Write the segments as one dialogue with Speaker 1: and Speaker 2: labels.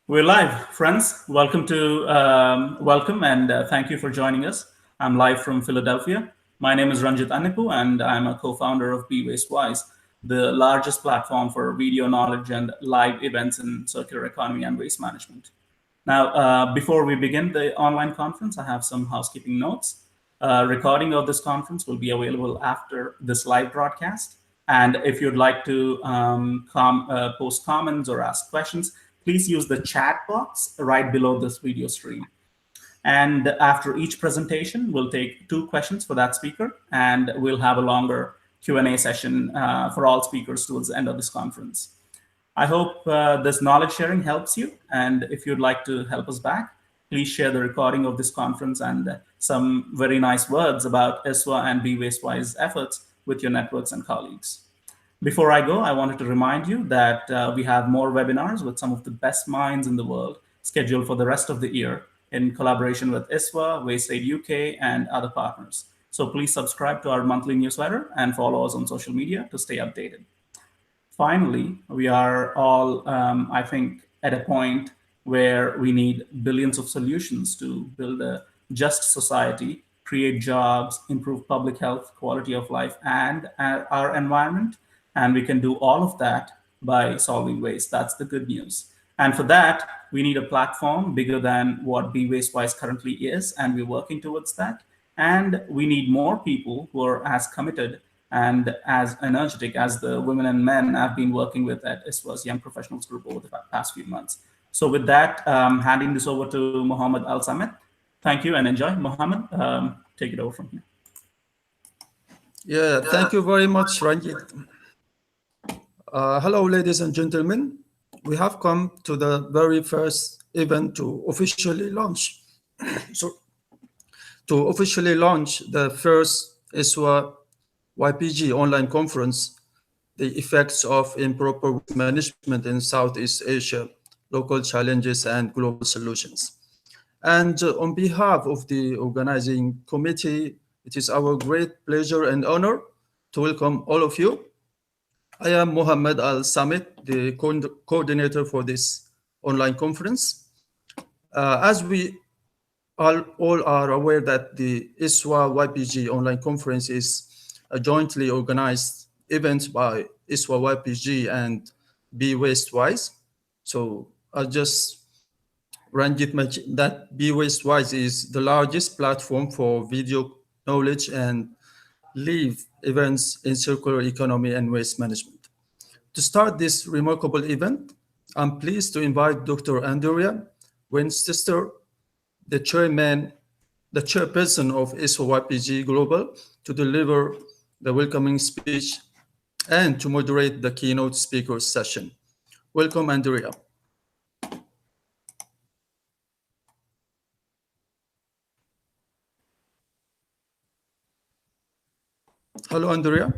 Speaker 1: We're live, friends. Welcome and thank you for joining us. I'm live from Philadelphia. My name is Ranjit Anipu, and I'm a co-founder of Be Waste Wise, the largest platform for video knowledge and live events in circular economy and waste management. Now, before we begin the online conference, I have some housekeeping notes. Recording of this conference will be available after this live broadcast. And if you'd like to post comments or ask questions, please use the chat box right below this video stream. And after each presentation, we'll take 2 questions for that speaker, and we'll have a longer Q&A session for all speakers towards the end of this conference. I hope this knowledge sharing helps you. And if you'd like to help us back, please share the recording of this conference and some very nice words about ISWA and Be Waste Wise efforts with your networks and colleagues. Before I go, I wanted to remind you that we have more webinars with some of the best minds in the world scheduled for the rest of the year in collaboration with ISWA, Waste Aid UK, and other partners. So please subscribe to our monthly newsletter and follow us on social media to stay updated. Finally, we are all, I think, at a point where we need billions of solutions to build a just society, create jobs, improve public health, quality of life, and our environment. And we can do all of that by solving waste. That's the good news. And for that, we need a platform bigger than what Be Waste Wise currently is, and we're working towards that. And we need more people who are as committed and as energetic as the women and men I've been working with at ISWA's Young Professionals Group over the past few months. So with that, handing this over to Mohammed Al-Samet. Thank you and enjoy. Mohammed, take it over from here.
Speaker 2: Yeah, thank you very much, Ranjit. Hello, ladies and gentlemen. We have come to the very first event to officially launch. To officially launch the first ISWA YPG online conference, the effects of improper management in Southeast Asia, local challenges and global solutions. And on behalf of the organizing committee, it is our great pleasure and honor to welcome all of you. I am Mohammed Al-Samet, the coordinator for this online conference. As we all are aware that the ISWA YPG online conference is a jointly organized event by ISWA YPG and Be Waste Wise. So I'll just Ranjit mentioned that Be Waste Wise is the largest platform for video knowledge and live events in circular economy and waste management. To start this remarkable event, I'm pleased to invite Dr. Andrea Winterstetter, the chairperson of ISWA YPG Global, to deliver the welcoming speech and to moderate the keynote speaker session. Welcome, Andrea. Hello, Andrea.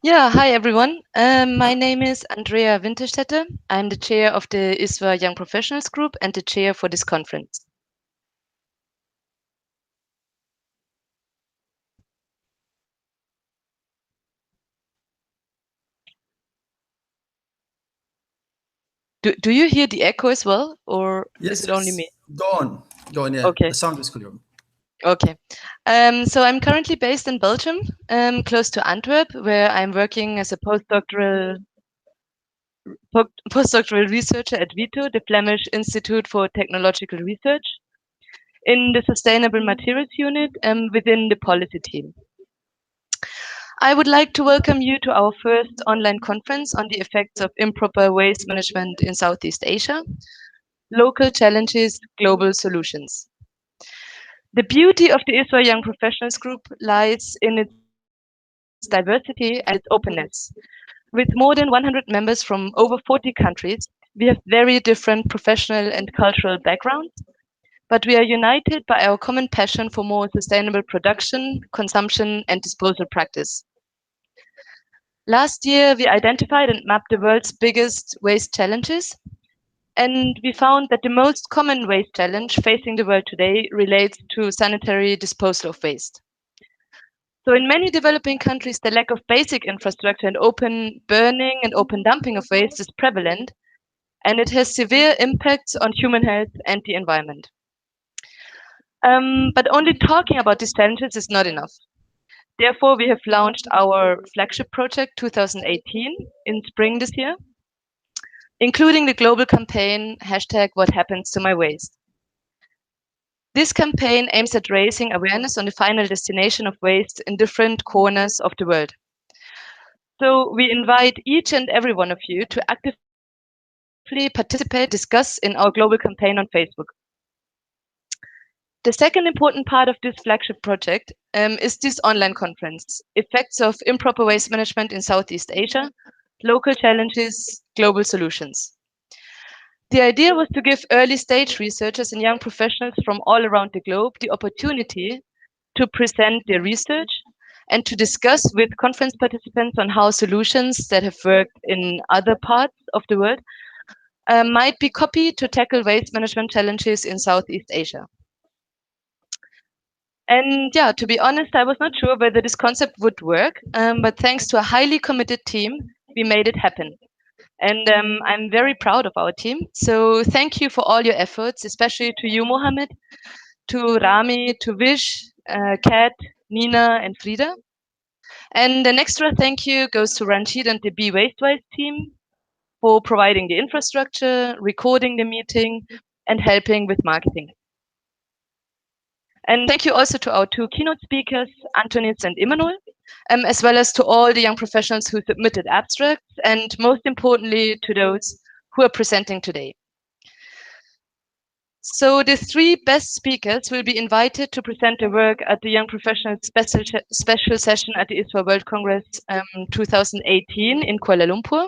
Speaker 3: Hi everyone. My name is Andrea Winterstetter. I'm the chair of the ISWA Young Professionals Group and the chair for this conference. Do you hear the echo as well, or
Speaker 2: yes,
Speaker 3: is it only me?
Speaker 2: Go on, yeah.
Speaker 3: Okay.
Speaker 2: The sound is clear.
Speaker 3: Okay. So I'm currently based in Belgium, close to Antwerp, where I'm working as a postdoctoral researcher at VITO, the Flemish Institute for Technological Research, in the Sustainable Materials Unit within the policy team. I would like to welcome you to our first online conference on the effects of improper waste management in Southeast Asia, local challenges, global solutions. The beauty of the ISWA Young Professionals Group lies in its diversity and its openness. With more than 100 members from over 40 countries, we have very different professional and cultural backgrounds, but we are united by our common passion for more sustainable production, consumption, and disposal practice. Last year, we identified and mapped the world's biggest waste challenges, and we found that the most common waste challenge facing the world today relates to sanitary disposal of waste. So in many developing countries, the lack of basic infrastructure and open burning and open dumping of waste is prevalent, and it has severe impacts on human health and the environment. But only talking about these challenges is not enough. Therefore, we have launched our flagship project 2018 in spring this year, including the global campaign #WhatHappensToMyWaste. This campaign aims at raising awareness on the final destination of waste in different corners of the world. So we invite each and every one of you to actively participate, discuss in our global campaign on Facebook. The second important part of this flagship project is this online conference, Effects of Improper Waste Management in Southeast Asia, Local Challenges, Global Solutions. The idea was to give early stage researchers and young professionals from all around the globe the opportunity to present their research and to discuss with conference participants on how solutions that have worked in other parts of the world might be copied to tackle waste management challenges in Southeast Asia. And yeah, to be honest, I was not sure whether this concept would work, but thanks to a highly committed team, we made it happen. And I'm very proud of our team. So thank you for all your efforts, especially to you, Mohammed, to Rami, to Vish, Kat, Nina, and Frida. And an extra thank you goes to Ranjit and the Be Wastewise team for providing the infrastructure, recording the meeting, and helping with marketing. And thank you also to our two keynote speakers, Antonis and Imanol, as well as to all the young professionals who submitted abstracts, and most importantly, to those who are presenting today. So the three best speakers will be invited to present their work at the Young Professionals special session at the ISWA World Congress 2018 in Kuala Lumpur.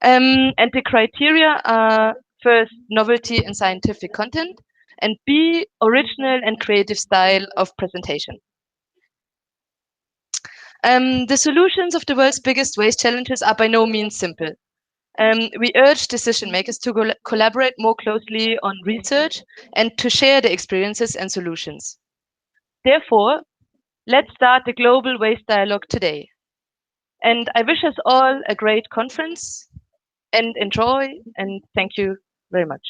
Speaker 3: And the criteria are first, novelty and scientific content, and B, original and creative style of presentation. The solutions of the world's biggest waste challenges are by no means simple. We urge decision makers to collaborate more closely on research and to share their experiences and solutions. Therefore, let's start the global waste dialogue today. And I wish us all a great conference and enjoy, and thank you very much.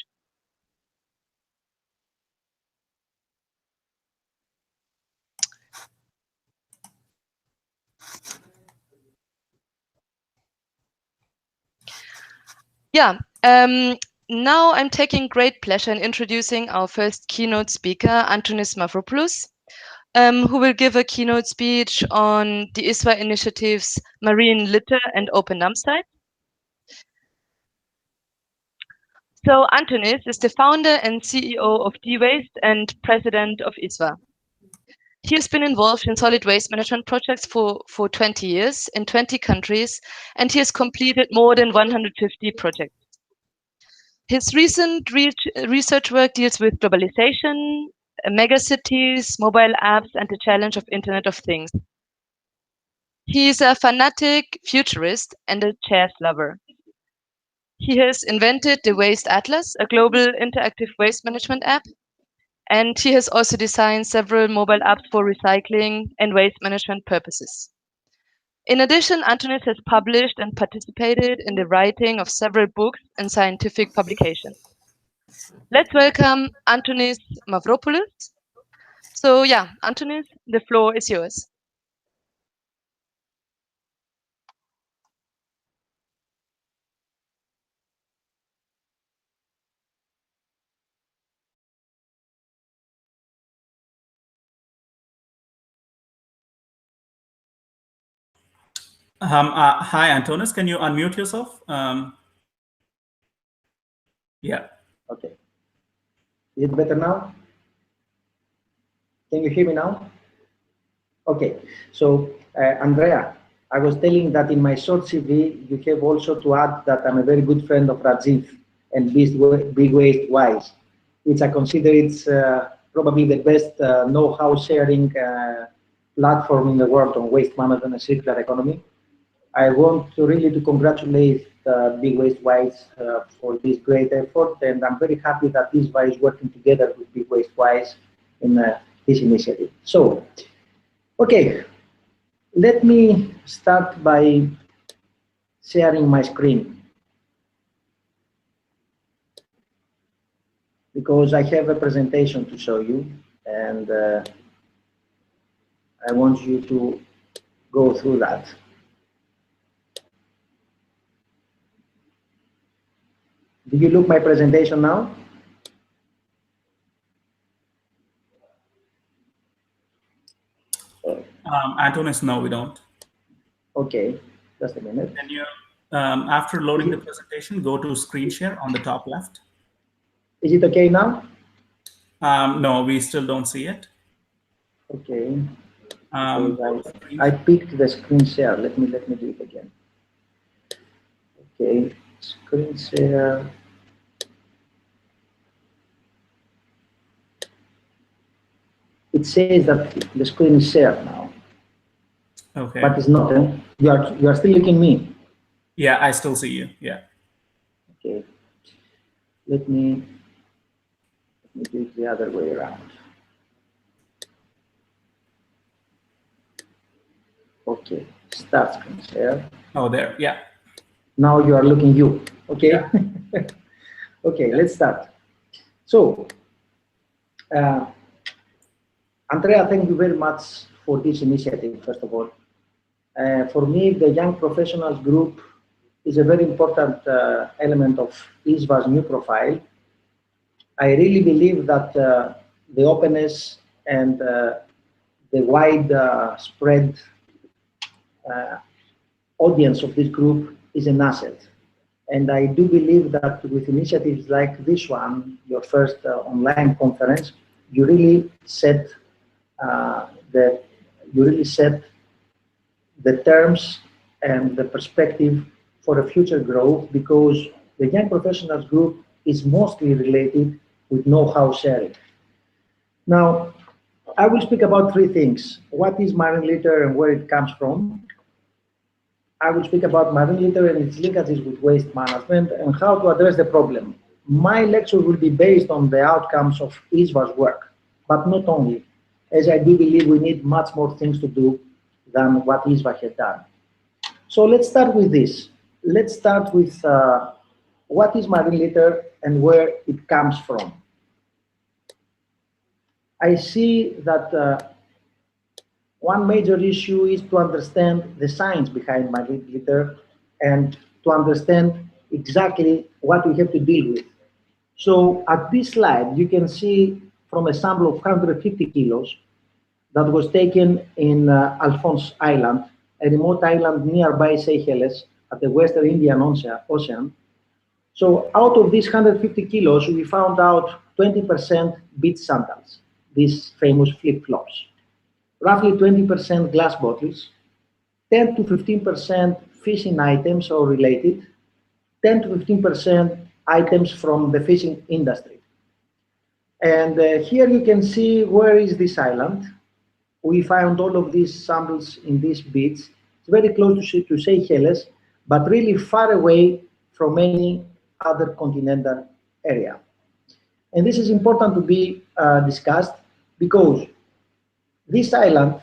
Speaker 3: Yeah, now I'm taking great pleasure in introducing our first keynote speaker, Antonis Mavropoulos, who will give a keynote speech on the ISWA initiatives Marine Litter and Open Dumpsites. So Antonis is the founder and CEO of D-Waste and president of ISWA. He has been involved in solid waste management projects for 20 years in 20 countries, and he has completed more than 150 projects. His recent research work deals with globalization, megacities, mobile apps, and the challenge of Internet of Things. He is a fanatic futurist and a chess lover. He has invented the Waste Atlas, a global interactive waste management app, and he has also designed several mobile apps for recycling and waste management purposes. In addition, Antonis has published and participated in the writing of several books and scientific publications. Let's welcome Antonis Mavropoulos. So yeah, Antonis, the floor is yours.
Speaker 1: Hi, Antonis. Can you unmute yourself? Yeah.
Speaker 4: Okay. Is it better now? Can you hear me now? Okay. So, Andrea, I was telling that in my short CV, you have also to add that I'm a very good friend of Rajiv and Big Waste Wise, which I consider it's probably the best know-how sharing platform in the world on waste management and circular economy. I want to really congratulate Big Waste Wise for this great effort, and I'm very happy that ISWA is working together with Big Waste Wise in this initiative. So, Okay, let me start by sharing my screen, because I have a presentation to show you, and I want you to go through that. Do you look my presentation now?
Speaker 1: Antonis, no, we don't.
Speaker 4: Okay, just a minute.
Speaker 1: Can you, after loading the presentation, go to screen share on the top left?
Speaker 4: Is it okay now?
Speaker 1: No, we still don't see it.
Speaker 4: Okay.
Speaker 1: Go to
Speaker 4: I picked the screen share. Let me do it again. Okay, screen share. It says that the screen is shared now.
Speaker 1: Okay.
Speaker 4: But it's not. You are still looking at me.
Speaker 1: Yeah, I still see you. Yeah.
Speaker 4: Okay. Let me do it the other way around. Okay. Start screen share.
Speaker 1: Oh, there. Yeah.
Speaker 4: Now you are looking you. Okay.
Speaker 1: Yeah.
Speaker 4: Okay. Yeah. Let's start. So, Andrea, thank you very much for this initiative. First of all, for me, the Young Professionals Group is a very important element of ISWA's new profile. I really believe that the openness and the wide spread audience of this group is an asset. And I do believe that with initiatives like this one, your first online conference, you really set the terms and the perspective for a future growth, because the Young Professionals Group is mostly related with know-how sharing. Now, I will speak about three things. What is marine litter and where it comes from? I will speak about marine litter and its linkages with waste management and how to address the problem. My lecture will be based on the outcomes of ISWA's work, but not only, as I do believe we need much more things to do than what ISWA has done. So let's start with this. Let's start with what is marine litter and where it comes from. I see that one major issue is to understand the science behind marine litter and to understand exactly what we have to deal with. So at this slide, you can see from a sample of 150 kilos that was taken in Alphonse Island, a remote island nearby Seychelles at the Western Indian Ocean. So out of these 150 kilos, we found out 20% beach sandals, these famous flip-flops, roughly 20% glass bottles, 10 to 15% fishing items or related, 10 to 15% items from the fishing industry. And here you can see where is this island. We found all of these samples in this beach. It's very close to Seychelles, but really far away from any other continental area. And this is important to be discussed because this island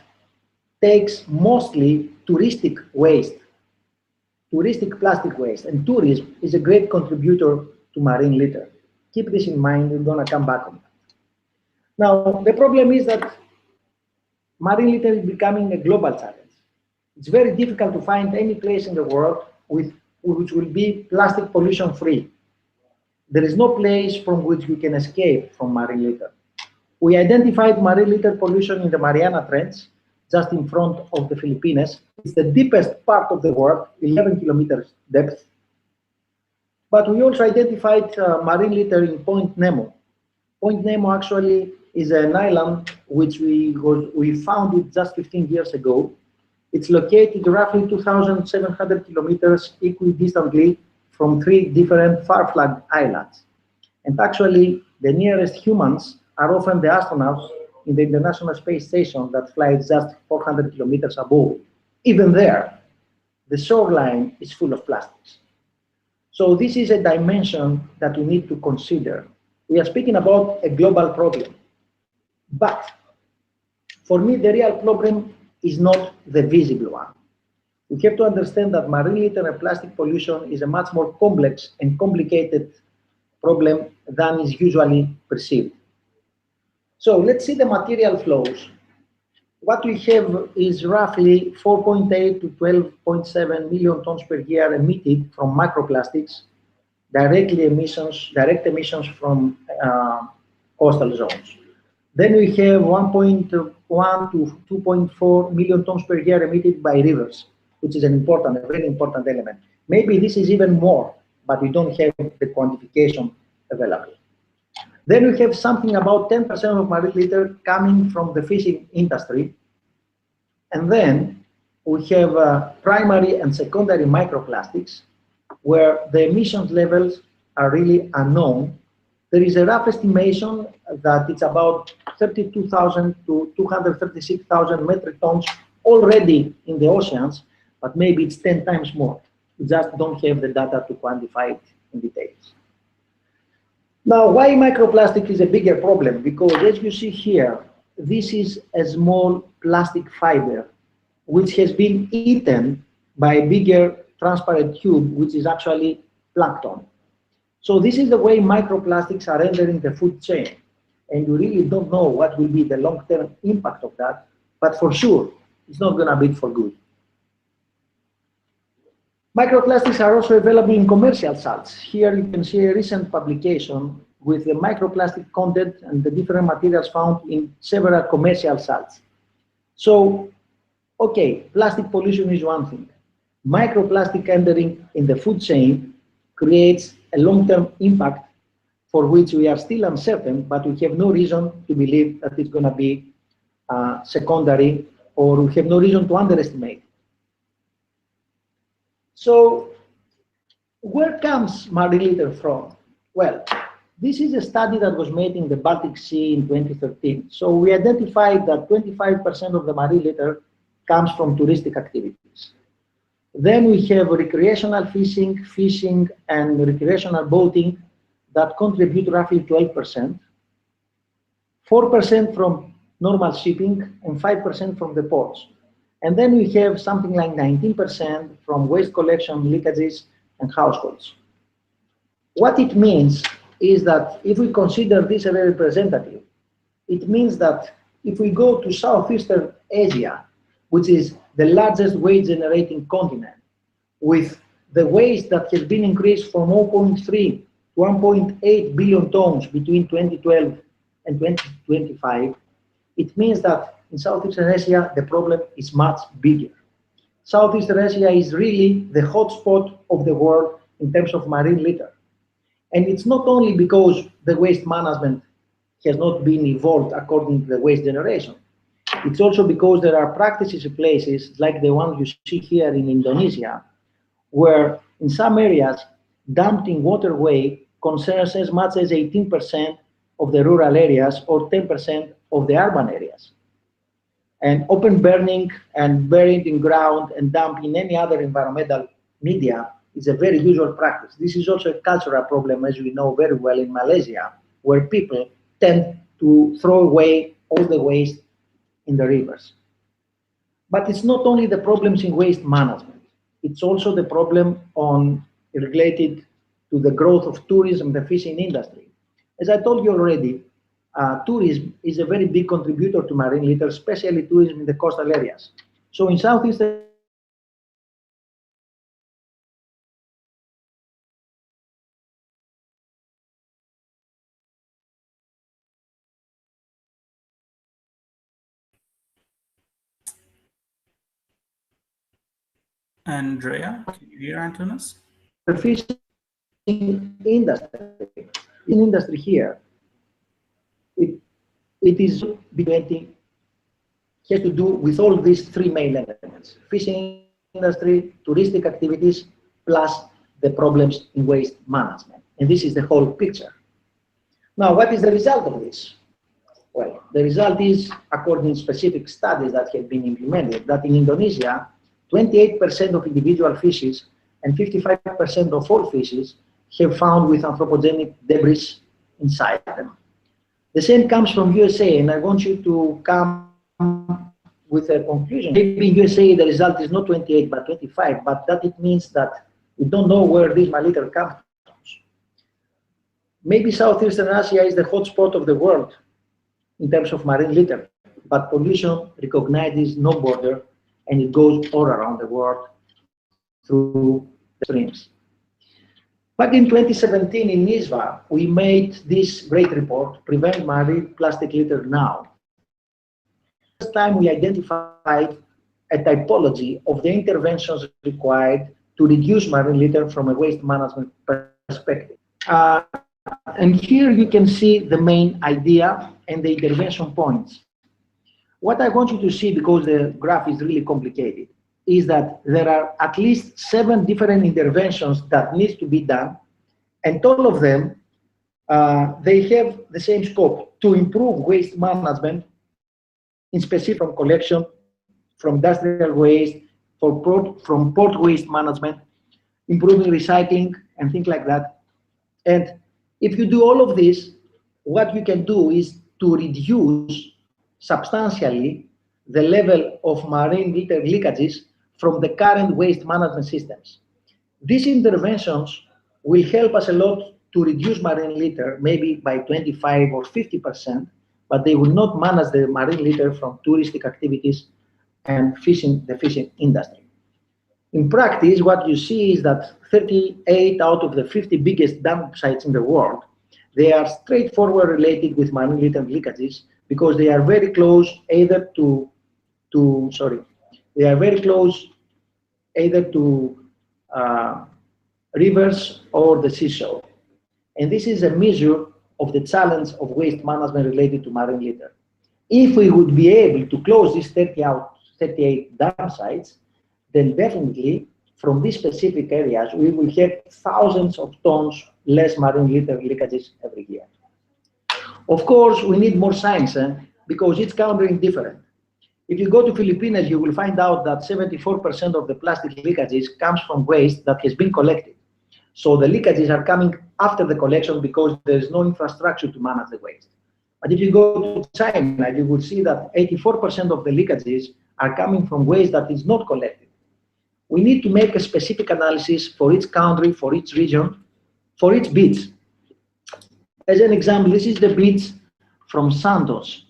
Speaker 4: takes mostly touristic waste, touristic plastic waste, and tourism is a great contributor to marine litter. Keep this in mind, we're going to come back on that. Now, the problem is that marine litter is becoming a global challenge. It's very difficult to find any place in the world which will be plastic pollution free. There is no place from which we can escape from marine litter. We identified marine litter pollution in the Mariana Trench, just in front of the Philippines. It's the deepest part of the world, 11 kilometers depth. But we also identified marine litter in Point Nemo. Point Nemo actually is an island which we found it just 15 years ago. It's located roughly 2,700 kilometers equidistantly from three different far-flung islands. And actually, the nearest humans are often the astronauts in the International Space Station that flies just 400 kilometers above. Even there, the shoreline is full of plastics. So this is a dimension that we need to consider. We are speaking about a global problem. But for me, the real problem is not the visible one. We have to understand that marine litter and plastic pollution is a much more complex and complicated problem than is usually perceived. So let's see the material flows. What we have is roughly 4.8 to 12.7 million tons per year emitted from microplastics, direct emissions from coastal zones. Then we have 1.1 to 2.4 million tons per year emitted by rivers, which is a very important element. Maybe this is even more, but we don't have the quantification available. Then we have something about 10% of marine litter coming from the fishing industry. And then we have primary and secondary microplastics, where the emissions levels are really unknown. There is a rough estimation that it's about 32,000 to 236,000 metric tons already in the oceans, but maybe it's 10 times more. We just don't have the data to quantify it in details. Now, why microplastic is a bigger problem? Because as you see here, this is a small plastic fiber which has been eaten by a bigger transparent tube, which is actually plankton. So this is the way microplastics are entering the food chain. And you really don't know what will be the long-term impact of that, but for sure, it's not going to be for good. Microplastics are also available in commercial salts. Here you can see a recent publication with the microplastic content and the different materials found in several commercial salts. So, okay, plastic pollution is one thing. Microplastic entering in the food chain creates a long-term impact for which we are still uncertain, but we have no reason to believe that it's going to be secondary, or we have no reason to underestimate. So, where comes marine litter from? Well, this is a study that was made in the Baltic Sea in 2013. So we identified that 25% of the marine litter comes from touristic activities. Then we have recreational fishing and recreational boating that contribute roughly 12%, 4% from normal shipping, and 5% from the ports. And then we have something like 19% from waste collection, leakages, and households. What it means is that if we consider this a very representative, it means that if we go to Southeastern Asia, which is the largest waste generating continent, with the waste that has been increased from 0.3 to 1.8 billion tons between 2012 and 2025, it means that in Southeastern Asia, the problem is much bigger. Southeastern Asia is really the hotspot of the world in terms of marine litter. And it's not only because the waste management has not been evolved according to the waste generation. It's also because there are practices in places like the one you see here in Indonesia, where in some areas, dumping waterway concerns as much as 18% of the rural areas or 10% of the urban areas. And open burning and buried in ground and dumped in any other environmental media is a very usual practice. This is also a cultural problem, as we know very well in Malaysia, where people tend to throw away all the waste in the rivers. But it's not only the problems in waste management, it's also the problem related to the growth of tourism, the fishing industry. As I told you already, tourism is a very big contributor to marine litter, especially tourism in the coastal areas. So in Southeast
Speaker 1: Andrea, can you hear Antonis?
Speaker 4: the fishing industry here, it is has to do with all these three main elements: fishing industry, touristic activities, plus the problems in waste management. And this is the whole picture. Now, what is the result of this? Well, the result is, according to specific studies that have been implemented, that in Indonesia, 28% of individual fishes and 55% of all fishes have found with anthropogenic debris inside them. The same comes from USA, and I want you to come with a conclusion. Maybe in USA the result is not 28 but 25, but that it means that we don't know where this marine litter comes from. Maybe Southeastern Asia is the hotspot of the world in terms of marine litter, but pollution recognizes no border and it goes all around the world through the streams. Back in 2017 in ISWA, we made this great report, Prevent Marine Plastic Litter Now. First time we identified a typology of the interventions required to reduce marine litter from a waste management perspective. And here you can see the main idea and the intervention points. What I want you to see, because the graph is really complicated, is that there are at least 7 different interventions that need to be done, and all of them, they have the same scope: to improve waste management, in specific from collection, from industrial waste, from port waste management, improving recycling, and things like that. And if you do all of this, what you can do is to reduce substantially the level of marine litter leakages from the current waste management systems. These interventions will help us a lot to reduce marine litter, maybe by 25 or 50%, but they will not manage the marine litter from touristic activities and the fishing industry. In practice, what you see is that 38 out of the 50 biggest dump sites in the world, they are straightforward related with marine litter leakages because they are very close either to rivers or the seashore. And this is a measure of the challenge of waste management related to marine litter. If we would be able to close these 38 dump sites, then definitely from these specific areas, we will have thousands of tons less marine litter leakages every year. Of course, we need more science because each country is different. If you go to Philippines, you will find out that 74% of the plastic leakages comes from waste that has been collected. So the leakages are coming after the collection because there is no infrastructure to manage the waste. But if you go to China, you will see that 84% of the leakages are coming from waste that is not collected. We need to make a specific analysis for each country, for each region, for each beach. As an example, this is the beach from Santos.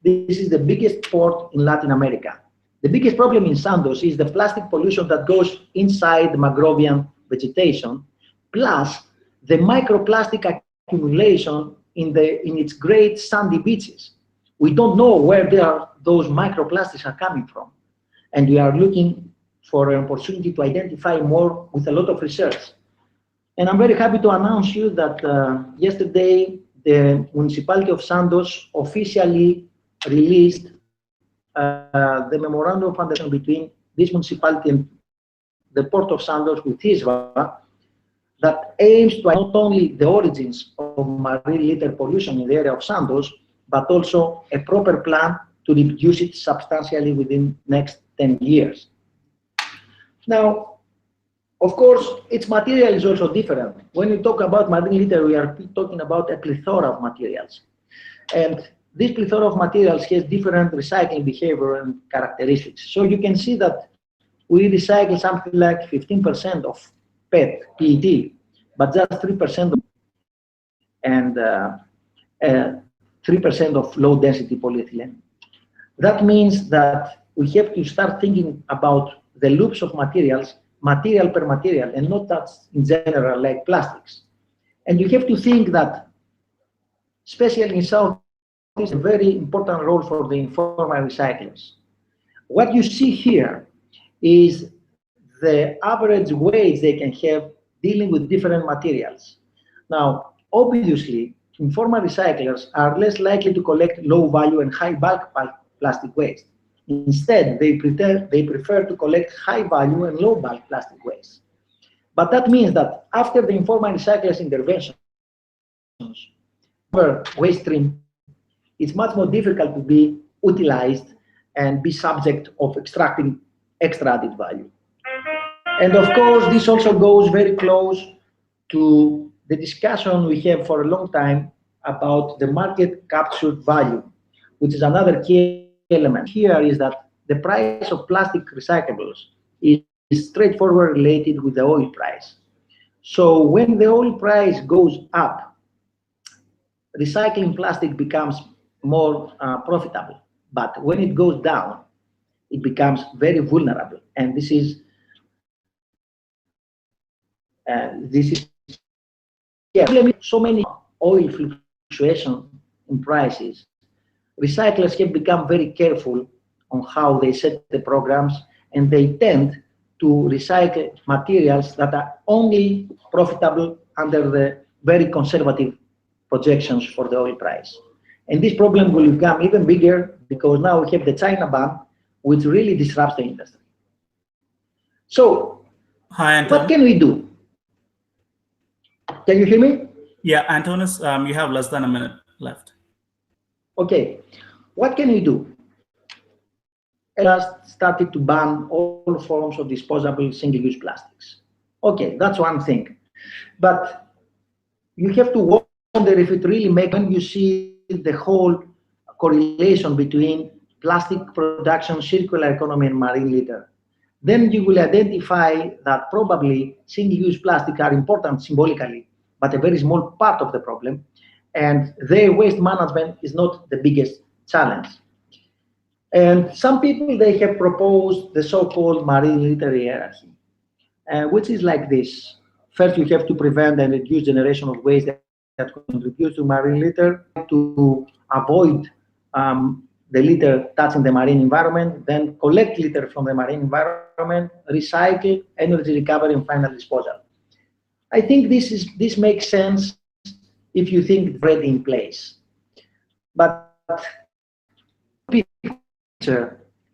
Speaker 4: This is the biggest port in Latin America. The biggest problem in Santos is the plastic pollution that goes inside the mangrovian vegetation, plus the microplastic accumulation in its great sandy beaches. We don't know where those microplastics are coming from, and we are looking for an opportunity to identify more with a lot of research. And I'm very happy to announce you that yesterday the municipality of Santos officially released the memorandum of understanding between this municipality and the port of Santos with ISWA that aims to not only the origins of marine litter pollution in the area of Santos, but also a proper plan to reduce it substantially within the next 10 years. Now, of course, its material is also different. When we talk about marine litter, we are talking about a plethora of materials. And this plethora of materials has different recycling behavior and characteristics. So you can see that we recycle something like 15% of PET, but just 3% and 3% of low-density polyethylene. That means that we have to start thinking about the loops of materials, material per material, and not that in general like plastics. And you have to think that, especially in South, is a very important role for the informal recyclers. What you see here is the average weight they can have dealing with different materials. Now, obviously, informal recyclers are less likely to collect low value and high bulk plastic waste. Instead, they prefer to collect high value and low bulk plastic waste. But that means that after the informal recyclers' interventions, waste stream, it's much more difficult to be utilized and be subject of extracting extra added value. And of course, this also goes very close to the discussion we have for a long time about the market captured value, which is another key element here is that the price of plastic recyclables is straightforward related with the oil price. So when the oil price goes up, recycling plastic becomes more profitable. But when it goes down, it becomes very vulnerable. And this is so many oil fluctuations in prices. Recyclers have become very careful on how they set the programs, and they tend to recycle materials that are only profitable under the very conservative projections for the oil price. And this problem will become even bigger because now we have the China ban, which really disrupts the industry. So,
Speaker 1: hi, Antonis.
Speaker 4: What can we do? Can you hear me?
Speaker 1: Yeah, Antonis, you have less than a minute left.
Speaker 4: Okay, what can we do? Just started to ban all forms of disposable single-use plastics. Okay, that's one thing. But you have to wonder if it really makes, when you see the whole correlation between plastic production, circular economy, and marine litter, then you will identify that probably single-use plastics are important symbolically, but a very small part of the problem, and their waste management is not the biggest challenge. And some people, they have proposed the so-called marine litter hierarchy, which is like this. First, you have to prevent and reduce generation of waste that contributes to marine litter, to avoid the litter touching the marine environment, then collect litter from the marine environment, recycle, energy recovery, and final disposal. I think this makes sense if you think it's already in place. But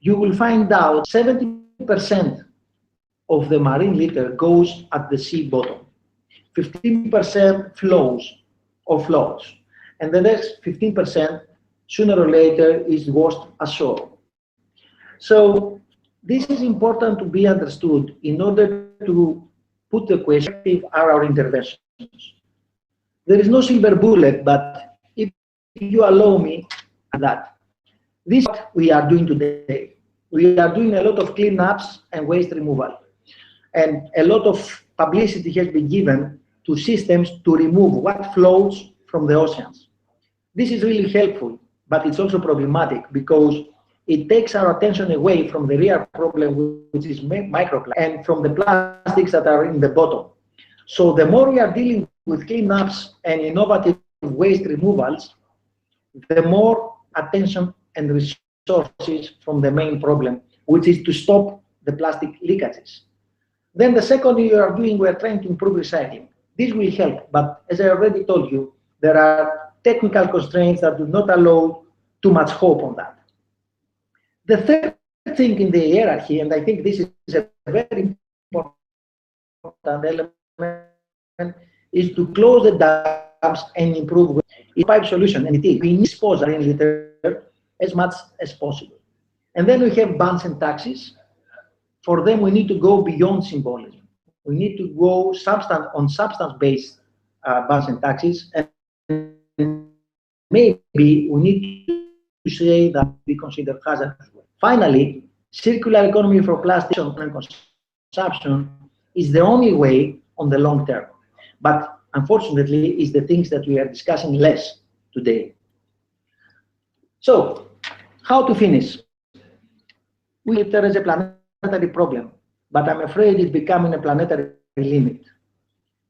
Speaker 4: you will find out 70% of the marine litter goes at the sea bottom, 15% flows or floats, and the next 15% sooner or later is washed ashore. So this is important to be understood in order to put the question, what are our interventions? There is no silver bullet, but if you allow me that, this is what we are doing today. We are doing a lot of cleanups and waste removal. And a lot of publicity has been given to systems to remove what floats from the oceans. This is really helpful, but it's also problematic because it takes our attention away from the real problem, which is microplastics, and from the plastics that are in the bottom. So the more we are dealing with cleanups and innovative waste removals, the more attention and resources from the main problem, which is to stop the plastic leakages. Then the second we are doing, we are trying to improve recycling. This will help, but as I already told you, there are technical constraints that do not allow too much hope on that. The third thing in the hierarchy, and I think this is a very important element, is to close the dams and improve the pipe solution. And it is, we need to dispose of litter as much as possible. And then we have bans and taxes. For them, we need to go beyond symbolism. We need to go on substance-based bans and taxes. And maybe we need to say that we consider hazardous waste. Finally, circular economy for plastic and consumption is the only way on the long term. But unfortunately, it's the things that we are discussing less today. So, how to finish? There is a planetary problem, but I'm afraid it's becoming a planetary limit.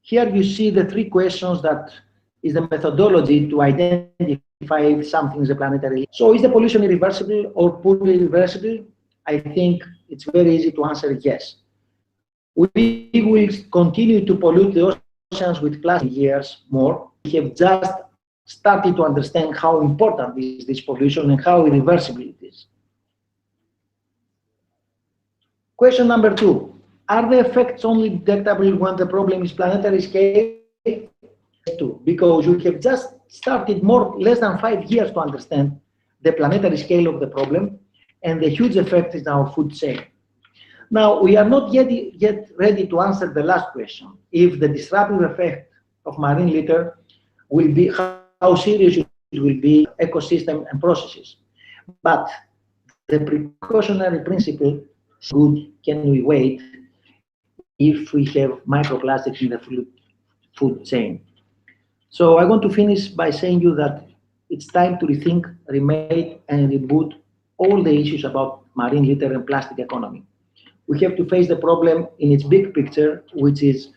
Speaker 4: Here you see the three questions that is the methodology to identify if something is a planetary limit. So is the pollution irreversible or poorly reversible? I think it's very easy to answer yes. We will continue to pollute the oceans with plastic years more. We have just started to understand how important is this pollution and how irreversible it is. Question number 2, are the effects only detectable when the problem is planetary scale? Because we have just started less than 5 years to understand the planetary scale of the problem and the huge effect in our food chain. Now, we are not yet ready to answer the last question, if the disruptive effect of marine litter will be, how serious it will be ecosystem and processes. But the precautionary principle, good can we wait if we have microplastics in the food chain. So I want to finish by saying you that it's time to rethink, remake, and reboot all the issues about marine litter and plastic economy. We have to face the problem in its big picture, which is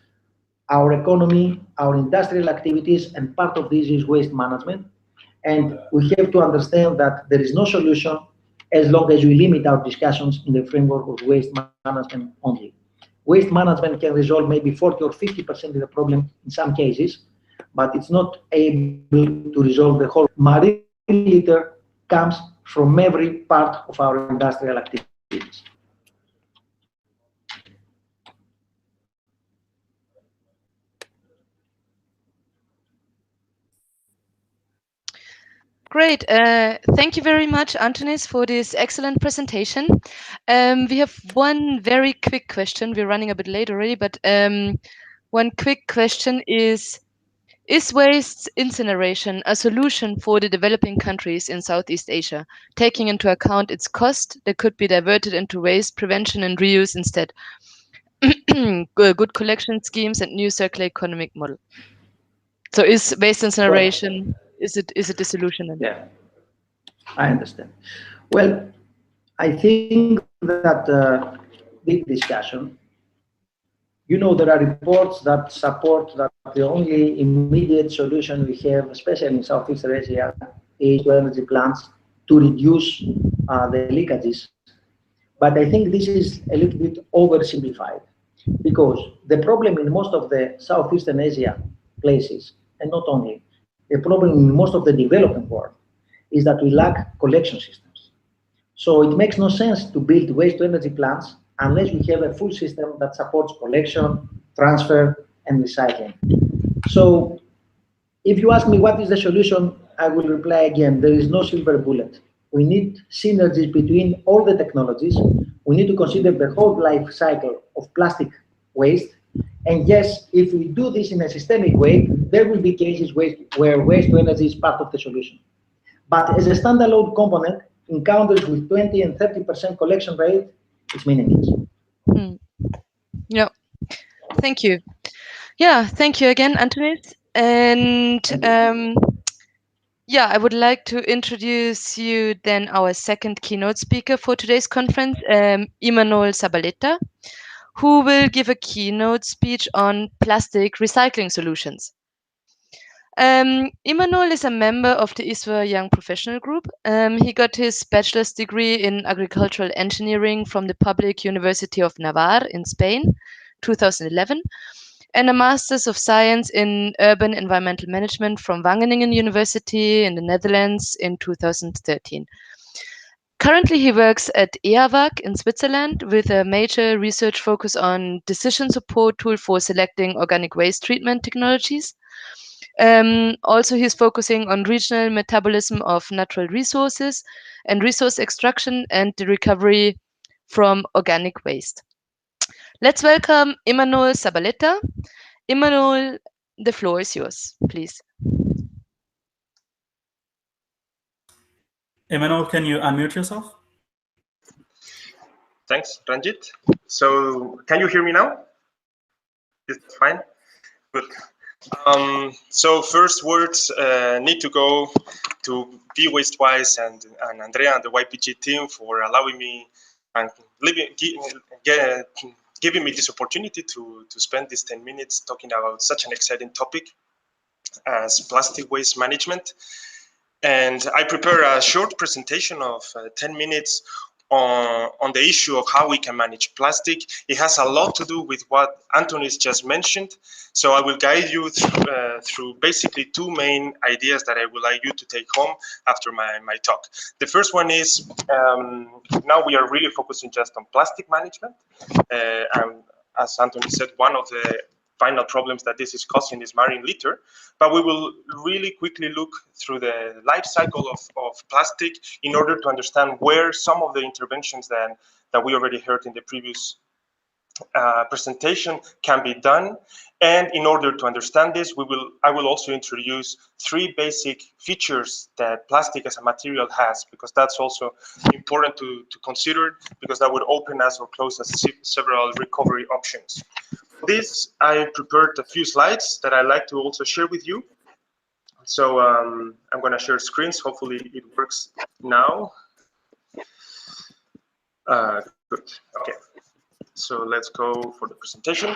Speaker 4: our economy, our industrial activities, and part of this is waste management. And we have to understand that there is no solution as long as we limit our discussions in the framework of waste management only. Waste management can resolve maybe 40 or 50% of the problem in some cases, but it's not able to resolve the whole. Marine litter comes from every part of our industrial activities.
Speaker 3: Great. Thank you very much, Antonis, for this excellent presentation. We have one very quick question. We're running a bit late already, but one quick question is waste incineration a solution for the developing countries in Southeast Asia, taking into account its cost that could be diverted into waste prevention and reuse instead? Good collection schemes and new circular economic model. So is waste incineration, is it the solution?
Speaker 4: Yeah, I understand. Well, I think that big discussion, you know, there are reports that support that the only immediate solution we have, especially in Southeast Asia, is to energy plants to reduce the leakages. But I think this is a little bit oversimplified because the problem in most of the Southeastern Asia places, and not only, the problem in most of the developing world is that we lack collection systems. So it makes no sense to build waste-to-energy plants unless we have a full system that supports collection, transfer, and recycling. So if you ask me what is the solution, I will reply again, there is no silver bullet. We need synergies between all the technologies. We need to consider the whole life cycle of plastic waste. And yes, if we do this in a systemic way, there will be cases where waste-to-energy is part of the solution. But as a standalone component, in countries with 20 and 30% collection rate, it's meaningless.
Speaker 3: Yeah, thank you. Yeah, thank you again, Antonis. And yeah, I would like to introduce you then our second keynote speaker for today's conference, Imanol Zabaleta, who will give a keynote speech on plastic recycling solutions. Imanol is a member of the ISWA Young Professionals Group. He got his bachelor's degree in agricultural engineering from the Public University of Navarre in Spain, 2011, and a master's of science in urban environmental management from Wageningen University in the Netherlands in 2013. Currently, he works at EAWAG in Switzerland with a major research focus on decision support tool for selecting organic waste treatment technologies. Also, he's focusing on regional metabolism of natural resources and resource extraction and the recovery from organic waste. Let's welcome Imanol Zabaleta. Imanol, the floor is yours, please.
Speaker 1: Imanol, can you unmute yourself?
Speaker 5: Thanks, Ranjit. So, can you hear me now? Is it fine? Good. So first words need to go to Be Waste Wise and Andrea and the YPG team for allowing me and giving me this opportunity to spend these 10 minutes talking about such an exciting topic as plastic waste management. And I prepare a short presentation of 10 minutes on the issue of how we can manage plastic. It has a lot to do with what Antonis just mentioned. So I will guide you through basically two main ideas that I would like you to take home after my talk. The first one is, now we are really focusing just on plastic management. And as Antonis said, one of the final problems that this is causing is marine litter, but we will really quickly look through the life cycle of plastic in order to understand where some of the interventions that we already heard in the previous presentation can be done. And in order to understand this, I will also introduce 3 basic features that plastic as a material has, because that's also important to consider, because that would open us or close us several recovery options. For this, I prepared a few slides that I'd like to also share with you. So I'm going to share screens. Hopefully it works now. Good. Okay. So let's go for the presentation.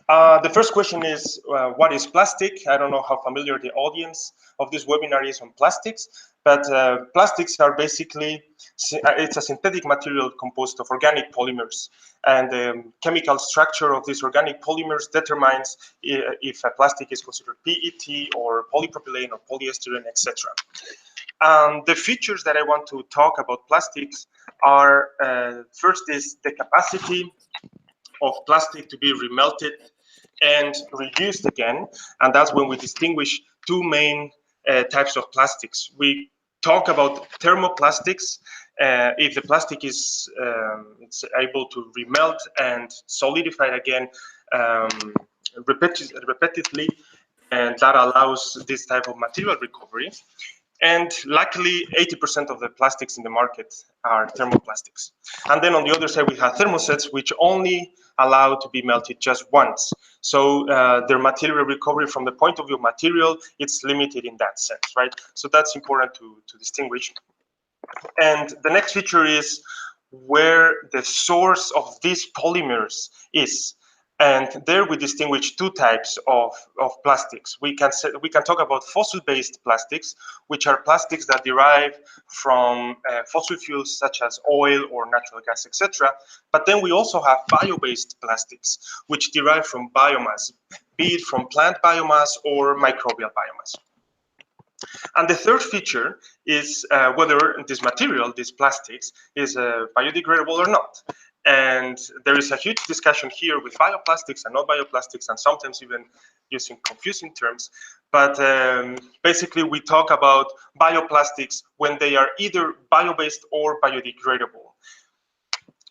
Speaker 5: The first question is, what is plastic? I don't know how familiar the audience of this webinar is on plastics, but plastics are basically, it's a synthetic material composed of organic polymers. And the chemical structure of these organic polymers determines if a plastic is considered PET or polypropylene or polyester, etc. The features that I want to talk about plastics are, first is the capacity of plastic to be remelted and reused again, and that's when we distinguish 2 main types of plastics. We talk about thermoplastics, if the plastic is it's able to remelt and solidify again repetitively, and that allows this type of material recovery. And luckily, 80% of the plastics in the market are thermoplastics. And then on the other side, we have thermosets, which only allow to be melted just once. So their material recovery from the point of view of material, it's limited in that sense, right? So that's important to distinguish. And the next feature is where the source of these polymers is. And there we distinguish 2 types of plastics. We can talk about fossil-based plastics, which are plastics that derive from fossil fuels such as oil or natural gas, etc. But then we also have bio-based plastics, which derive from biomass, be it from plant biomass or microbial biomass. And the third feature is whether this material, these plastics, is biodegradable or not. And there is a huge discussion here with bioplastics and not bioplastics, and sometimes even using confusing terms. But basically, we talk about bioplastics when they are either bio-based or biodegradable.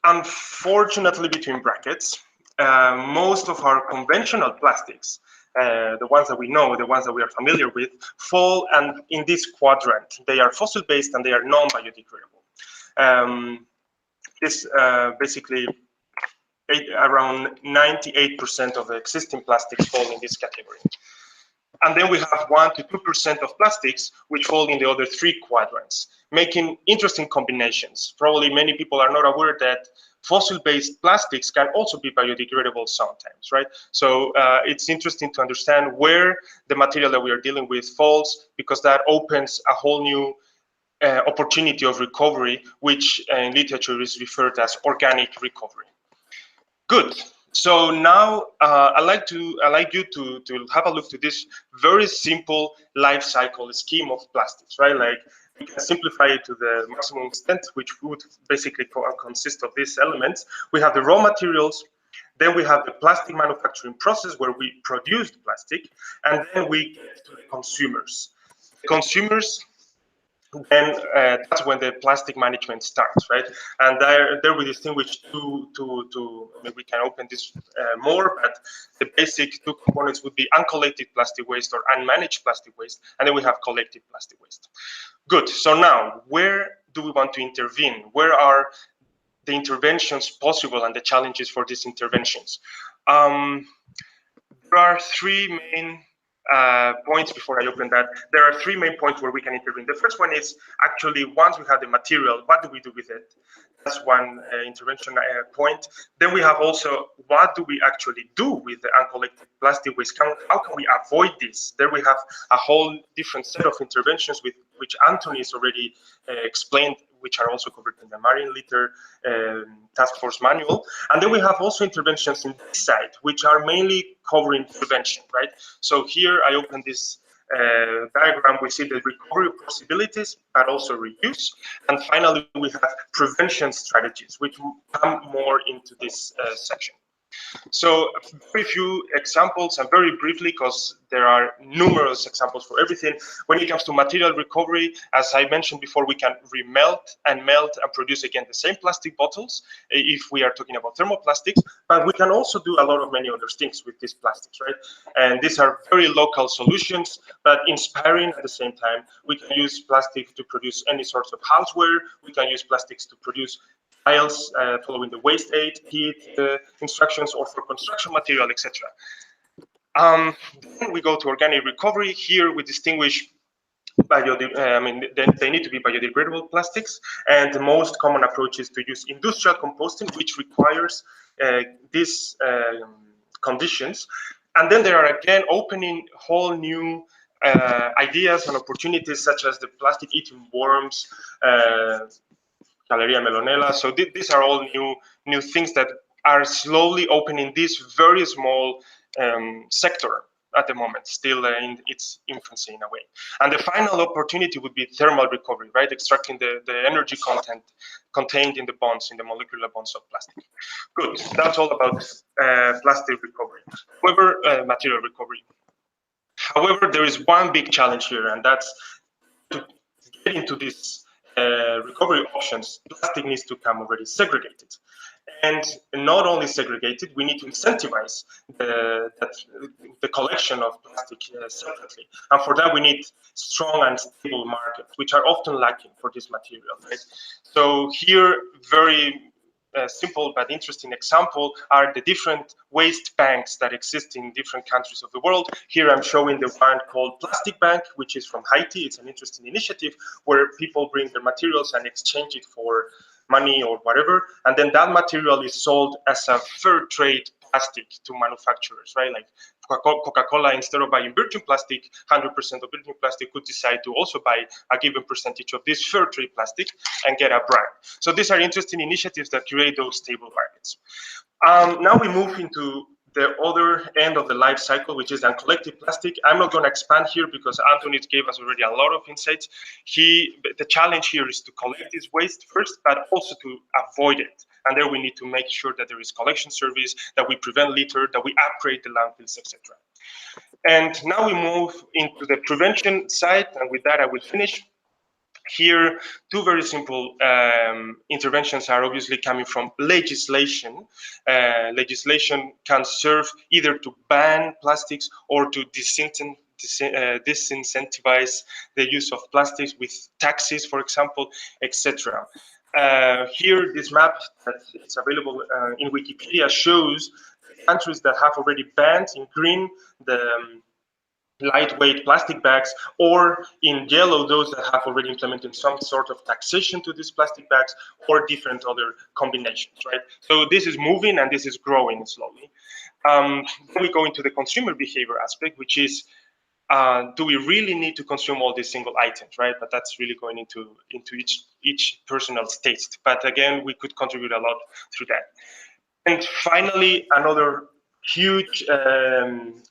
Speaker 5: Unfortunately, between brackets, most of our conventional plastics, the ones that we know, the ones that we are familiar with, fall and in this quadrant. They are fossil-based and they are non-biodegradable. This basically around 98% of the existing plastics fall in this category. And then we have 1 to 2% of plastics which fall in the other 3 quadrants, making interesting combinations. Probably many people are not aware that fossil-based plastics can also be biodegradable sometimes, right? So it's interesting to understand where the material that we are dealing with falls, because that opens a whole new opportunity of recovery, which in literature is referred as organic recovery. Good. So now I'd like you to have a look to this very simple life cycle scheme of plastics, right? Like, we can simplify it to the maximum extent, which would basically consist of these elements. We have the raw materials, then we have the plastic manufacturing process where we produce the plastic, and then we get to the consumers. Consumers, then that's when the plastic management starts, right? And there we distinguish two. I mean, we can open this more, but the basic 2 components would be uncollected plastic waste or unmanaged plastic waste, and then we have collected plastic waste. Good. So now, where do we want to intervene? Where are the interventions possible and the challenges for these interventions? There are 3 main points before I open that. There are 3 main points where we can intervene. The first one is actually, once we have the material, what do we do with it? That's one intervention point. Then we have also, what do we actually do with the uncollected plastic waste? How can we avoid this? There we have a whole different set of interventions with which Antonis already explained, which are also covered in the Marine Litter Task Force Manual. And then we have also interventions in this side, which are mainly covering prevention, right? So here I open this diagram. We see the recovery possibilities, but also reuse. And finally, we have prevention strategies, which come more into this section. So very few examples, and very briefly, because there are numerous examples for everything. When it comes to material recovery, as I mentioned before, we can remelt and melt and produce again the same plastic bottles if we are talking about thermoplastics, but we can also do a lot of many other things with these plastics, right? And these are very local solutions, but inspiring at the same time. We can use plastic to produce any sorts of houseware. We can use plastics to produce tiles following the waste aid, heat instructions, or for construction material, etc. Then we go to organic recovery. Here we distinguish they need to be biodegradable plastics, and the most common approach is to use industrial composting, which requires these conditions. And then there are again opening whole new ideas and opportunities, such as the plastic-eating worms, Galeria Melonella. So these are all new things that are slowly opening this very small sector at the moment, still in its infancy in a way. And the final opportunity would be thermal recovery, right? Extracting the energy content contained in the bonds, in the molecular bonds of plastic. Good, that's all about plastic recovery. However, material recovery. However, there is one big challenge here, and that's to get into this recovery options, plastic needs to come already segregated. And not only segregated, we need to incentivize the collection of plastic separately. And for that, we need strong and stable markets, which are often lacking for this material, right? So here, very simple but interesting example are the different waste banks that exist in different countries of the world. Here I'm showing the one called Plastic Bank, which is from Haiti. It's an interesting initiative where people bring their materials and exchange it for money or whatever, and then that material is sold as a fair trade plastic to manufacturers, right? Like Coca-Cola, instead of buying virgin plastic, 100% of virgin plastic, could decide to also buy a given percentage of this fair trade plastic and get a brand. So these are interesting initiatives that create those stable markets. Now we move into the other end of the life cycle, which is collective plastic. I'm not going to expand here because Antonis gave us already a lot of insights. The challenge here is to collect this waste first, but also to avoid it. And there we need to make sure that there is collection service, that we prevent litter, that we upgrade the landfills, etc. And now we move into the prevention side, and with that I will finish. Here, two very simple interventions are obviously coming from legislation. Legislation can serve either to ban plastics or to disincentivize the use of plastics with taxes, for example, etc. Here, this map that is available in Wikipedia shows countries that have already banned in green the lightweight plastic bags, or in yellow those that have already implemented some sort of taxation to these plastic bags, or different other combinations, right? So this is moving and this is growing slowly. Then we go into the consumer behavior aspect, which is do we really need to consume all these single items, right? But that's really going into each personal taste. But again, we could contribute a lot through that. And finally, another huge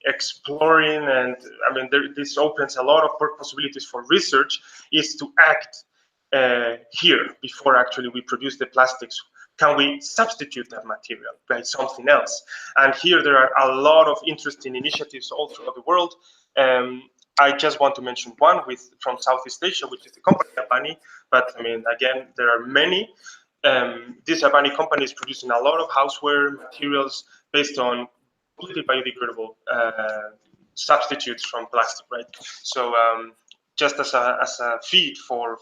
Speaker 5: exploring, and I mean, this opens a lot of possibilities for research, is to act here before actually we produce the plastics. Can we substitute that material by something else? And here there are a lot of interesting initiatives all throughout the world. I just want to mention one from Southeast Asia, which is the company Abani. But I mean, again, there are many. This Abani company is producing a lot of houseware materials based on completely biodegradable substitutes from plastic, right? So just as a feed for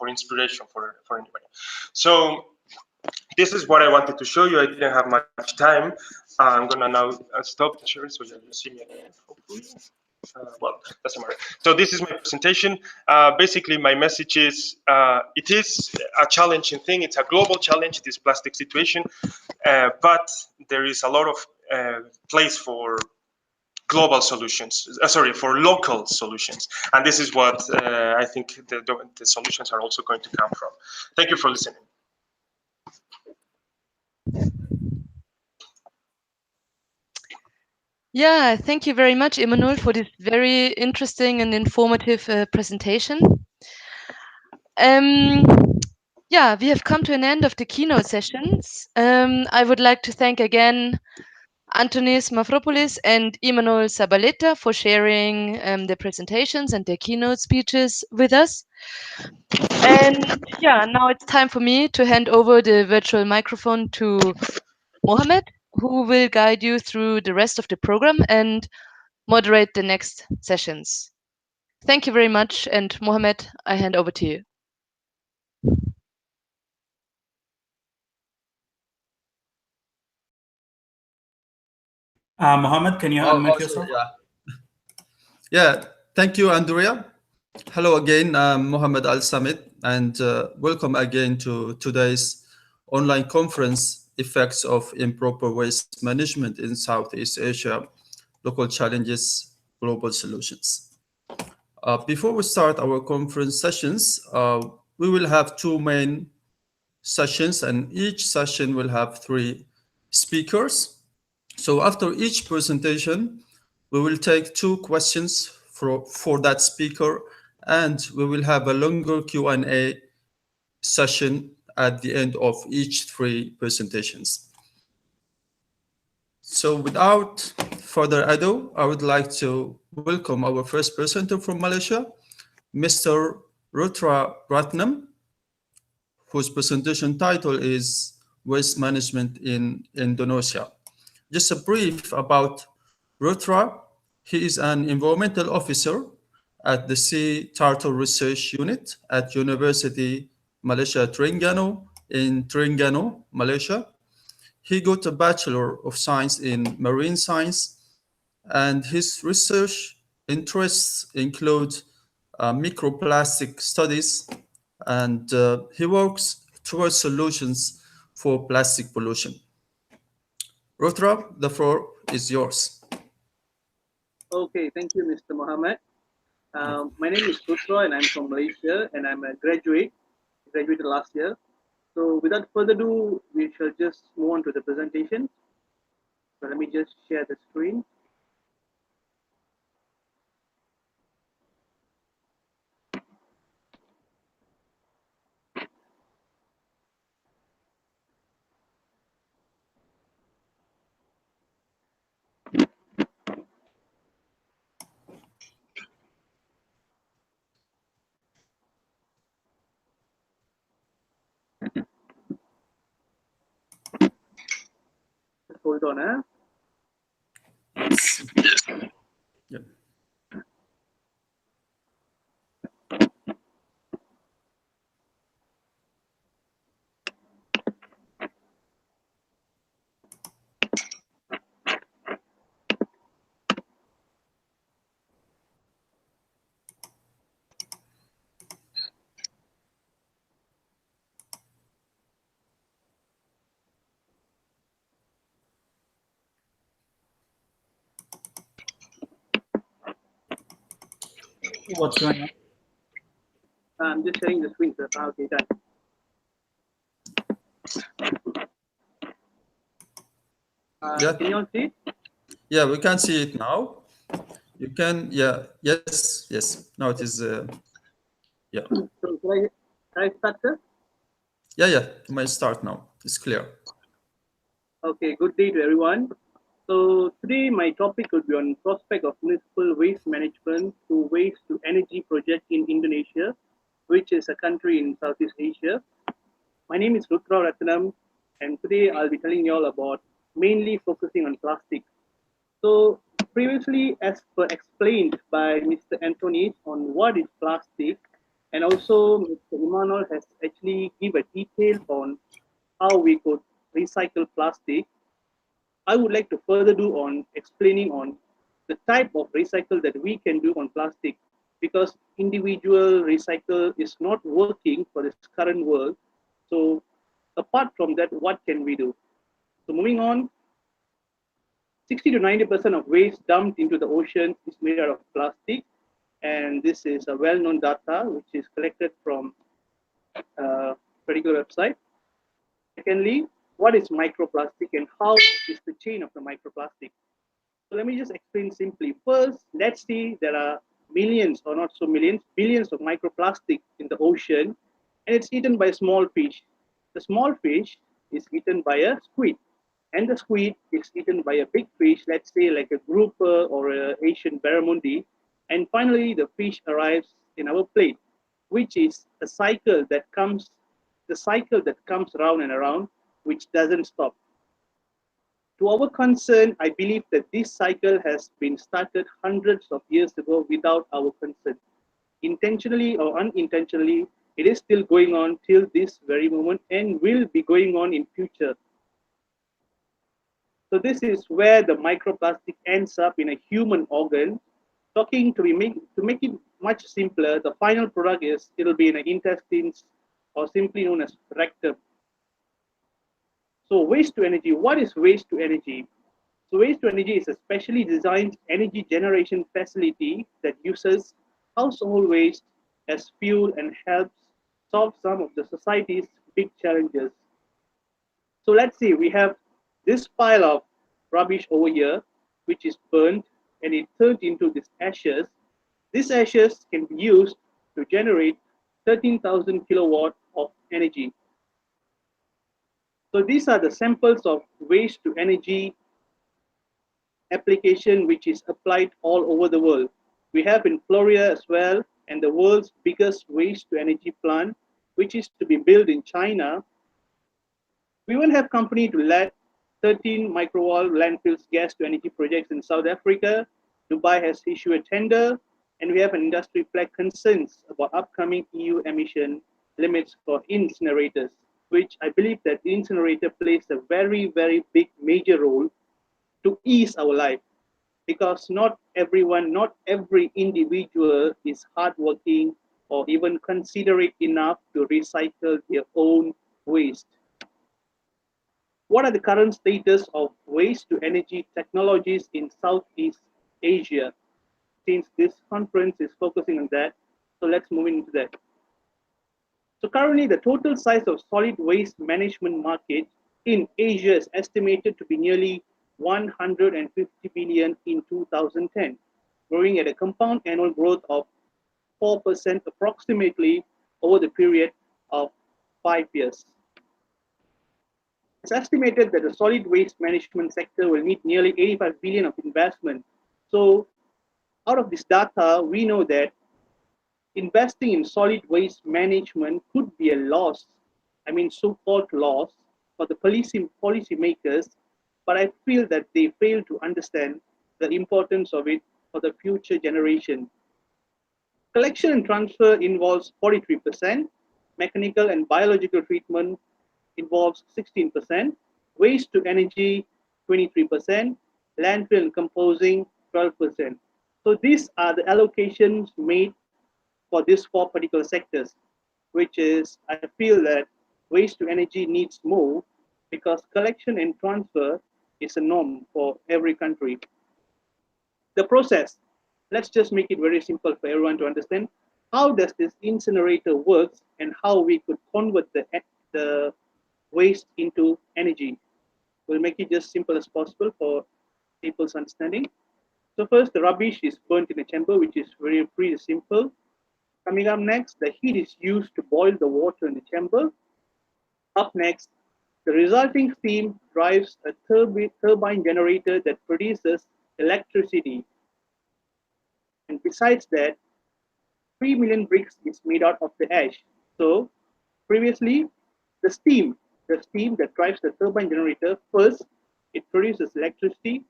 Speaker 5: inspiration for anybody. So this is what I wanted to show you. I didn't have much time. I'm gonna now stop the sharing so you can see me again, hopefully. Well, doesn't matter. So this is my presentation. Basically, my message is it is a challenging thing. It's a global challenge, this plastic situation, but there is a lot of place for global solutions, for local solutions. And this is what I think the solutions are also going to come from. Thank you for listening.
Speaker 3: Yeah, thank you very much, Imanol, for this very interesting and informative presentation. Yeah, we have come to an end of the keynote sessions. I would like to thank again Antonis Mavropoulos and Imanol Zabaleta for sharing their presentations and their keynote speeches with us. And yeah, now it's time for me to hand over the virtual microphone to Mohammed, who will guide you through the rest of the program and moderate the next sessions. Thank you very much, and Mohammed, I hand over to you.
Speaker 1: Mohammed, can you unmute yourself?
Speaker 2: Yeah, thank you, Andrea. Hello again, I'm Mohammed Al-Samit, and welcome again to today's online conference, Effects of Improper Waste Management in Southeast Asia, Local Challenges, Global Solutions. Before we start our conference sessions, we will have two main sessions, and each session will have 3 speakers. So after each presentation, we will take 2 questions for that speaker, and we will have a longer Q&A session at the end of each 3 presentations. So without further ado, I would like to welcome our first presenter from Malaysia, Mr. Rutra Ratnam, whose presentation title is Waste Management in Indonesia. Just a brief about Rutra. He is an environmental officer at the Sea Turtle Research Unit at University Malaysia Terengganu in Terengganu, Malaysia. He got a Bachelor of Science in Marine Science, and his research interests include microplastic studies, and he works towards solutions for plastic pollution. Rutra, the floor is yours.
Speaker 6: Okay, thank you, Mr. Mohammed. My name is Rutra, and I'm from Malaysia, and I'm a graduated last year. So without further ado, we shall just move on to the presentation. So let me just share the screen. Hold on,
Speaker 2: Yep.
Speaker 1: What's going on?
Speaker 6: I'm just sharing the screen, sir. Okay, done.
Speaker 2: Yeah.
Speaker 6: Can you all see?
Speaker 2: Yeah, we can see it now. You can, yeah, yes. Now it is, yeah.
Speaker 6: So can I start, sir?
Speaker 2: Yeah, you might start now. It's clear.
Speaker 6: Okay, good day to everyone. So today my topic would be on prospect of municipal waste management through waste to energy project in Indonesia, which is a country in Southeast Asia. My name is Rutra Ratnam, and today I'll be telling you all about mainly focusing on plastic. So previously, as per explained by Mr. Antonis on what is plastic, and also Mr. Imanol has actually given a detail on how we could recycle plastic. I would like to further do on explaining on the type of recycle that we can do on plastic, because individual recycle is not working for this current world. So apart from that, what can we do? So moving on, 60 to 90% of waste dumped into the ocean is made out of plastic. And this is a well-known data which is collected from a particular website. Secondly, what is microplastic and how is the chain of the microplastic? So let me just explain simply. First, let's see there are millions, or not so millions, billions of microplastic in the ocean, and it's eaten by small fish. The small fish is eaten by a squid, and the squid is eaten by a big fish, let's say like a grouper or a Asian barramundi, and finally the fish arrives in our plate, which is the cycle that comes around and around, which doesn't stop. To our concern, I believe that this cycle has been started hundreds of years ago without our consent. Intentionally or unintentionally, it is still going on till this very moment and will be going on in future. So this is where the microplastic ends up in a human organ. To make it much simpler, the final product is it'll be in the intestines or simply known as rectum. So waste to energy. What is waste to energy? So waste to energy is a specially designed energy generation facility that uses household waste as fuel and helps solve some of the society's big challenges. So let's say we have this pile of rubbish over here, which is burnt and it turns into these ashes. These ashes can be used to generate 13,000 kilowatt of energy. So these are the samples of waste to energy application which is applied all over the world. We have in Florida as well, and the world's biggest waste to energy plant, which is to be built in China. We will have company to let 13 microwatt landfills gas to energy projects in South Africa. Dubai has issued a tender, and we have an industry flag concerns about upcoming EU emission limits for incinerators, which I believe that the incinerator plays a very, very big major role to ease our life, because not everyone, not every individual is hardworking or even considerate enough to recycle their own waste. What are the current status of waste to energy technologies in Southeast Asia? Since this conference is focusing on that, so let's move into that. So currently the total size of solid waste management market in Asia is estimated to be nearly 150 billion in 2010, growing at a compound annual growth of 4% approximately over the period of 5 years. It's estimated that the solid waste management sector will need nearly 85 billion of investment. So out of this data, we know that investing in solid waste management could be a loss, I mean so-called loss for the policy makers, but I feel that they fail to understand the importance of it for the future generation. Collection and transfer involves 43%, mechanical and biological treatment involves 16%, waste to energy 23%, landfill and composing 12%. So these are the allocations made for these four particular sectors, which is, I feel that waste to energy needs more because collection and transfer is a norm for every country. The process, let's just make it very simple for everyone to understand. How does this incinerator works and how we could convert the waste into energy? We'll make it just simple as possible for people's understanding. So first, the rubbish is burnt in a chamber, which is very pretty simple. Coming up next, the heat is used to boil the water in the chamber. Up next, the resulting steam drives a turbine generator that produces electricity. And besides that, 3 million bricks is made out of the ash. So previously, the steam that drives the turbine generator, first, it produces electricity.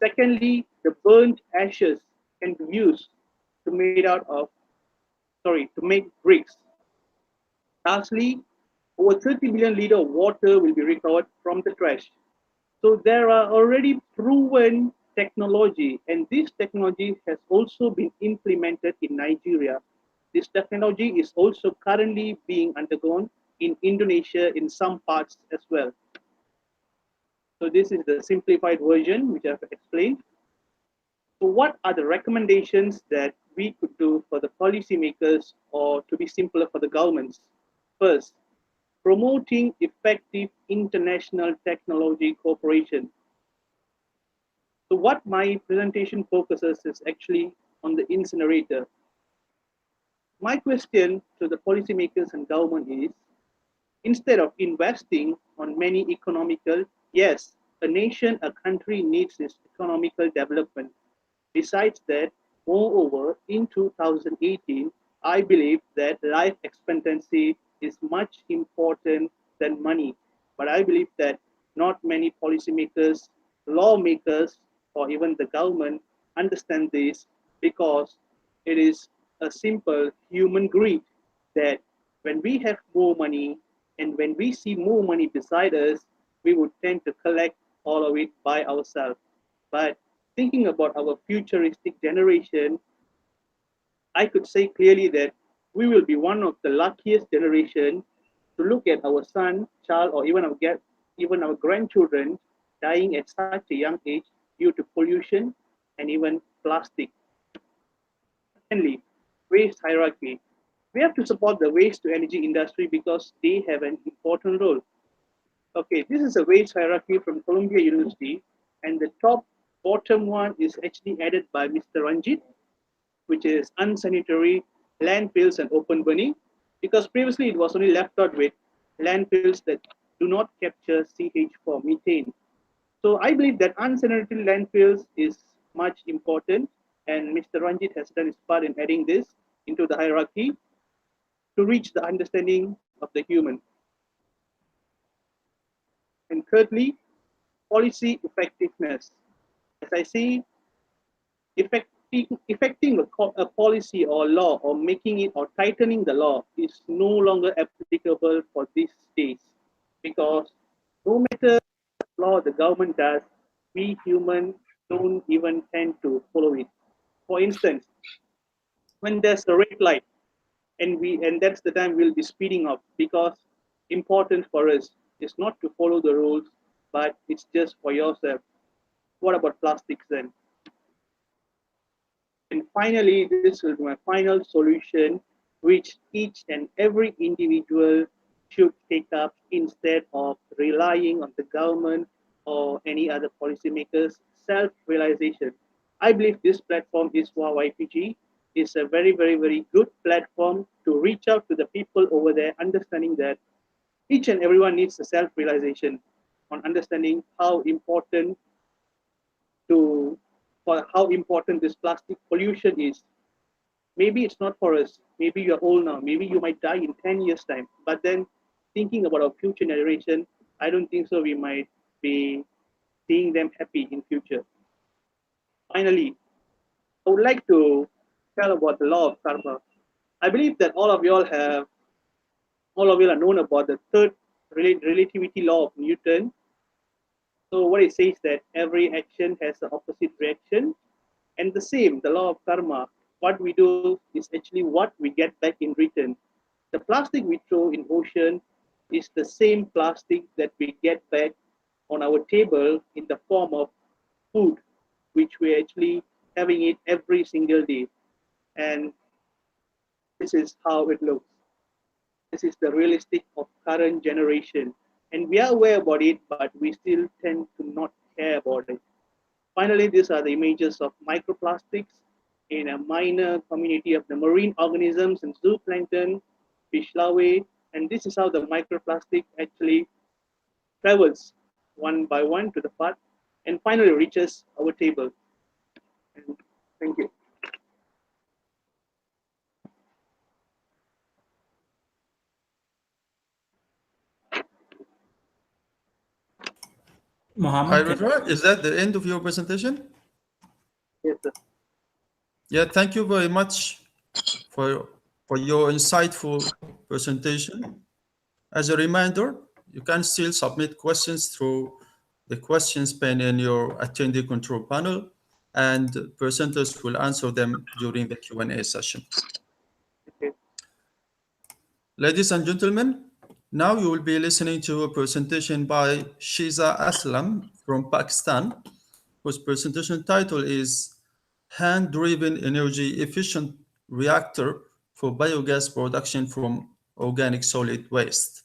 Speaker 6: Secondly, the burnt ashes can be used to make bricks. Lastly, over 30 million liters of water will be recovered from the trash. So there are already proven technology, and this technology has also been implemented in Nigeria. This technology is also currently being undergone in Indonesia in some parts as well. So this is the simplified version which I've explained. So what are the recommendations that we could do for the policymakers or to be simpler for the governments? First, promoting effective international technology cooperation. So what my presentation focuses is actually on the incinerator. My question to the policymakers and government is, instead of investing on many economical, yes, a nation, a country needs its economical development. Besides that, moreover, in 2018, I believe that life expectancy is much important than money. But I believe that not many policymakers, lawmakers, or even the government understand this because it is a simple human greed that when we have more money and when we see more money beside us, we would tend to collect all of it by ourselves. But thinking about our futuristic generation, I could say clearly that we will be one of the luckiest generation to look at our son, child, or even our grandchildren dying at such a young age due to pollution and even plastic. Secondly, waste hierarchy. We have to support the waste to energy industry because they have an important role. Okay, this is a waste hierarchy from Columbia University, and the top bottom one is actually added by Mr. Ranjit, which is unsanitary landfills and open burning, because previously it was only left out with landfills that do not capture CH4 methane. So I believe that unsanitary landfills is much important, and Mr. Ranjit has done his part in adding this into the hierarchy to reach the understanding of the human. And thirdly, policy effectiveness. As I see, effecting a policy or law or making it or tightening the law is no longer applicable for these days because no matter what law the government does, we humans don't even tend to follow it. For instance, when there's a red light and that's the time we'll be speeding up because important for us is not to follow the rules, but it's just for yourself. What about plastics then? And finally, this will be my final solution, which each and every individual should take up instead of relying on the government or any other policymakers. Self-realization. I believe this platform, ISWA YPG, is a very, very, very good platform to reach out to the people over there, understanding that each and everyone needs a self-realization on understanding how important to for how important this plastic pollution is. Maybe it's not for us. Maybe you're old now. Maybe you might die in 10 years' time. But then thinking about our future generation, I don't think so. We might be seeing them happy in future. Finally, I would like to tell about the law of karma. I believe that all of you are known about the third relativity law of Newton. So what it says that every action has an opposite reaction, and the same, the law of karma. What we do is actually what we get back in return. The plastic we throw in ocean is the same plastic that we get back on our table in the form of food, which we're actually having it every single day. And this is how it looks. This is the realistic of current generation. And we are aware about it, but we still tend to not care about it. Finally, these are the images of microplastics in a minor community of the marine organisms and zooplankton, fish larvae, and this is how the microplastic actually travels one by one to the part and finally reaches our table. And thank you.
Speaker 1: Mohammed,
Speaker 2: Is that the end of your presentation?
Speaker 6: Yes, sir.
Speaker 2: Yeah, thank you very much for your insightful presentation. As a reminder, you can still submit questions through the questions pane in your attendee control panel, and presenters will answer them during the Q&A session.
Speaker 6: Okay.
Speaker 2: Ladies and gentlemen, now you will be listening to a presentation by Shiza Aslam from Pakistan, whose presentation title is Hand-Driven Energy Efficient Reactor for Biogas Production from Organic Solid Waste.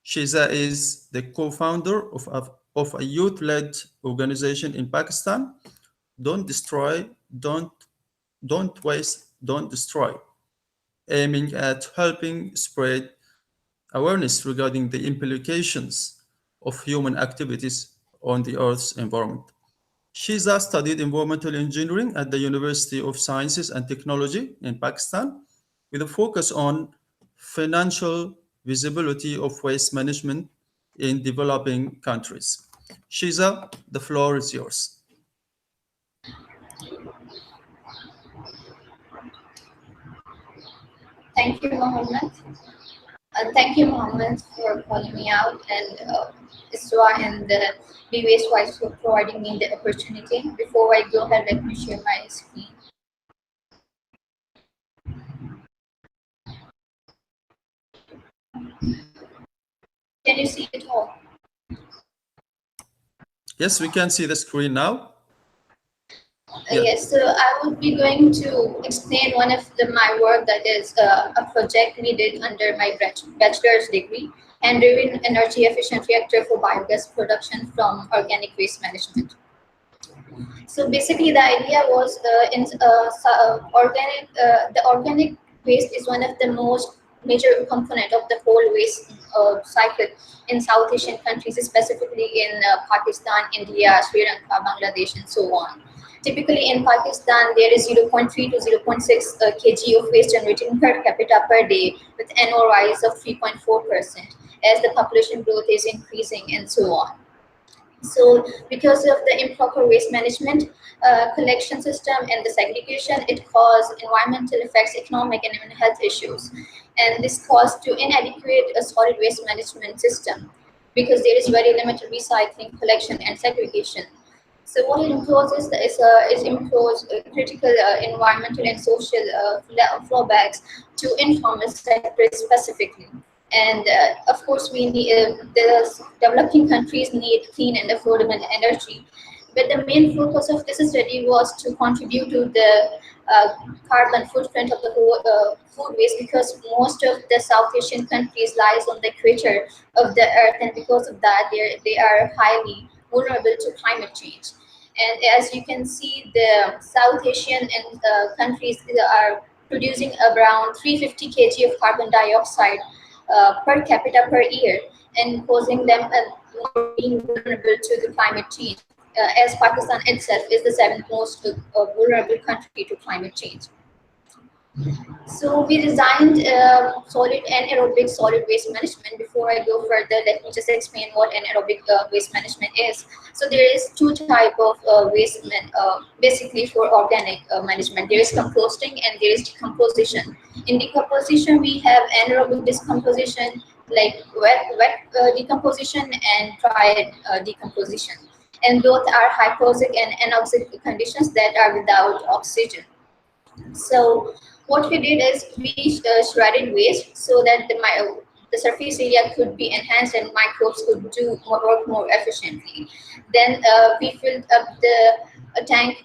Speaker 2: Shiza is the co-founder of a youth-led organization in Pakistan, Don't Destroy, Don't Waste, Don't Destroy, aiming at helping spread awareness regarding the implications of human activities on the Earth's environment. Shiza studied environmental engineering at the University of Sciences and Technology in Pakistan, with a focus on financial visibility of waste management in developing countries. Shiza, the floor is yours.
Speaker 7: Thank you, Mohammed. Thank you, Mohammed, for calling me out, and ISWA and the VITO for providing me the opportunity. Before I go ahead, let me share my screen. Can you see it all?
Speaker 2: Yes, we can see the screen now.
Speaker 7: Yes, so I will be going to explain one of my work that is a project we did under my bachelor's degree, and driven energy efficient reactor for biogas production from organic waste management. So basically, the idea was the organic waste is one of the most major component of the whole waste cycle in South Asian countries, specifically in Pakistan, India, Sri Lanka, Bangladesh, and so on. Typically in Pakistan, there is 0.3 to 0.6 kg of waste generated per capita per day, with annual rise of 3.4% as the population growth is increasing and so on. So because of the improper waste management, collection system, and the segregation, it caused environmental effects, economic and even health issues. And this caused to inadequate solid waste management system because there is very limited recycling, collection, and segregation. So what it imposes is impose critical environmental and social drawbacks to informal sectors specifically. And of course, we need the developing countries need clean and affordable energy. But the main focus of this study was to contribute to the carbon footprint of the whole food waste, because most of the South Asian countries lies on the equator of the earth, and because of that, they are highly vulnerable to climate change. And as you can see, the South Asian countries are producing around 350 kg of carbon dioxide per capita per year, and causing them being vulnerable to the climate change, as Pakistan itself is the 7th most vulnerable country to climate change. So we designed solid and aerobic solid waste management. Before I go further, let me just explain what anaerobic waste management is. So there is two types of waste, basically for organic management. There is composting and there is decomposition. In decomposition, we have anaerobic decomposition, like wet decomposition and dry decomposition. And both are hypoxic and anoxic conditions that are without oxygen. So what we did is we shredded waste so that the surface area could be enhanced and microbes could work more efficiently. Then we filled up the tank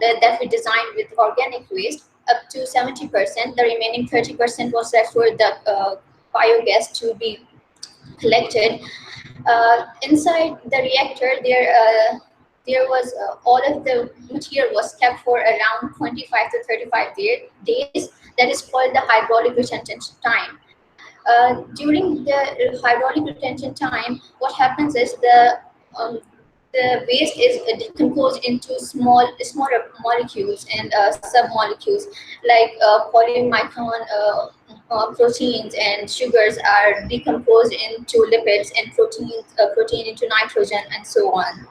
Speaker 7: that we designed with organic waste up to 70%. The remaining 30% was left for the biogas to be collected. Inside the reactor, there was all of the material was kept for around 25 to 35 days. That is called the hydraulic retention time. During the hydraulic retention time, what happens is the waste is decomposed into smaller molecules and sub-molecules, like polymicron proteins and sugars are decomposed into lipids, and protein into nitrogen, and so on.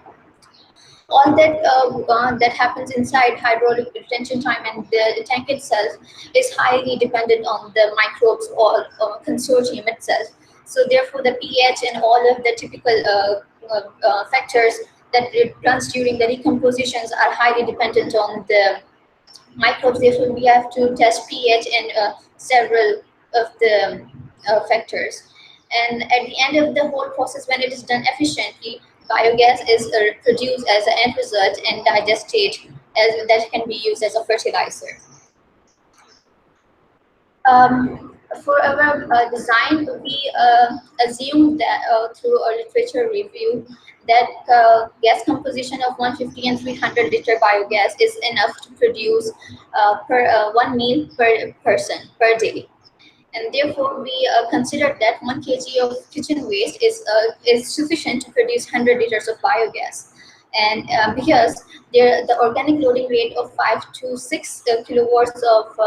Speaker 7: All that happens inside hydraulic retention time, and the tank itself is highly dependent on the microbes or consortium itself. So therefore, the pH and all of the typical factors that it runs during the decompositions are highly dependent on the microbes. Therefore, we have to test pH and several of the factors. And at the end of the whole process, when it is done efficiently, biogas is produced as an end result and digested that can be used as a fertilizer. For our design, we assumed that through a literature review that gas composition of 150 and 300 liter biogas is enough to produce one meal per person per day. And therefore, we considered that 1 kg of kitchen waste is sufficient to produce 100 liters of biogas. And because the organic loading rate of 5 to 6 kilowatts of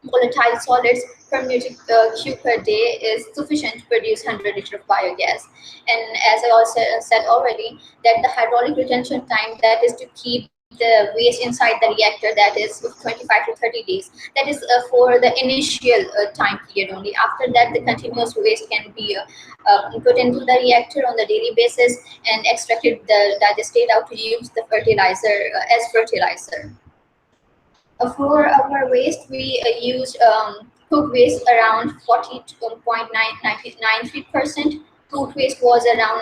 Speaker 7: volatile solids per metric cube per day is sufficient to produce 100 liters of biogas. And as I also said already, that the hydraulic retention time, that is to keep the waste inside the reactor, that is 25 to 30 days. That is for the initial time period only. After that, the continuous waste can be put into the reactor on the daily basis and extracted, digested out to use the fertilizer as fertilizer. For our waste, we used cooked waste around 40.93%. Food waste was around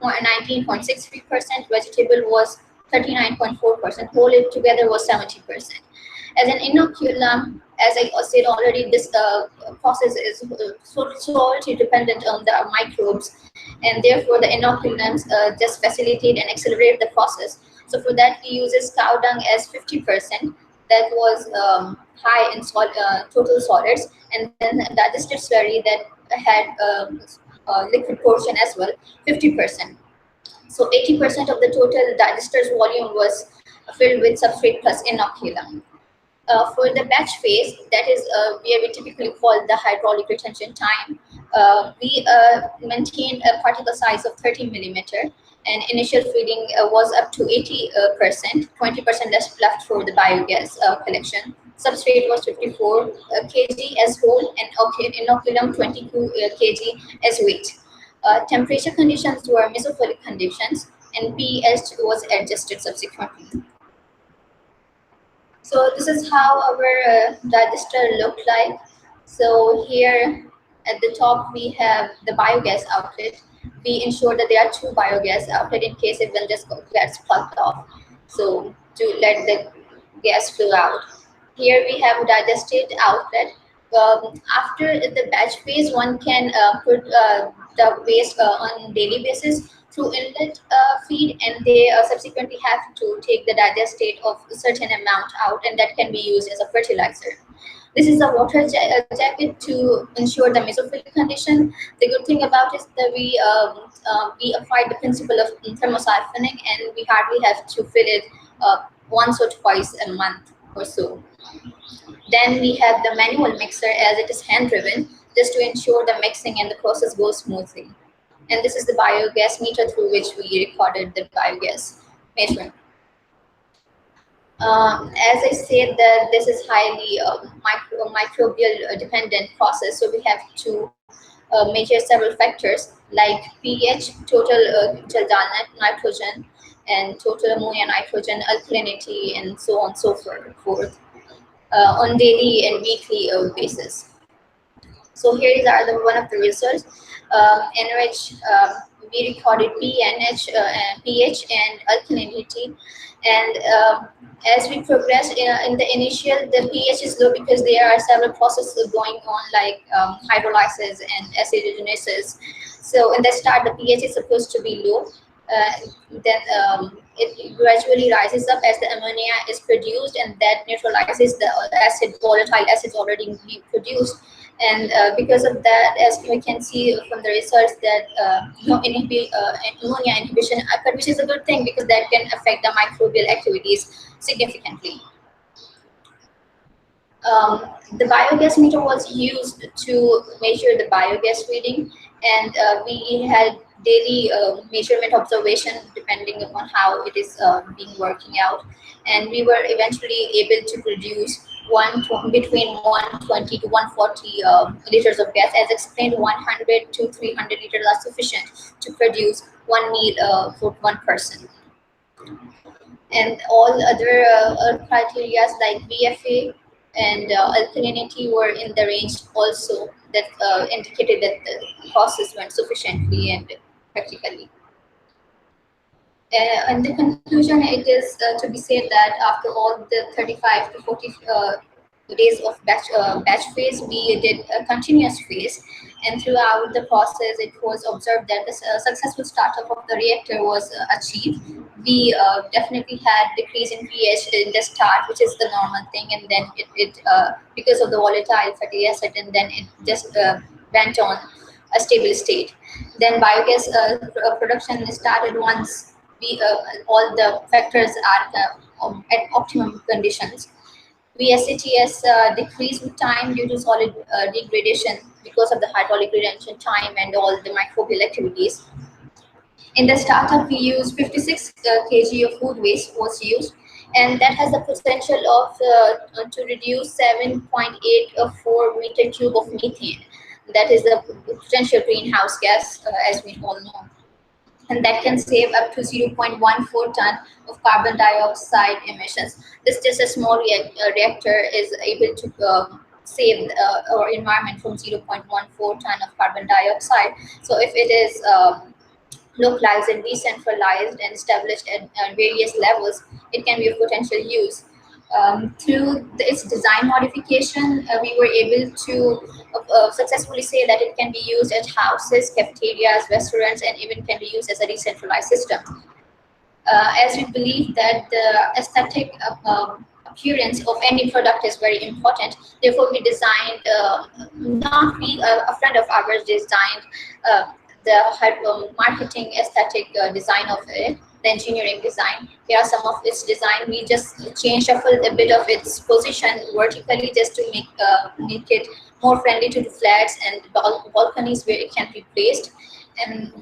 Speaker 7: 19.63%. Vegetable was 39.4%. Whole it together was 70%. As an inoculum, as I said already, this process is solely dependent on the microbes, and therefore the inoculums just facilitate and accelerate the process. So for that, we uses cow dung as 50%. That was high in total solids, and then digested slurry that had liquid portion as well, 50%. So 80% of the total digesters volume was filled with substrate plus inoculum. For the batch phase, that is where we typically call the hydraulic retention time, we maintained a particle size of 30 millimeter, and initial feeding was up to 80%, 20% left for the biogas collection. Substrate was 54 kg as whole, and inoculum 22 kg as weight. Temperature conditions were mesophilic conditions, and pH was adjusted subsequently. So this is how our digester looked like. So here at the top we have the biogas outlet. We ensure that there are 2 biogas outlets in case if one just gets plugged off, so to let the gas flow out. Here we have a digested outlet. After the batch phase, one can put the waste on daily basis through inlet feed, and they subsequently have to take the digestate of a certain amount out, and that can be used as a fertilizer. This is a water jacket to ensure the mesophilic condition. The good thing about it is that we applied the principle of thermosiphoning, and we hardly have to fill it once or twice a month or so. Then we have the manual mixer, as it is hand driven, just to ensure the mixing and the process goes smoothly. And this is the biogas meter through which we recorded the biogas measurement. As I said, that this is highly microbial dependent process, so we have to measure several factors like pH, total nitrogen, and total ammonia nitrogen, alkalinity, and so on and so forth on daily and weekly basis. So here is one of the results. NOH, we recorded pH and alkalinity, and as we progress in the initial, the pH is low because there are several processes going on like hydrolysis and acidogenesis. So in the start, the pH is supposed to be low. Then it gradually rises up as the ammonia is produced, and that neutralizes the volatile acids already produced. And because of that, as we can see from the results, that ammonia inhibition occurred, which is a good thing because that can affect the microbial activities significantly. The biogas meter was used to measure the biogas reading, and we had daily measurement observation depending upon how it is being working out, and we were eventually able to produce between 120 to 140 liters of gas. As explained, 100 to 300 liters are sufficient to produce 1 meal for 1 person. And all other criteria like BFA and alkalinity were in the range also, that indicated that the process went sufficiently and practically. In the conclusion, it is to be said that after all the 35 to 40 days of batch phase, we did a continuous phase, and throughout the process, it was observed that the successful startup of the reactor was achieved. We definitely had decrease in pH in the start, which is the normal thing, and then it because of the volatile fatty acid, and then it just went on a stable state. Then biogas production started once we all the factors are at optimum conditions. VSATS decreased with time due to solid degradation because of the hydraulic retention time and all the microbial activities. In the startup, we used 56 kg of food waste was used, and that has the potential of to reduce 7.84 meter cube of methane. That is the potential greenhouse gas, as we all know, and that can save up to 0.14 ton of carbon dioxide emissions. This just a small reactor is able to save our environment from 0.14 ton of carbon dioxide. So if it is localized and decentralized and established at various levels, it can be of potential use. Through its design modification, we were able to successfully say that it can be used at houses, cafeterias, restaurants, and even can be used as a decentralized system. As we believe that the aesthetic appearance of any product is very important, therefore we designed, not we, a friend of ours designed the marketing aesthetic design of it, the engineering design. Here are some of its design. We just shuffled a bit of its position vertically just to make it more friendly to the flats and balconies where it can be placed. And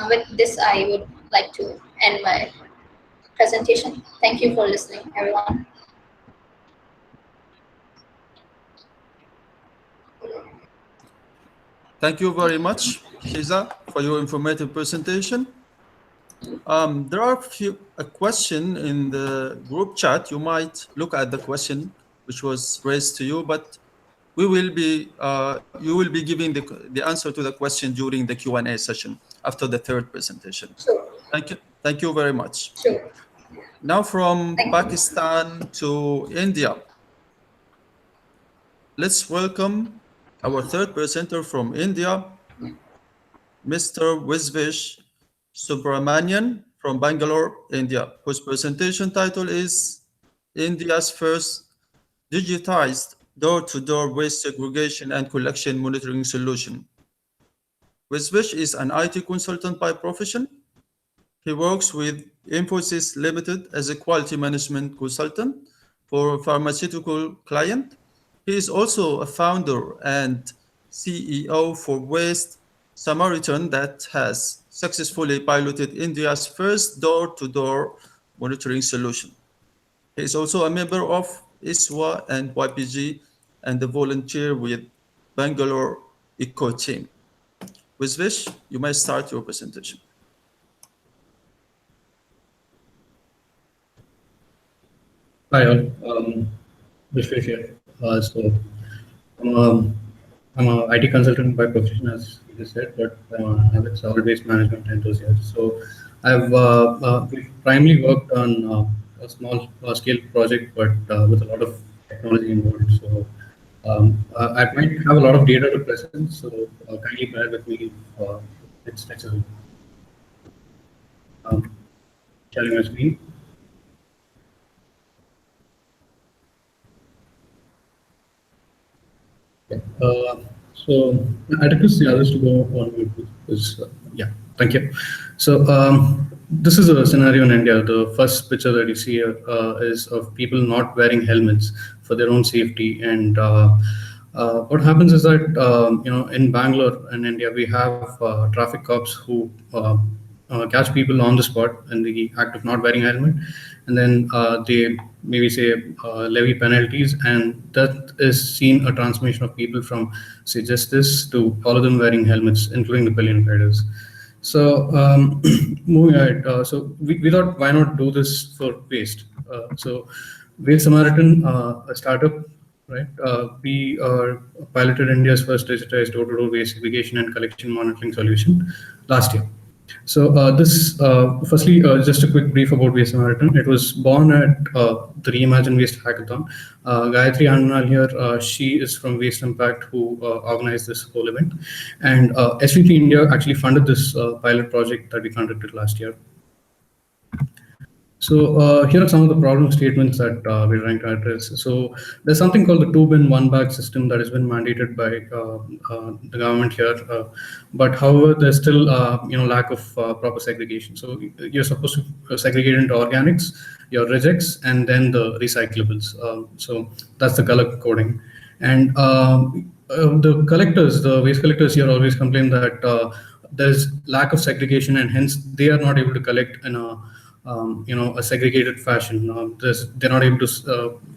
Speaker 7: with this, I would like to end my presentation. Thank you for listening, everyone.
Speaker 2: Thank you very much, Shiza, for your informative presentation. There are a question in the group chat. You might look at the question which was raised to you, but we will be you will be giving the answer to the question during the Q&A session after the third presentation.
Speaker 7: Sure.
Speaker 2: Thank you. Thank you very much.
Speaker 7: Sure.
Speaker 2: Now from Pakistan to India. Let's welcome our third presenter from India, Mr. Visvesh Subramanian from Bangalore, India, whose presentation title is India's first digitized door-to-door waste segregation and collection monitoring solution. Visvesh is an IT consultant by profession. He works with Infosys Limited as a quality management consultant for a pharmaceutical client. He is also a founder and CEO for Waste Samaritan that has successfully piloted India's first door-to-door monitoring solution. He is also a member of ISWA and YPG and a volunteer with Bangalore Eco Team. Visvesh, you may start your presentation.
Speaker 8: Hi all, Visvesh here. I'm an IT consultant by profession, as you said, but I'm a solid waste management enthusiast. So I've primarily worked on a small scale project, but with a lot of technology involved. So I might have a lot of data to present, so kindly bear with me. It's sharing my screen. So I request the others to go on with this. Yeah, thank you. So this is a scenario in India. The first picture that you see here is of people not wearing helmets for their own safety. And what happens is that in Bangalore in India we have traffic cops who catch people on the spot in the act of not wearing helmet, and then they maybe say levy penalties, and that is seen a transformation of people from say just this to all of them wearing helmets, including the pillion riders. So moving ahead, so we thought, why not do this for waste? So Waste Samaritan, a startup, right? We piloted India's first digitized door-to-door waste segregation and collection monitoring solution last year. So firstly, just a quick brief about Waste Samaritan. It was born at the Reimagine Waste Hackathon. Gayatri Ananal here, she is from Waste Impact, who organized this whole event. And SVP India actually funded this pilot project that we conducted last year. So here are some of the problem statements that we're trying to address. So there's something called the 2-bin 1-bag system that has been mandated by the government here, but however there's still lack of proper segregation. So you're supposed to segregate into organics, your rejects, and then the recyclables. So that's the color coding. And the collectors, the waste collectors here always complain that there's lack of segregation, and hence they are not able to collect in a segregated fashion. They're not able to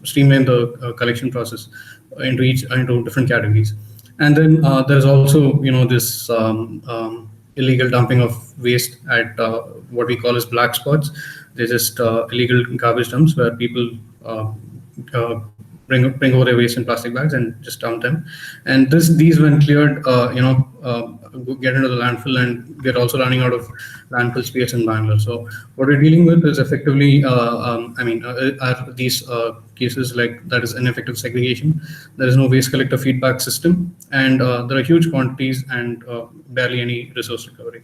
Speaker 8: streamline the collection process into different categories. And then there's also this illegal dumping of waste at what we call as black spots. They're just illegal garbage dumps where people bring over their waste in plastic bags and just dump them. And these when cleared, get into the landfill, and we're also running out of landfill space in Bangalore. So what we're dealing with is effectively, are these cases like that is ineffective segregation. There is no waste collector feedback system, and there are huge quantities and barely any resource recovery.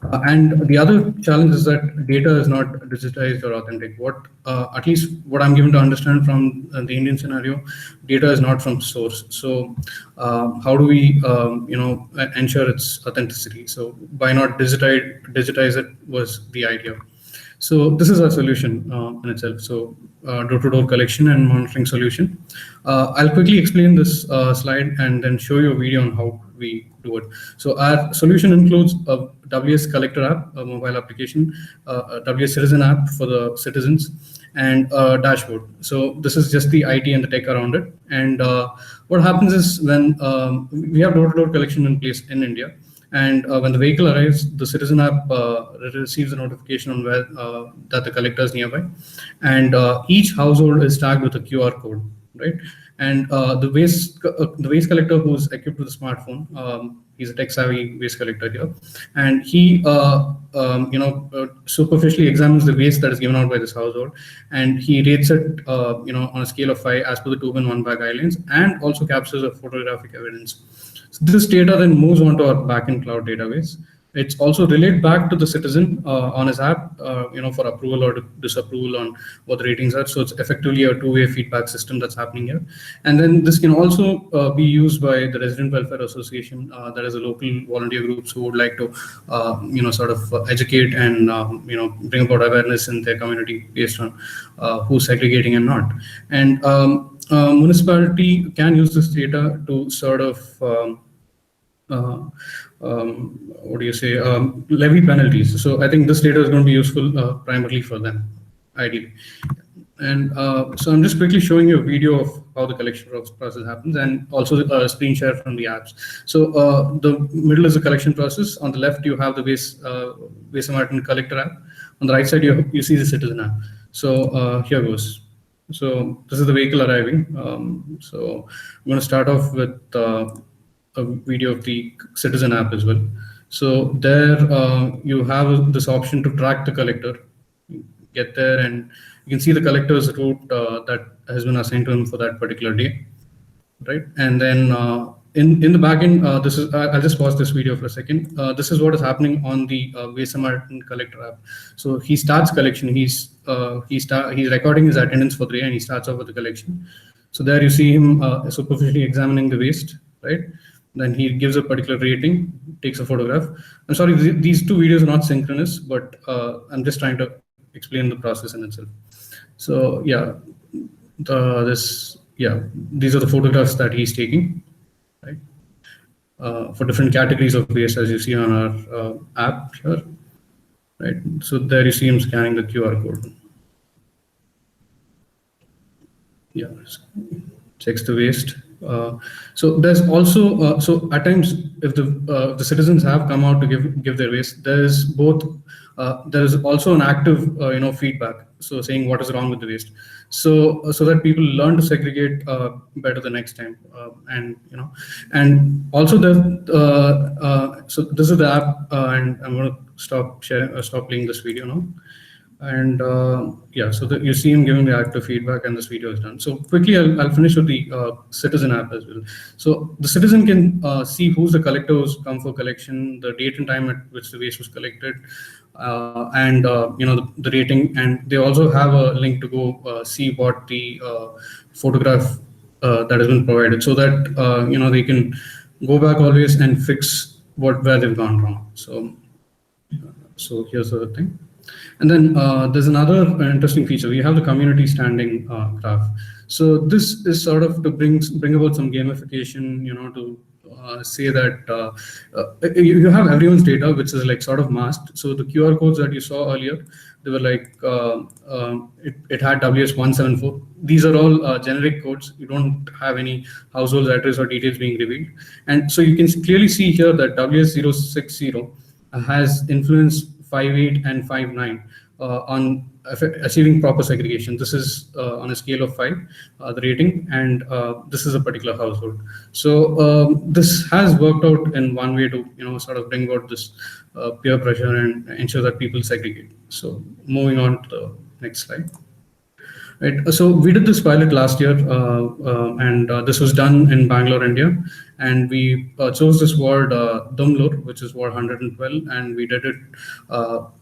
Speaker 8: And the other challenge is that data is not digitized or authentic. At least what I'm given to understand from the Indian scenario, data is not from source. So how do we, ensure its authenticity? So why not digitize it was the idea. So this is our solution in itself. So door-to-door collection and monitoring solution. I'll quickly explain this slide and then show you a video on how we do it. So our solution includes a WS Collector app, a mobile application, a WS Citizen app for the citizens, and a dashboard. So this is just the IT and the tech around it. And what happens is when we have door-to-door collection in place in India, and when the vehicle arrives, the Citizen app receives a notification on where that the collector is nearby, and each household is tagged with a QR code, right? And the waste collector who's equipped with a smartphone, he's a tech-savvy waste collector here, and he superficially examines the waste that is given out by this household, and he rates it on a scale of 5 as per the 2-bin 1-bag guidelines, and also captures a photographic evidence. So this data then moves on to our backend cloud database. It's also relayed back to the citizen on his app, for approval or disapproval on what the ratings are. So it's effectively a two-way feedback system that's happening here. And then this can also be used by the Resident Welfare Association, that is a local volunteer groups who would like to, sort of educate and, bring about awareness in their community based on who's segregating and not. And municipality can use this data to sort of levy penalties. So I think this data is going to be useful primarily for them, ideally. And so I'm just quickly showing you a video of how the collection process happens, and also a screen share from the apps. So the middle is the collection process. On the left, you have the Waste Samaritan collector app. On the right side, you see the Citizen app. So here goes. So this is the vehicle arriving. So I'm going to start off with a video of the Citizen app as well. So there you have this option to track the collector. You get there and you can see the collector's route that has been assigned to him for that particular day, right? And then in the backend, this is I'll just pause this video for a second. This is what is happening on the Waste Samaritan collector app. So he starts collection. He's recording his attendance for the day, and he starts off with the collection. So there you see him superficially examining the waste, right? Then he gives a particular rating, takes a photograph. I'm sorry, these two videos are not synchronous, but I'm just trying to explain the process in itself. So yeah, these are the photographs that he's taking, right? For different categories of waste, as you see on our app here, right? So there you see him scanning the QR code. Yeah, checks the waste. So there's also so at times if the citizens have come out to give their waste, there is also an active feedback, so saying what is wrong with the waste, so that people learn to segregate better the next time, and also so this is the app, and I'm going to stop sharing, stop playing this video now. And yeah, so you see him giving the active feedback, and this video is done. So quickly, I'll finish with the citizen app as well. So the citizen can see who's the collector who's come for collection, the date and time at which the waste was collected, and the rating. And they also have a link to go see what the photograph that has been provided, so that they can go back always and fix where they've gone wrong. So here's the thing. And then there's another interesting feature. We have the community standing graph. So this is sort of to bring about some gamification, to say that you have everyone's data, which is like sort of masked. So the QR codes that you saw earlier, they were like, it had WS174. These are all generic codes. You don't have any household address or details being revealed. And so you can clearly see here that WS060 has influenced 5.8 and 5.9 on achieving proper segregation. This is on a scale of 5, the rating, and this is a particular household. So this has worked out in one way to sort of bring about this peer pressure and ensure that people segregate. So moving on to the next slide. Right. So we did this pilot last year, and this was done in Bangalore, India. And we chose this ward Dumlur, which is ward 112, and we did it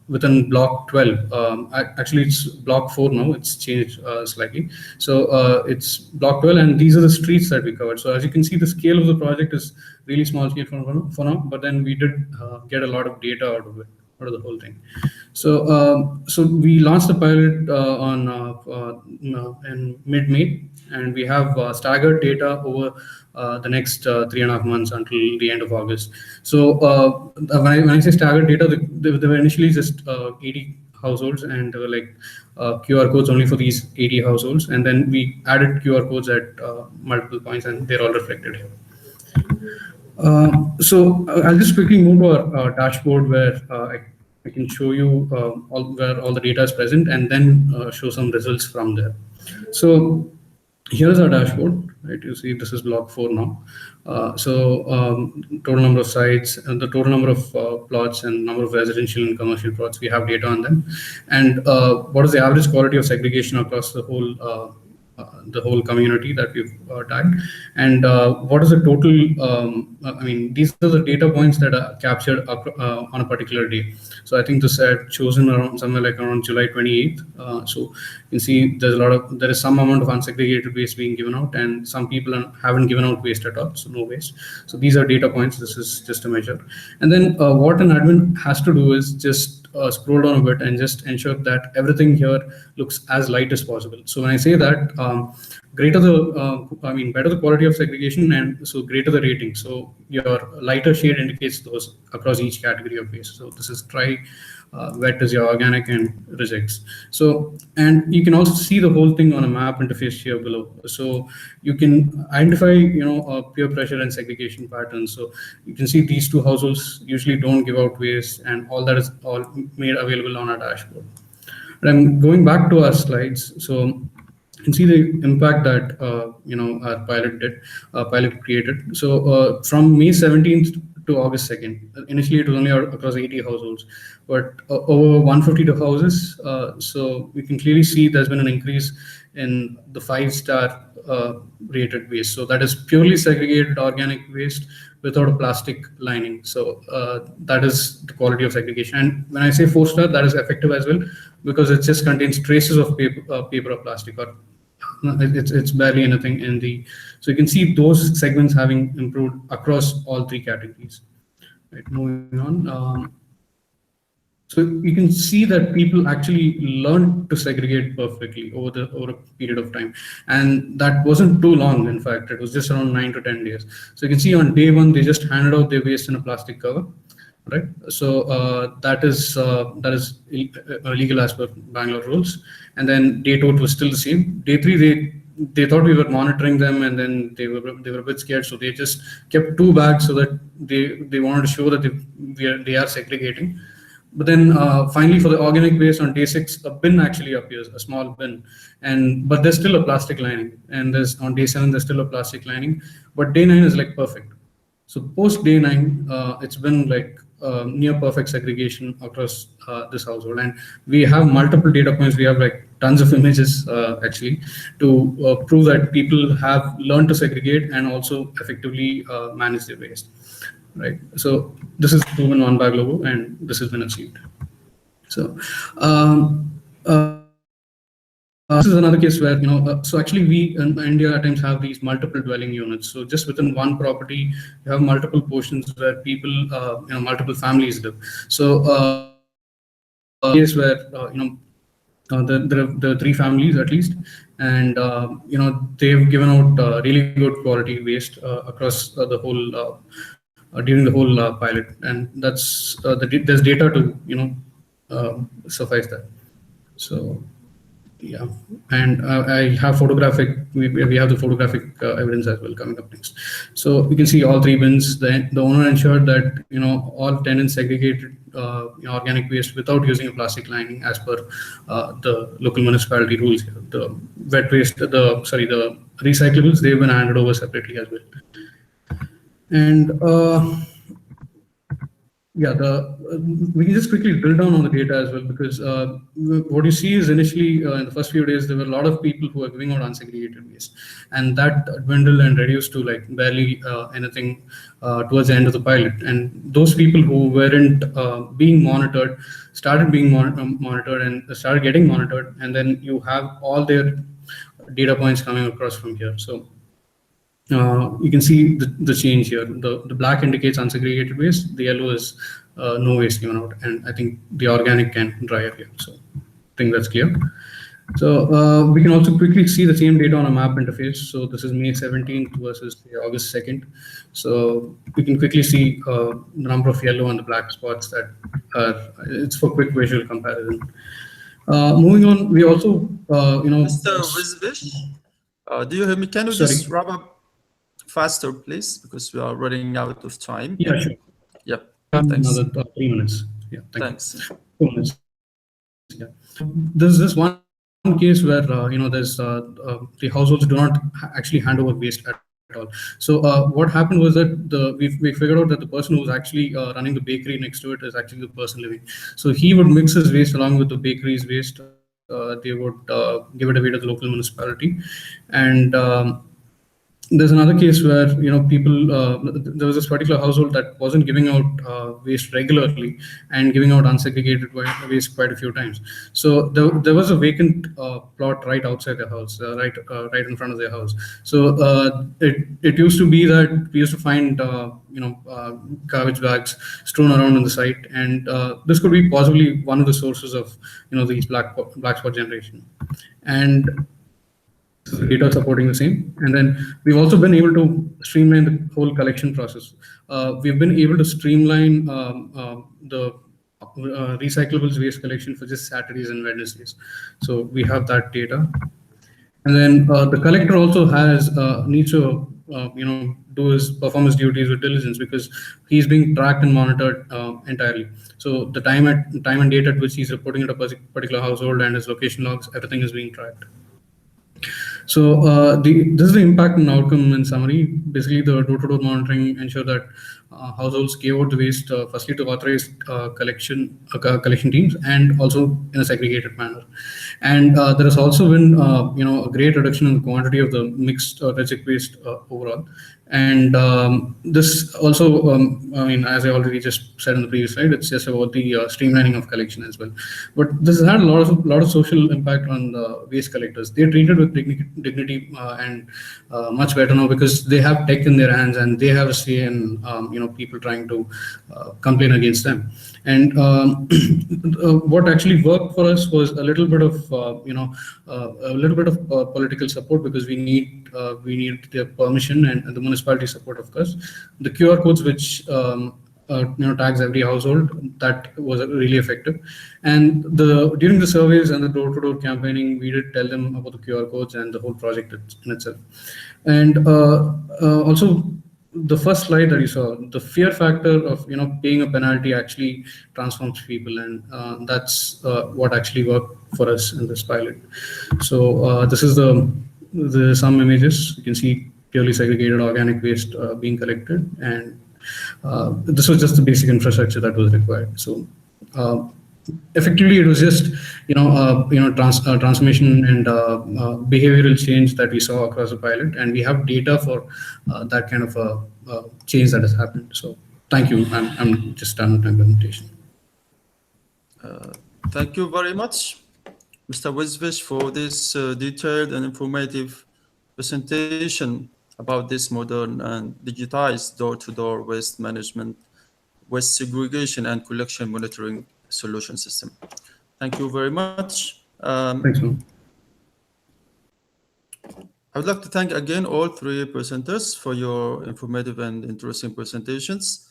Speaker 8: within block 12. Actually, it's block 4 now. It's changed slightly. So it's block 12, and these are the streets that we covered. So as you can see, the scale of the project is really small scale for now, but then we did get a lot of data out of it. Out of the whole thing. So we launched the pilot in mid-May, and we have staggered data over the next 3.5 months until the end of August. So when I say staggered data, they were initially just 80 households, and they were like QR codes only for these 80 households, and then we added QR codes at multiple points, and they're all reflected here. So I'll just quickly move to our dashboard where I can show you where all the data is present, and then show some results from there. So here's our dashboard, right? You see this is block 4 now. Total number of sites, and the total number of plots, and number of residential and commercial plots, we have data on them. And what is the average quality of segregation across the whole community that we've tagged, and what is the total, these are the data points that are captured on a particular day. So I think this I had chosen somewhere like around July 28th. So you can see there is some amount of unsegregated waste being given out, and some people haven't given out waste at all, so no waste. So these are data points. This is just a measure. And then what an admin has to do is just scroll down a bit and just ensure that everything here looks as light as possible. So when I say that, better the quality of segregation, and so greater the rating. So your lighter shade indicates those across each category of waste. So this is dry, wet is your organic, and rejects. So, and you can also see the whole thing on a map interface here below. So you can identify, peer pressure and segregation patterns. So you can see these two households usually don't give out waste, and all that is all made available on our dashboard. And I'm going back to our slides. So you can see the impact that our pilot created. So from May 17th to August 2nd, initially it was only across 80 households, but over 152 houses. So we can clearly see there's been an increase in the 5-star rated waste. So that is purely segregated organic waste without a plastic lining. So that is the quality of segregation. And when I say 4-star, that is effective as well, because it just contains traces of paper or plastic, or it's barely anything in the. So you can see those segments having improved across all 3 categories. Right, moving on. So you can see that people actually learned to segregate perfectly over a period of time, and that wasn't too long. In fact, it was just around 9 to 10 days. So you can see on day 1 they just handed out their waste in a plastic cover, right? So that is illegal as per Bangalore rules. And then day 2 it was still the same. Day 3 they thought we were monitoring them, and then they were a bit scared, so they just kept 2 bags so that they wanted to show that they are segregating. But then finally, for the organic waste on day 6, a bin actually appears, a small bin, but there's still a plastic lining. And on day 7 there's still a plastic lining, but day 9 is like perfect. So post day 9, it's been like near perfect segregation across this household. And we have multiple data points. We have like tons of images actually to prove that people have learned to segregate and also effectively manage their waste. Right. So this is proven one bag logo, and this has been achieved. So this is another case where, so actually we in India at times have these multiple dwelling units. So just within one property, you have multiple portions where people, multiple families live. So case where, there are three families at least, and they've given out really good quality waste across the whole during the whole pilot, and that's there's data to suffice that. So yeah, and I have photographic. We have the photographic evidence as well coming up next. So you can see all three bins. The owner ensured that all tenants segregated organic waste without using a plastic lining as per the local municipality rules here. The wet waste, the recyclables, they've been handed over separately as well. And yeah, we can just quickly drill down on the data as well, because what you see is initially in the first few days, there were a lot of people who were giving out unsegregated waste, and that dwindled and reduced to like barely anything towards the end of the pilot. And those people who weren't being monitored started being monitored and started getting monitored, and then you have all their data points coming across from here. So you can see the change here. The black indicates unsegregated waste. The yellow is no waste given out. And I think the organic can dry up here. So I think that's clear. So we can also quickly see the same data on a map interface. So this is May 17th versus August 2nd. So we can quickly see the number of yellow and the black spots that are, it's for quick visual comparison. Moving on, we also,
Speaker 2: Mr. Rizvish, do you hear me? Can you just wrap up faster, please, because we are running out of time.
Speaker 8: Yeah, sure.
Speaker 2: Yep.
Speaker 8: Thanks. Another 3 minutes. Yeah.
Speaker 2: Thanks.
Speaker 8: 2 minutes. Yeah. There's this one case where there's the households do not actually hand over waste at all. So what happened was that we figured out that the person who was actually running the bakery next to it is actually the person living. So he would mix his waste along with the bakery's waste. They would give it away to the local municipality, and there's another case where people there was this particular household that wasn't giving out waste regularly and giving out unsegregated waste quite a few times. So there was a vacant plot right outside their house, right in front of their house. So it used to be that we used to find garbage bags strewn around on the site, and this could be possibly one of the sources of these black spot generation. And data supporting the same. And then we've also been able to streamline the whole collection process. We've been able to streamline the recyclables waste collection for just Saturdays and Wednesdays. So we have that data. And then the collector also needs to perform his duties with diligence, because he's being tracked and monitored entirely. So the time and date at which he's reporting at a particular household and his location logs, everything is being tracked. So this is the impact and outcome in summary. Basically, the door-to-door monitoring ensure that households gave out the waste firstly to authorized collection teams, and also in a segregated manner. And there has also been a great reduction in the quantity of the mixed reject waste overall. And this also, as I already just said in the previous slide, it's just about the streamlining of collection as well. But this has had a lot of social impact on the waste collectors. They're treated with dignity and much better now, because they have tech in their hands and they have a say in people trying to complain against them. And what actually worked for us was a little bit of political support, because we need their permission and the municipality support, of course. The QR codes which tags every household, that was really effective. And during the surveys and the door-to-door campaigning, we did tell them about the QR codes and the whole project in itself. And also, the first slide that you saw, the fear factor of paying a penalty actually transforms people, and that's what actually worked for us in this pilot. So this is some images. You can see purely segregated organic waste being collected, and This was just the basic infrastructure that was required. So effectively, it was just transformation and behavioral change that we saw across the pilot, and we have data for that kind of change that has happened. So thank you. I'm just done with my presentation.
Speaker 2: Thank you very much, Mr. Wisvish, for this detailed and informative presentation about this modern and digitized door-to-door waste management, waste segregation, and collection monitoring solution system. Thank you very much.
Speaker 8: Thanks, man.
Speaker 2: I would like to thank again all three presenters for your informative and interesting presentations.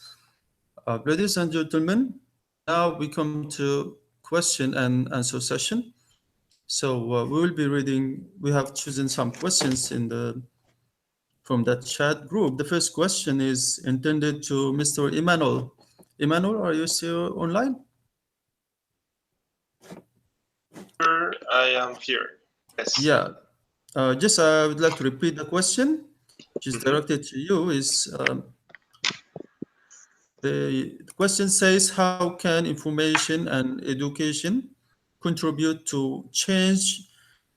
Speaker 2: Ladies and gentlemen, now we come to question and answer session. So we will be reading, we have chosen some questions from that chat group. The first question is intended to Mr. Imanol. Imanol, are you still online?
Speaker 5: I am here. Yes.
Speaker 2: Yeah. Just I would like to repeat the question, which is directed to you. The question says, how can information and education contribute to change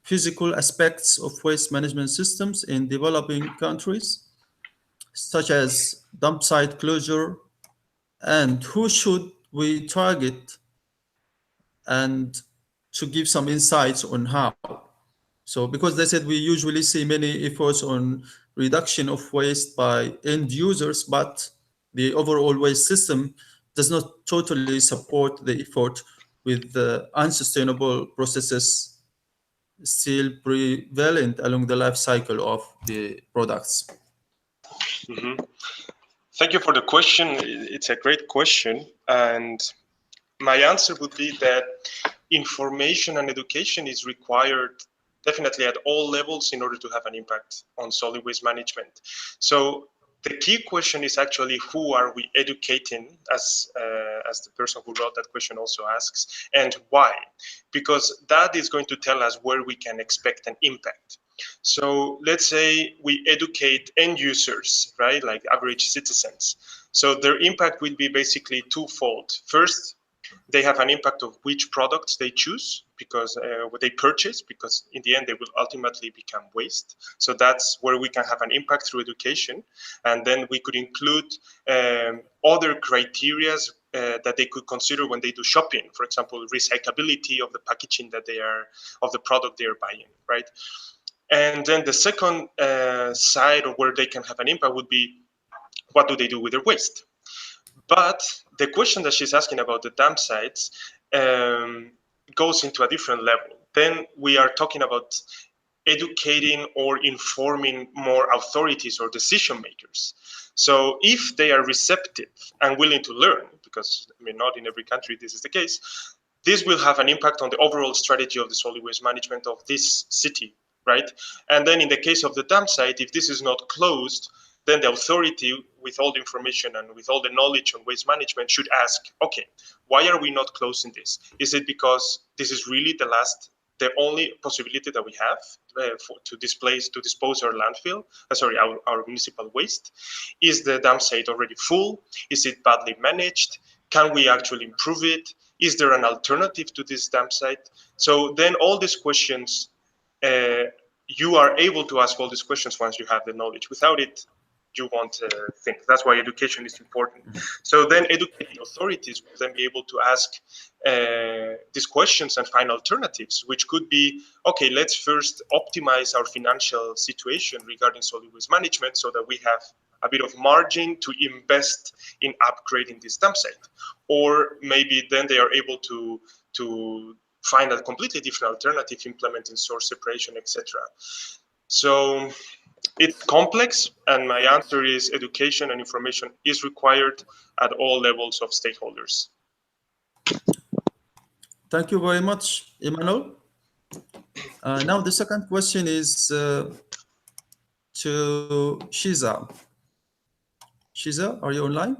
Speaker 2: physical aspects of waste management systems in developing countries, such as dump site closure, and who should we target, and to give some insights on how? So because they said we usually see many efforts on reduction of waste by end users, but the overall waste system does not totally support the effort, with the unsustainable processes still prevalent along the life cycle of the products.
Speaker 5: Mm-hmm. Thank you for the question. It's a great question. And my answer would be that information and education is required definitely at all levels in order to have an impact on solid waste management. So the key question is actually, who are we educating, as the person who wrote that question also asks, and why? Because that is going to tell us where we can expect an impact. So let's say we educate end users, right, like average citizens. So their impact will be basically twofold. First, they have an impact of which products they choose, because what they purchase, because in the end they will ultimately become waste. So that's where we can have an impact through education. And then we could include other criteria that they could consider when they do shopping. For example, recyclability of the packaging that of the product they are buying, right? And then the second side of where they can have an impact would be, what do they do with their waste? But the question that she's asking about the dump sites goes into a different level. Then we are talking about educating or informing more authorities or decision makers. So if they are receptive and willing to learn, because I mean, not in every country this is the case, this will have an impact on the overall strategy of the solid waste management of this city, right? And then in the case of the dump site, if this is not closed, then the authority, with all the information and with all the knowledge on waste management, should ask, okay, why are we not closing this? Is it because this is really the only possibility that we have to dispose our landfill, our municipal waste? Is the dump site already full? Is it badly managed? Can we actually improve it? Is there an alternative to this dump site? So then all these questions, you are able to ask all these questions once you have the knowledge. Without it, you won't think. That's why education is important. So then educating authorities will then be able to ask these questions and find alternatives, which could be, okay, let's first optimize our financial situation regarding solid waste management so that we have a bit of margin to invest in upgrading this dump site. Or maybe then they are able to find a completely different alternative, implementing source separation, etc. So it's complex, and my answer is education and information is required at all levels of stakeholders.
Speaker 2: Thank you very much, Imanol. Now the second question is to Shiza. Shiza, are you online?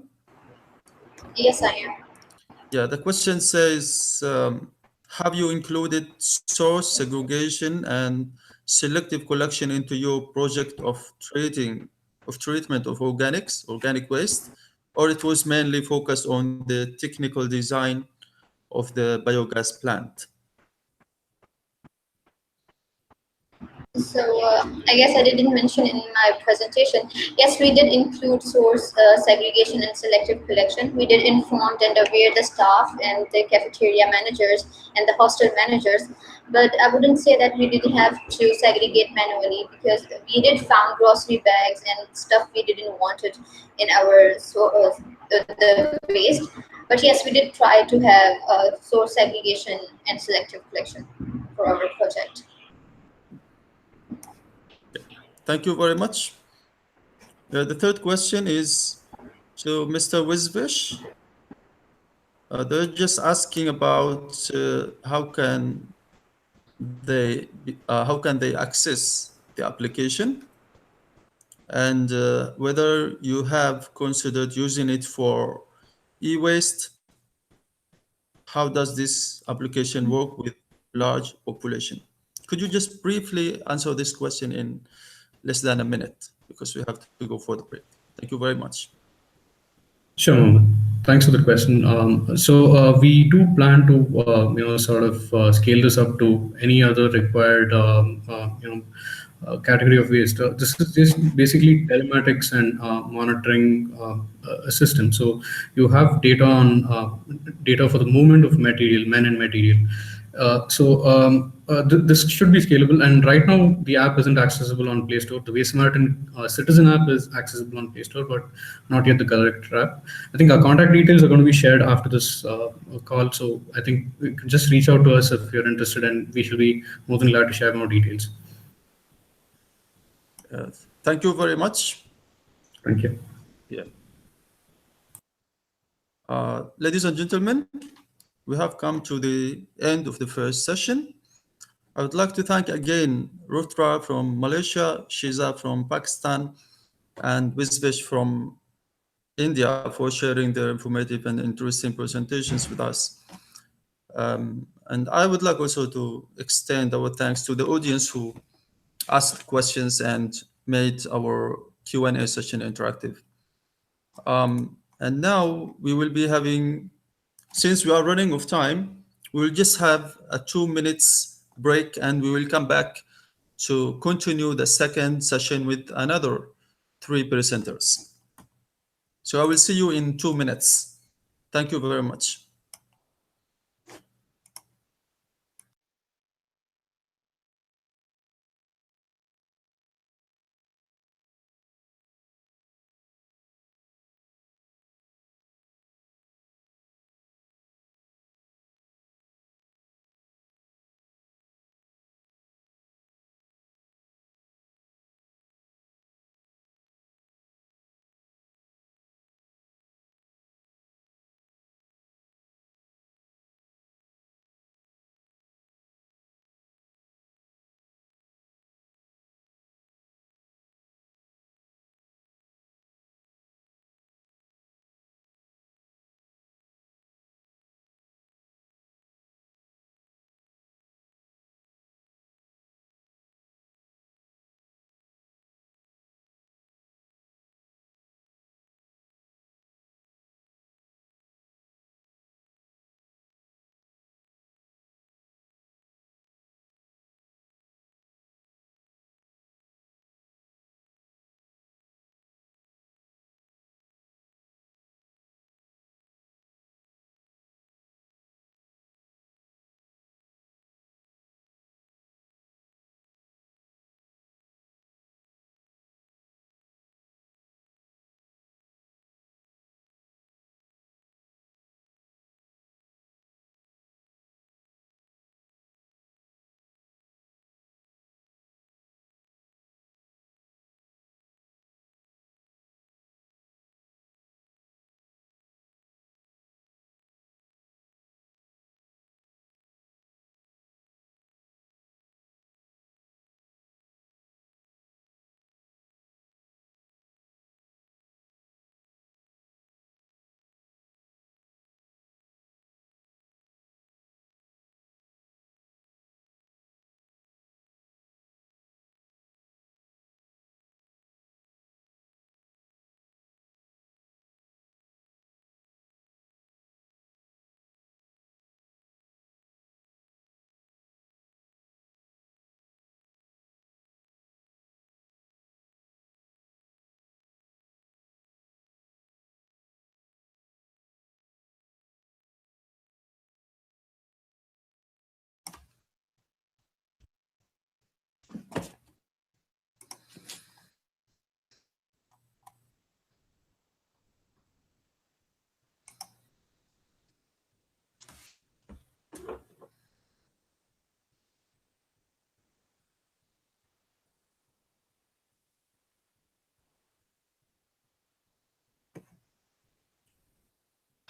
Speaker 7: Yes, I am.
Speaker 2: Yeah, the question says, have you included source segregation and selective collection into your project of treatment of organic waste, or it was mainly focused on the technical design of the biogas plant?
Speaker 7: So I guess I didn't mention in my presentation. Yes, we did include source segregation and selective collection. We did inform and aware the staff and the cafeteria managers and the hostel managers. But I wouldn't say that we didn't have to segregate manually, because we did found grocery bags and stuff we didn't want it in our the waste. But yes, we did try to have source segregation and selective collection for our project.
Speaker 2: Thank you very much. The third question is to Mr. Wisvish. They're just asking about how can they access the application, and whether you have considered using it for e-waste. How does this application work with large population? Could you just briefly answer this question in less than a minute, because we have to go for the break? Thank you very much.
Speaker 8: Sure, Mohammed. Thanks for the question. We do plan to, sort of scale this up to any other required, category of waste. This is just basically telematics and monitoring a system. So you have data on data for the movement of material, men and material. This should be scalable, and right now the app isn't accessible on Play Store. The Waste Samaritan Citizen app is accessible on Play Store, but not yet the Collector app. I think our contact details are going to be shared after this call, so I think you can just reach out to us if you're interested, and we shall be more than glad to share more details.
Speaker 2: Thank you very much.
Speaker 8: Thank you.
Speaker 2: Yeah. Ladies and gentlemen, we have come to the end of the first session. I would like to thank again Rutra from Malaysia, Shiza from Pakistan, and Wisvesh from India for sharing their informative and interesting presentations with us. And I would like also to extend our thanks to the audience who asked questions and made our Q&A session interactive. And now we will be having, since we are running of time, we will just have a 2 minutes break, and we will come back to continue the second session with another 3 presenters. So I will see you in 2 minutes. Thank you very much.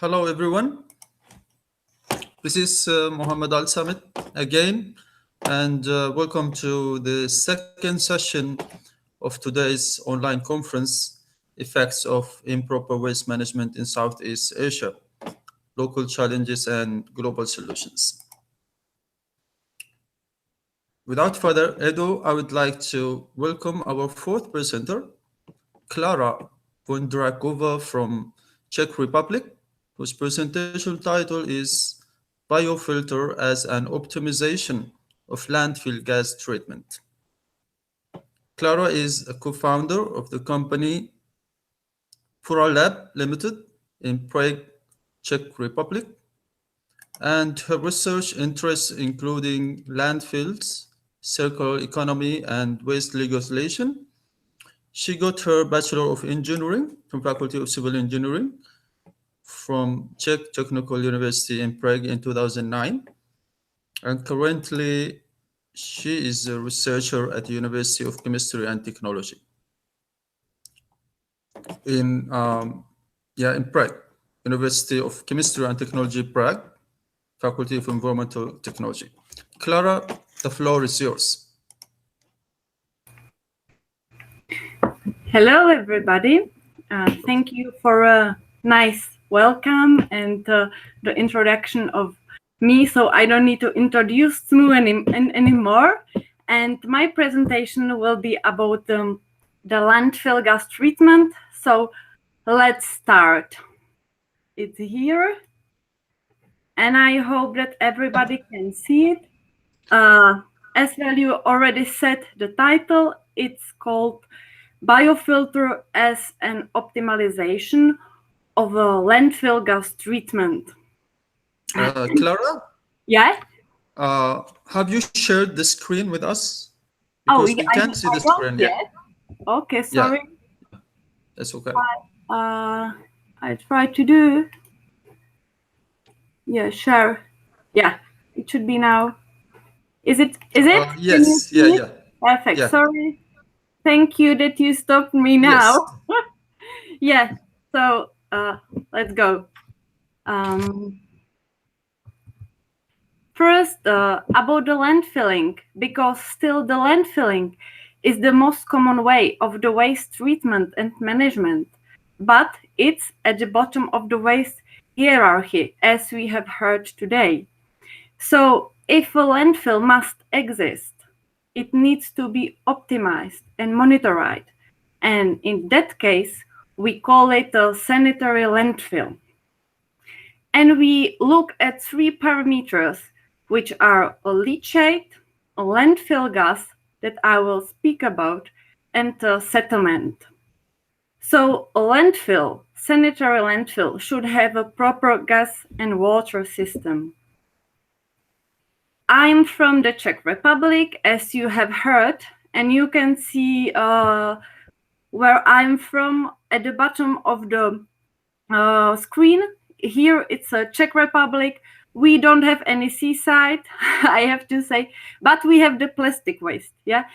Speaker 2: Hello, everyone. This is Mohammed Al Samit again, and welcome to the second session of today's online conference, Effects of Improper Waste Management in Southeast Asia, Local Challenges and Global Solutions. Without further ado, I would like to welcome our fourth presenter, Klara Vondrakova from Czech Republic, whose presentation title is Biofilter as an Optimization of Landfill Gas Treatment. Klara is a co-founder of the company Furalab Limited in Prague, Czech Republic, and her research interests including landfills, circular economy, and waste legislation. She got her Bachelor of Engineering from Faculty of Civil Engineering from Czech Technical University in Prague in 2009. And currently, she is a researcher at the University of Chemistry and Technology in Prague, University of Chemistry and Technology, Prague, Faculty of Environmental Technology. Klara, the floor is yours.
Speaker 9: Hello, everybody. Thank you for a nice welcome and the introduction of me, so I don't need to introduce Smu anymore. And my presentation will be about the landfill gas treatment. So let's start. It's here. And I hope that everybody can see it. As well, you already said the title. It's called Biofilter as an Optimization of a Landfill Gas Treatment.
Speaker 2: Klara?
Speaker 9: Yeah?
Speaker 2: Have you shared the screen with us? Because we can't see the screen yet.
Speaker 9: Okay, sorry.
Speaker 2: Yeah. That's okay.
Speaker 9: I try to do. Yeah, share. Yeah, it should be now. Is it?
Speaker 2: Yes. Yeah.
Speaker 9: Perfect.
Speaker 2: Yeah.
Speaker 9: Sorry. Thank you that you stopped me now. Yes. Yeah. So let's go. First, about the landfilling, because still the landfilling is the most common way of the waste treatment and management, but it's at the bottom of the waste hierarchy, as we have heard today. So if a landfill must exist, it needs to be optimized and monitored. And in that case, we call it a sanitary landfill. And we look at three parameters, which are a leachate, a landfill gas that I will speak about, and a settlement. So a landfill, sanitary landfill, should have a proper gas and water system. I'm from the Czech Republic, as you have heard, and you can see where I'm from at the bottom of the screen. Here it's a Czech Republic. We don't have any seaside, I have to say, but we have the plastic waste, yeah,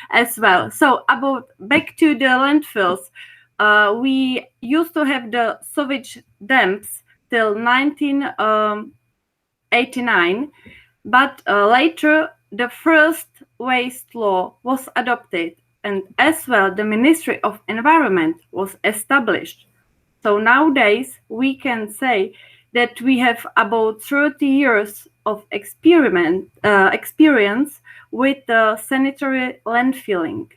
Speaker 9: as well. So back to the landfills, we used to have the sewage dams till 1989, but later the first waste law was adopted, and as well the Ministry of Environment was established. So nowadays we can say that we have about 30 years of experience with sanitary landfilling.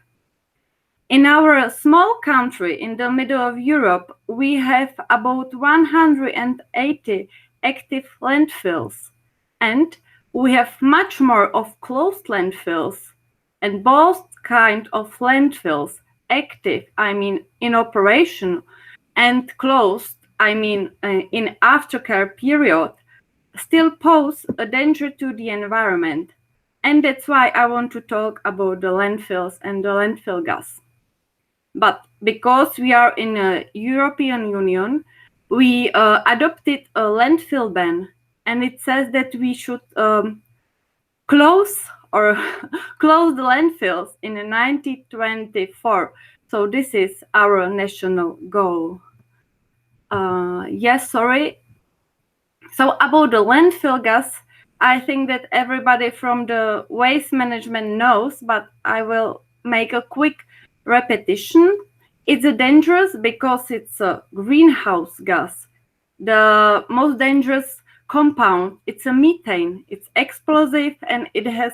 Speaker 9: In our small country in the middle of Europe, we have about 180 active landfills, and we have much more of closed landfills. And both kind of landfills, active, I mean in operation, and closed, I mean in aftercare period, still pose a danger to the environment. And that's why I want to talk about the landfills and the landfill gas. But because we are in a European Union, we adopted a landfill ban, and it says that we should close the landfills in 2024. So this is our national goal. Yes, sorry. So about the landfill gas, I think that everybody from the waste management knows, but I will make a quick repetition. It's dangerous because it's a greenhouse gas. The most dangerous compound, it's a methane. It's explosive and it has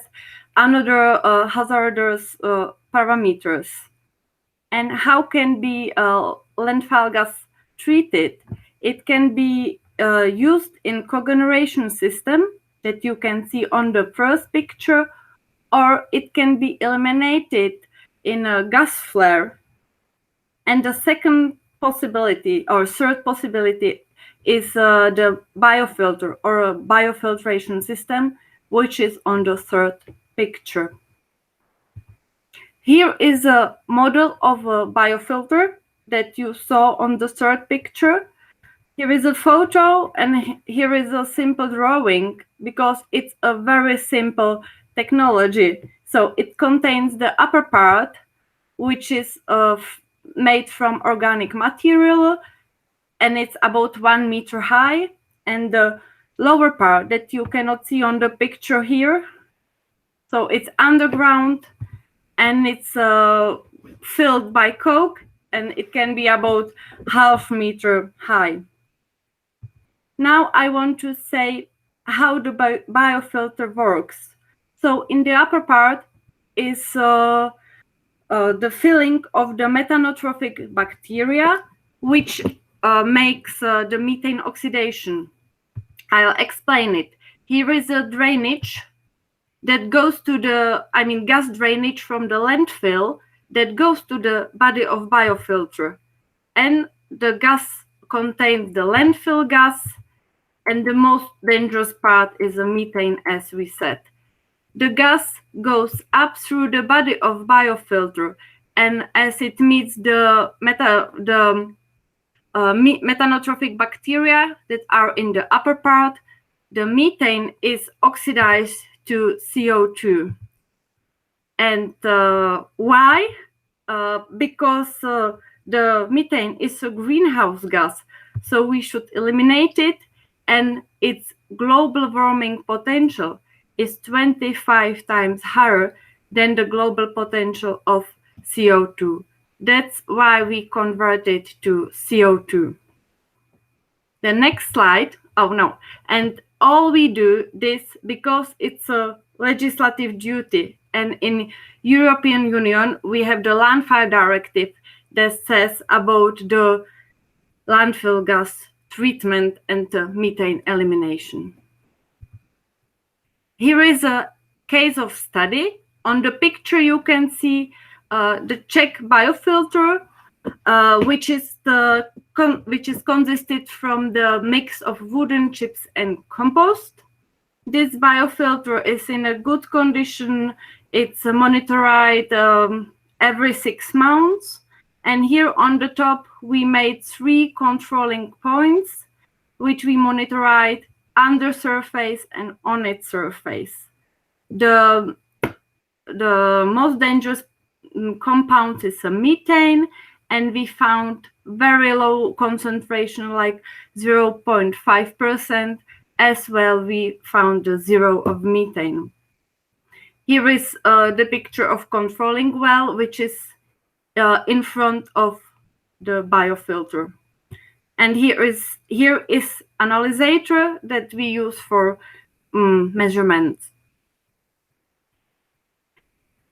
Speaker 9: another hazardous parameters. And how can be landfill gas treated? It can be used in cogeneration system that you can see on the first picture, or it can be eliminated in a gas flare. And the second possibility or third possibility is the biofilter or a biofiltration system, which is on the third picture. Here is a model of a biofilter that you saw on the third picture. Here is a photo and here is a simple drawing because it's a very simple technology. So it contains the upper part, which is made from organic material, and it's about 1 meter high, and the lower part that you cannot see on the picture here. So it's underground and it's filled by coke, and it can be about 0.5 meter high. Now I want to say how the biofilter works. So in the upper part is the filling of the methanotrophic bacteria, which makes the methane oxidation. I'll explain it. Here is a drainage that goes to the, gas drainage from the landfill that goes to the body of biofilter. And the gas contains the landfill gas, and the most dangerous part is the methane, as we said. The gas goes up through the body of biofilter, and as it meets the methanotrophic bacteria that are in the upper part, the methane is oxidized to CO2. And why? Because the methane is a greenhouse gas, so we should eliminate it, and its global warming potential is 25 times higher than the global potential of CO2. That's why we convert it to CO2. The next slide. Oh no. And all we do this because it's a legislative duty. And in European Union, we have the landfill directive that says about the landfill gas treatment and methane elimination. Here is a case of study. On the picture, you can see the Czech biofilter, which is consisted from the mix of wooden chips and compost. This biofilter is in a good condition. It's monitored every 6 months. And here on the top, we made 3 controlling points, which we monitored under surface and on its surface. The most dangerous compound is a methane, and we found very low concentration, like 0.5%. As well, we found the 0 of methane. Here is the picture of controlling well, which is in front of the biofilter. And here is analyzer that we use for measurements.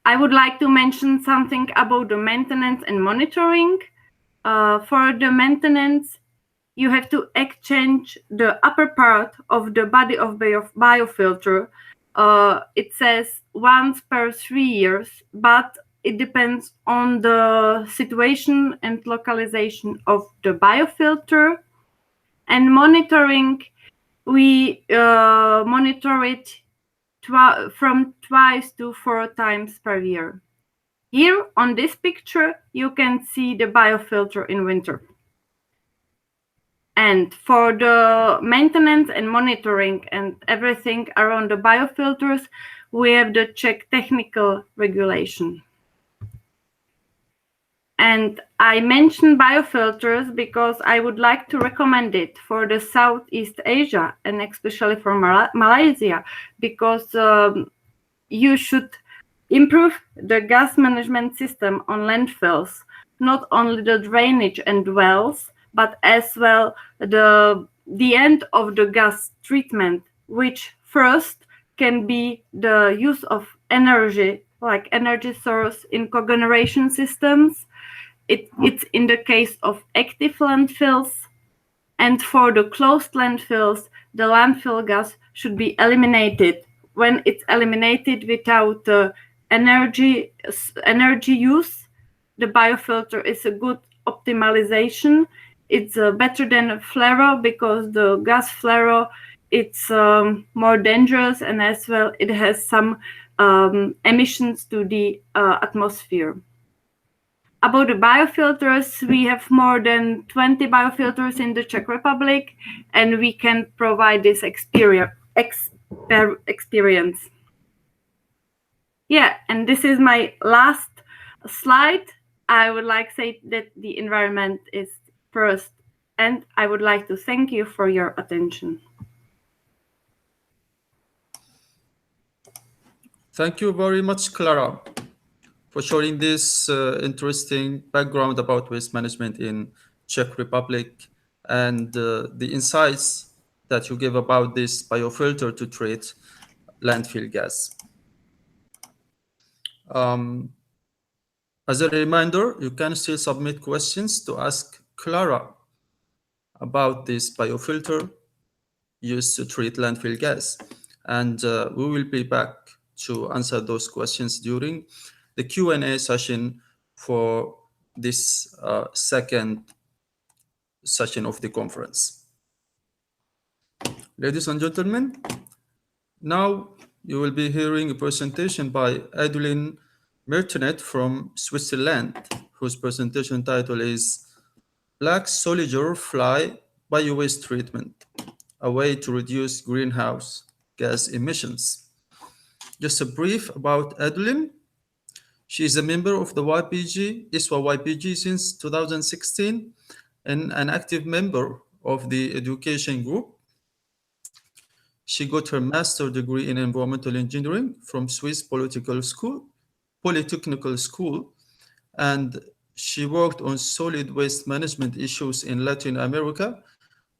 Speaker 9: I would like to mention something about the maintenance and monitoring. For the maintenance, you have to exchange the upper part of the body of biofilter. It says once per 3 years, but it depends on the situation and localization of the biofilter. And monitoring, we monitor it from 2 to 4 times per year. Here on this picture, you can see the biofilter in winter. And for the maintenance and monitoring and everything around the biofilters, we have the Czech technical regulation. And I mention biofilters because I would like to recommend it for the Southeast Asia and especially for Malaysia, because you should improve the gas management system on landfills, not only the drainage and wells, but as well the end of the gas treatment, which first can be the use of energy, like energy source in cogeneration systems. It's in the case of active landfills, and for the closed landfills, the landfill gas should be eliminated. When it's eliminated without energy use, the biofilter is a good optimization. It's better than a flare because the gas flare, it's more dangerous, and as well it has some emissions to the atmosphere. About the biofilters, we have more than 20 biofilters in the Czech Republic, and we can provide this experience. Yeah, and this is my last slide. I would like to say that the environment is first, and I would like to thank you for your attention.
Speaker 2: Thank you very much, Clara, for showing this interesting background about waste management in Czech Republic and the insights that you gave about this biofilter to treat landfill gas. As a reminder, you can still submit questions to ask Clara about this biofilter used to treat landfill gas. And we will be back to answer those questions during the Q&A session for this second session of the conference. Ladies and gentlemen, now you will be hearing a presentation by Adeline Mertinet from Switzerland, whose presentation title is Black Soldier Fly Bio-Waste Treatment, a way to reduce greenhouse gas emissions. Just a brief about Adeline. She is a member of the YPG, ISWA YPG since 2016, and an active member of the education group. She got her master's degree in environmental engineering from Swiss Polytechnical School, and she worked on solid waste management issues in Latin America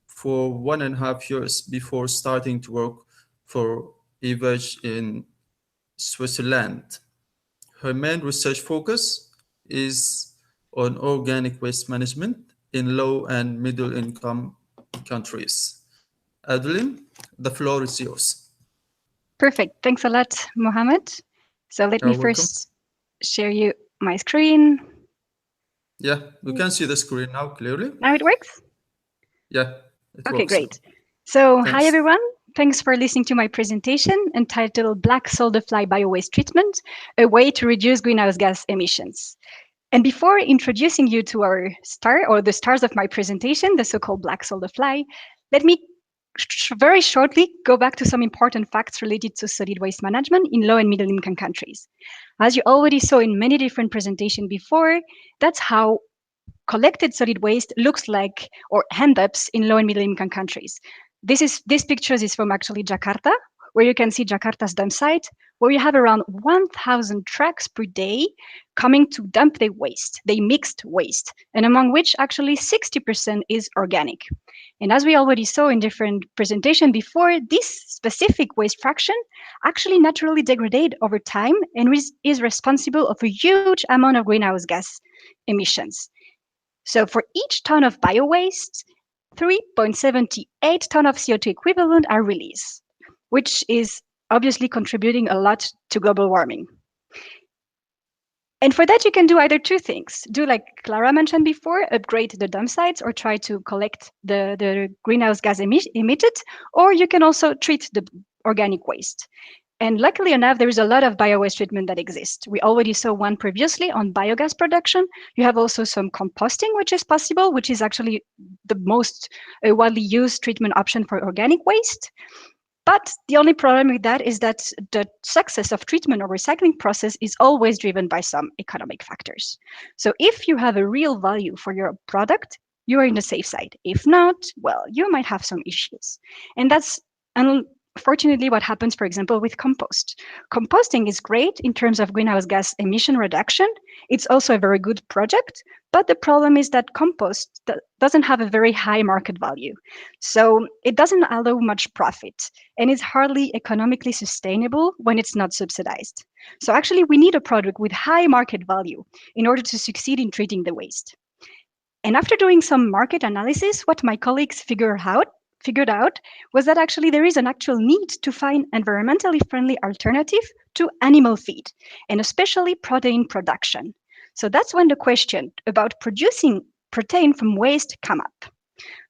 Speaker 2: for 1.5 years before starting to work for EAWAG in Switzerland. Her main research focus is on organic waste management in low and middle income countries. Adeline, the floor is yours.
Speaker 10: Perfect. Thanks a lot, Mohammed. So let me first share you my screen.
Speaker 2: Yeah, we can see the screen now clearly.
Speaker 10: Now it works?
Speaker 2: Yeah.
Speaker 10: Okay, great. So hi, everyone. Thanks for listening to my presentation entitled Black Soldier Fly Bio-Waste Treatment, a way to reduce greenhouse gas emissions. And before introducing you to our star, or the stars of my presentation, the so-called Black Soldier Fly, let me very shortly go back to some important facts related to solid waste management in low and middle income countries. As you already saw in many different presentations before, that's how collected solid waste looks like or end up in low and middle income countries. This picture is from actually Jakarta, where you can see Jakarta's dump site, where you have around 1,000 trucks per day coming to dump their waste, they mixed waste, and among which actually 60% is organic. And as we already saw in different presentations before, this specific waste fraction actually naturally degraded over time and is responsible of a huge amount of greenhouse gas emissions. So for each ton of bio-waste, 3.78 tons of CO2 equivalent are released, which is obviously contributing a lot to global warming. And for that, you can do either two things. Do like Clara mentioned before, upgrade the dump sites or try to collect the greenhouse gas emitted, or you can also treat the organic waste. And luckily enough, there is a lot of bio-waste treatment that exists. We already saw one previously on biogas production. You have also some composting, which is possible, which is actually the most widely used treatment option for organic waste. But the only problem with that is that the success of treatment or recycling process is always driven by some economic factors. So if you have a real value for your product, you are in the safe side. If not, well, you might have some issues. And that's unfortunately what happens, for example, with compost. Composting is great in terms of greenhouse gas emission reduction. It's also a very good project, but the problem is that compost doesn't have a very high market value. So it doesn't allow much profit, and it's hardly economically sustainable when it's not subsidized. So actually, we need a product with high market value in order to succeed in treating the waste. And after doing some market analysis, what my colleagues figured out was that actually there is an actual need to find environmentally friendly alternative to animal feed, and especially protein production. So that's when the question about producing protein from waste come up.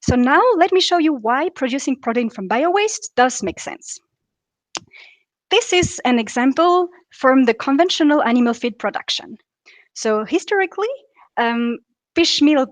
Speaker 10: So now let me show you why producing protein from bio-waste does make sense. This is an example from the conventional animal feed production. So historically, fish meal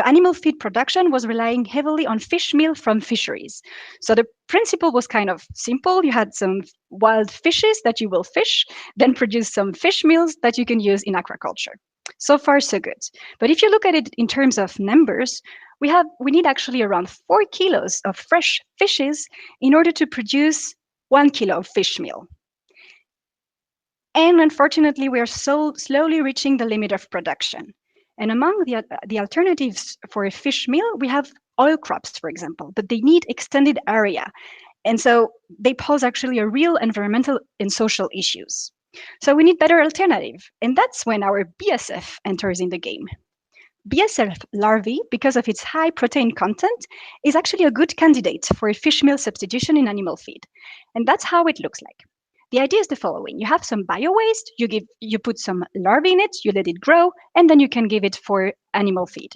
Speaker 10: animal feed production was relying heavily on fish meal from fisheries. So the principle was kind of simple. You had some wild fishes that you will fish, then produce some fish meals that you can use in aquaculture. So far, so good. But if you look at it in terms of numbers, we need actually around 4 kilos of fresh fishes in order to produce 1 kilo of fish meal. And unfortunately, we are so slowly reaching the limit of production. And among the alternatives for a fish meal, we have oil crops, for example, but they need extended area. And so they pose actually a real environmental and social issues. So we need better alternative. And that's when our BSF enters in the game. BSF larvae, because of its high protein content, is actually a good candidate for a fish meal substitution in animal feed. And that's how it looks like. The idea is the following. You have some bio-waste, you put some larvae in it, you let it grow, and then you can give it for animal feed.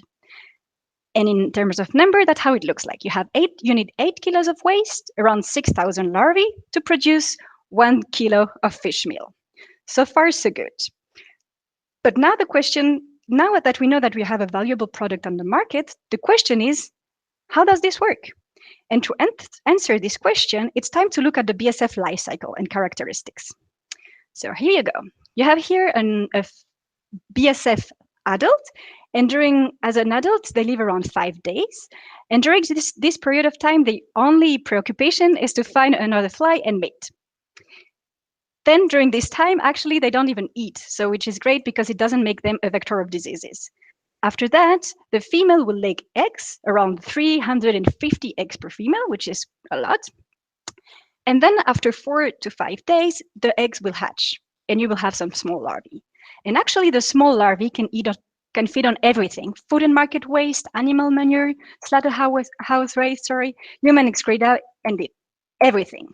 Speaker 10: And in terms of number, that's how it looks like. You need 8 kilos of waste, around 6,000 larvae to produce 1 kilo of fish meal. So far, so good. But now now that we know that we have a valuable product on the market, the question is, how does this work? And to answer this question, it's time to look at the BSF life cycle and characteristics. So here you go. You have here a BSF adult, and as an adult, they live around 5 days. And during this period of time, the only preoccupation is to find another fly and mate. Then during this time, actually, they don't even eat, so which is great because it doesn't make them a vector of diseases. After that, the female will lay eggs, around 350 eggs per female, which is a lot. And then after 4 to 5 days, the eggs will hatch, and you will have some small larvae. And actually, the small larvae can feed on everything: food and market waste, animal manure, slaughterhouse waste, human excreta, and everything.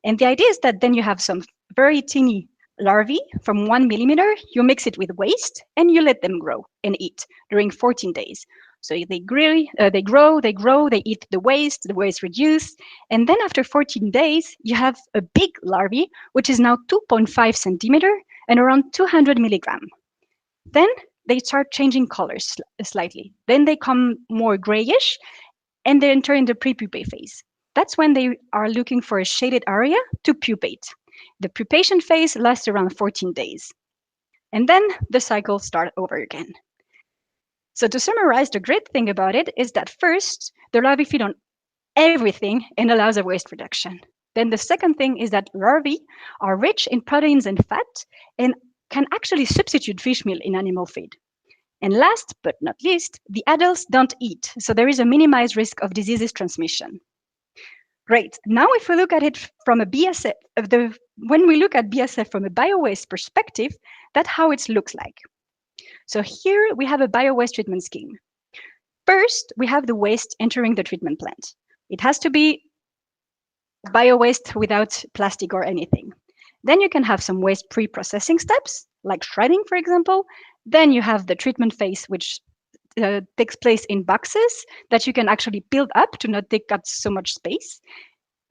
Speaker 10: And the idea is that then you have some very teeny larvae from 1 millimeter, you mix it with waste, and you let them grow and eat during 14 days. So they grow, they eat the waste reduced, and then after 14 days, you have a big larvae, which is now 2.5 centimeter and around 200 milligram. Then they start changing colors slightly. Then they come more grayish, and they enter in the pre-pupae phase. That's when they are looking for a shaded area to pupate. The pupation phase lasts around 14 days. And then the cycle starts over again. So to summarize, the great thing about it is that first, the larvae feed on everything and allows a waste reduction. Then the second thing is that larvae are rich in proteins and fat and can actually substitute fish meal in animal feed. And last but not least, the adults don't eat, so there is a minimized risk of diseases transmission. Great. Now, if we look at it from a BSF, when we look at BSF from a bio-waste perspective, that's how it looks like. So here we have a bio-waste treatment scheme. First, we have the waste entering the treatment plant. It has to be bio-waste without plastic or anything. Then you can have some waste pre-processing steps, like shredding, for example. Then you have the treatment phase, which takes place in boxes that you can actually build up to not take up so much space.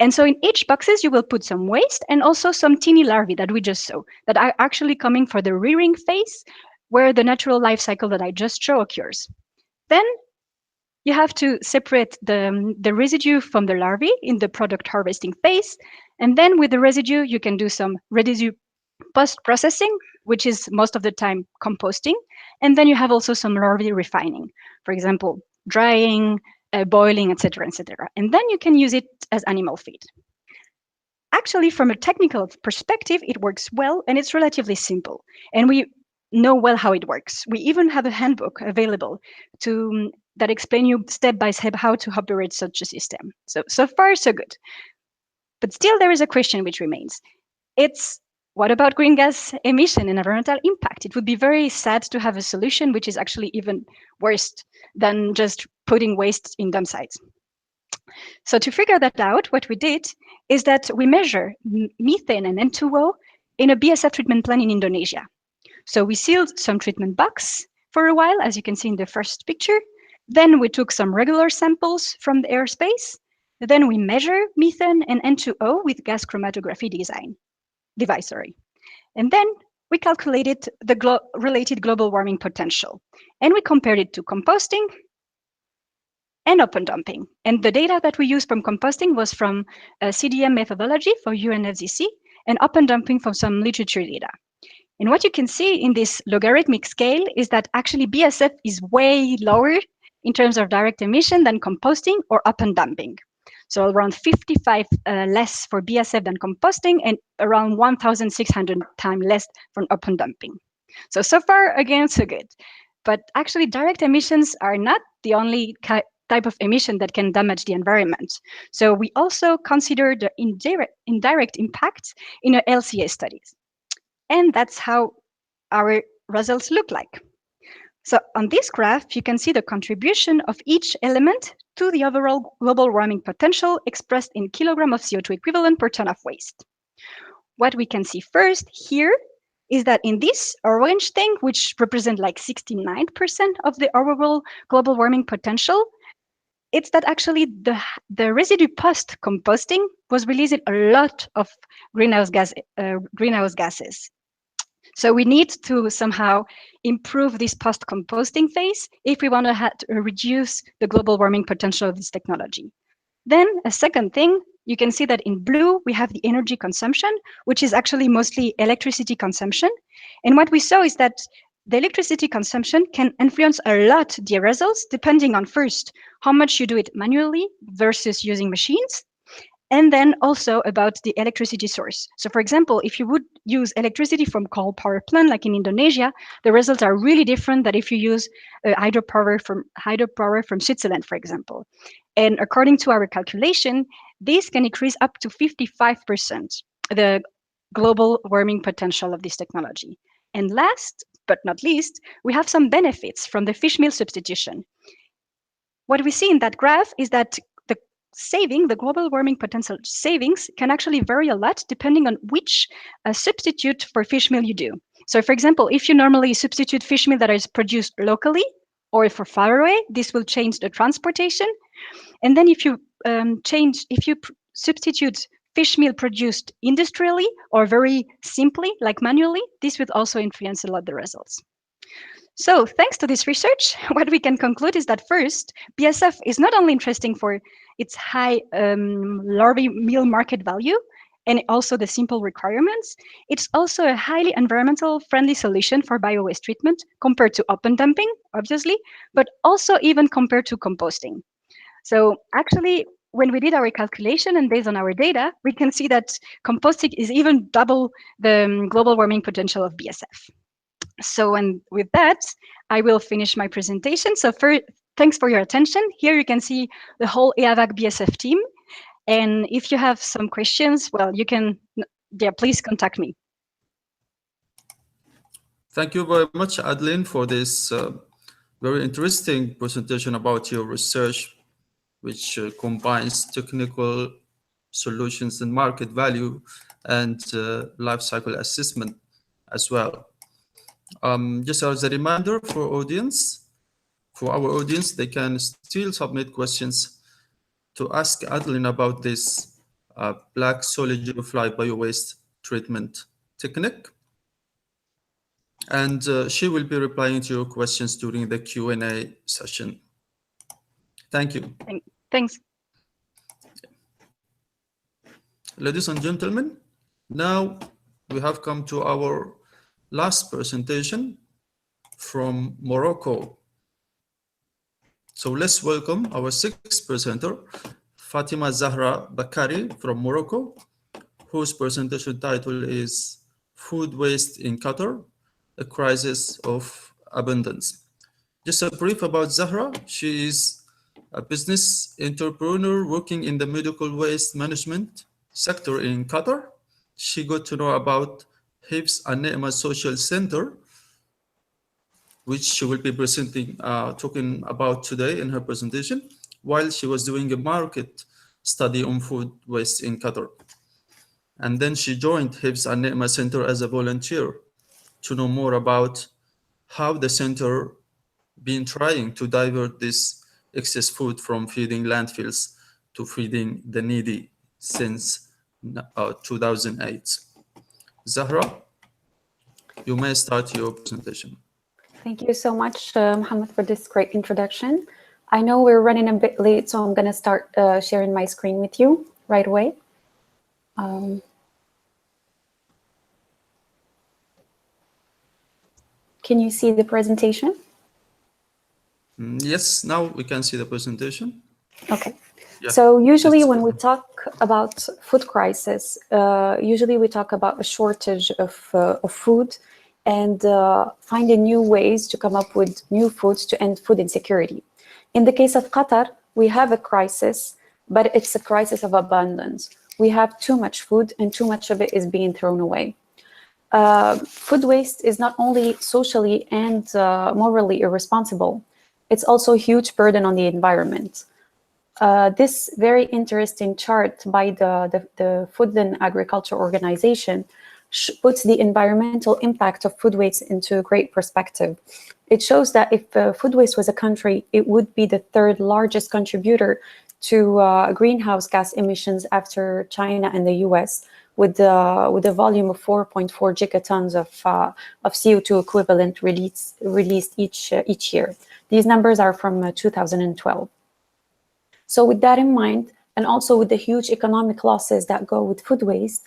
Speaker 10: And so in each boxes, you will put some waste and also some teeny larvae that we just saw that are actually coming for the rearing phase, where the natural life cycle that I just showed occurs. Then you have to separate the residue from the larvae in the product harvesting phase. And then with the residue, you can do some residue post-processing, which is most of the time composting. And then you have also some larvae refining, for example, drying, boiling, etc., etc. And then you can use it as animal feed. Actually, from a technical perspective, it works well and it's relatively simple. And we know well how it works. We even have a handbook available that explain you step by step how to operate such a system. So far, so good. But still, there is a question which remains. It's what about green gas emission and environmental impact? It would be very sad to have a solution which is actually even worse than just putting waste in dump sites. So to figure that out, what we did is that we measure methane and N2O in a BSF treatment plant in Indonesia. So we sealed some treatment box for a while, as you can see in the first picture. Then we took some regular samples from the airspace. Then we measure methane and N2O with gas chromatography device. And then we calculated the related global warming potential. And we compared it to composting and open dumping. And the data that we used from composting was from CDM methodology for UNFCCC and open dumping from some literature data. And what you can see in this logarithmic scale is that actually BSF is way lower in terms of direct emission than composting or open dumping. So around 55 less for BSF than composting and around 1,600 times less for open dumping. So far, again, so good. But actually direct emissions are not the only type of emission that can damage the environment. So we also consider the indirect impacts in our LCA studies. And that's how our results look like. So on this graph, you can see the contribution of each element to the overall global warming potential expressed in kilogram of CO2 equivalent per ton of waste. What we can see first here is that in this orange thing, which represent like 69% of the overall global warming potential, it's that actually the residue post composting was releasing a lot of greenhouse gases. So we need to somehow improve this post composting phase if we want to reduce the global warming potential of this technology. Then a second thing, you can see that in blue, we have the energy consumption, which is actually mostly electricity consumption. And what we saw is that the electricity consumption can influence a lot the results, depending on first, how much you do it manually versus using machines, and then also about the electricity source. So for example, if you would use electricity from coal power plant, like in Indonesia, the results are really different than if you use hydropower from Switzerland, for example. And according to our calculation, this can increase up to 55% the global warming potential of this technology. And last but not least, we have some benefits from the fish meal substitution. What we see in that graph is that the global warming potential savings can actually vary a lot depending on which substitute for fish meal you do. So for example, if you normally substitute fish meal that is produced locally or for far away, this will change the transportation. And then if you substitute fish meal produced industrially or very simply, like manually, this would also influence a lot the results. So thanks to this research, what we can conclude is that first, BSF is not only interesting for its high larvae meal market value and also the simple requirements, it's also a highly environmental friendly solution for bio-waste treatment compared to open dumping, obviously, but also even compared to composting. So actually, when we did our calculation and based on our data, we can see that composting is even double the global warming potential of BSF. So, and with that, I will finish my presentation. So thanks for your attention. Here you can see the whole EAWAG BSF team. And if you have some questions, well, you can, please contact me.
Speaker 2: Thank you very much, Adeline, for this very interesting presentation about your research, which combines technical solutions and market value and life cycle assessment as well. Just as a reminder for our audience, they can still submit questions to ask Adeline about this black solid fly bio-waste treatment technique. And she will be replying to your questions during the Q&A session. Thank you.
Speaker 10: Thanks.
Speaker 2: Ladies and gentlemen, now we have come to our last presentation from Morocco. So let's welcome our sixth presenter, Fatima Zahra Bakari from Morocco, whose presentation title is Food Waste in Qatar, a Crisis of Abundance. Just a brief about Zahra. She is a business entrepreneur working in the medical waste management sector in Qatar. She got to know about ISWA Social Center, which she will be presenting, talking about today in her presentation, while she was doing a market study on food waste in Qatar. And then she joined ISWA Center as a volunteer to know more about how the center been trying to divert this excess food from feeding landfills to feeding the needy since 2008. Zahra, you may start your presentation.
Speaker 11: Thank you so much, Mohammed, for this great introduction. I know we're running a bit late, so I'm going to start sharing my screen with you right away. Can you see the presentation?
Speaker 2: Yes, now we can see the presentation.
Speaker 11: Okay.
Speaker 2: Yeah.
Speaker 11: So usually when we talk about food crisis, usually we talk about a shortage of food and finding new ways to come up with new foods to end food insecurity. In the case of Qatar, we have a crisis, but it's a crisis of abundance. We have too much food and too much of it is being thrown away. Food waste is not only socially and morally irresponsible, it's also a huge burden on the environment. This very interesting chart by the Food and Agriculture Organization puts the environmental impact of food waste into great perspective. It shows that if food waste was a country, it would be the third largest contributor to greenhouse gas emissions after China and the US, with a volume of 4.4 gigatons of CO2 equivalent released each year. These numbers are from 2012. So with that in mind, and also with the huge economic losses that go with food waste,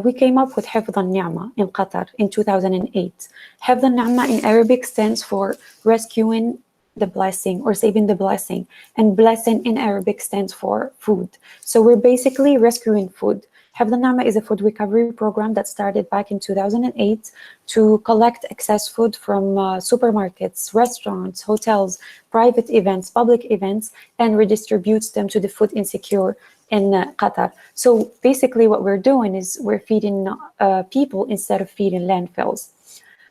Speaker 11: we came up with Hifdh al-Ni'ma in Qatar in 2008. Hifdh al-Ni'ma in Arabic stands for rescuing the blessing or saving the blessing, and blessing in Arabic stands for food. So we're basically rescuing food. Hifdh al-Ni'ma is a food recovery program that started back in 2008 to collect excess food from supermarkets, restaurants, hotels, private events, public events, and redistributes them to the food insecure in Qatar. So basically what we're doing is we're feeding people instead of feeding landfills.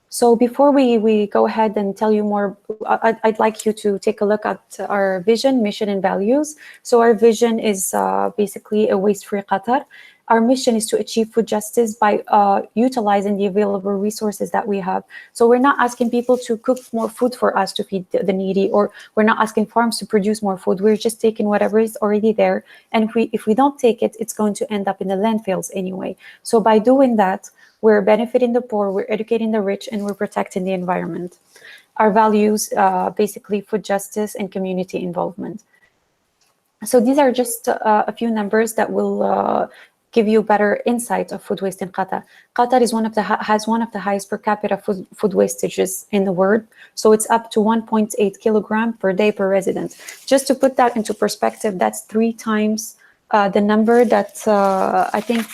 Speaker 11: So before we go ahead and tell you more, I'd like you to take a look at our vision, mission, and values. So our vision is basically a waste-free Qatar. Our mission is to achieve food justice by utilizing the available resources that we have. So we're not asking people to cook more food for us to feed the needy, or we're not asking farms to produce more food. We're just taking whatever is already there. And if we don't take it, it's going to end up in the landfills anyway. So by doing that, we're benefiting the poor, we're educating the rich, and we're protecting the environment. Our values, basically food justice and community involvement. So these are just a few numbers that will give you better insight of food waste in Qatar. Qatar is has one of the highest per capita food wastages in the world. So it's up to 1.8 kilogram per day per resident. Just to put that into perspective, that's 3 times the number that I think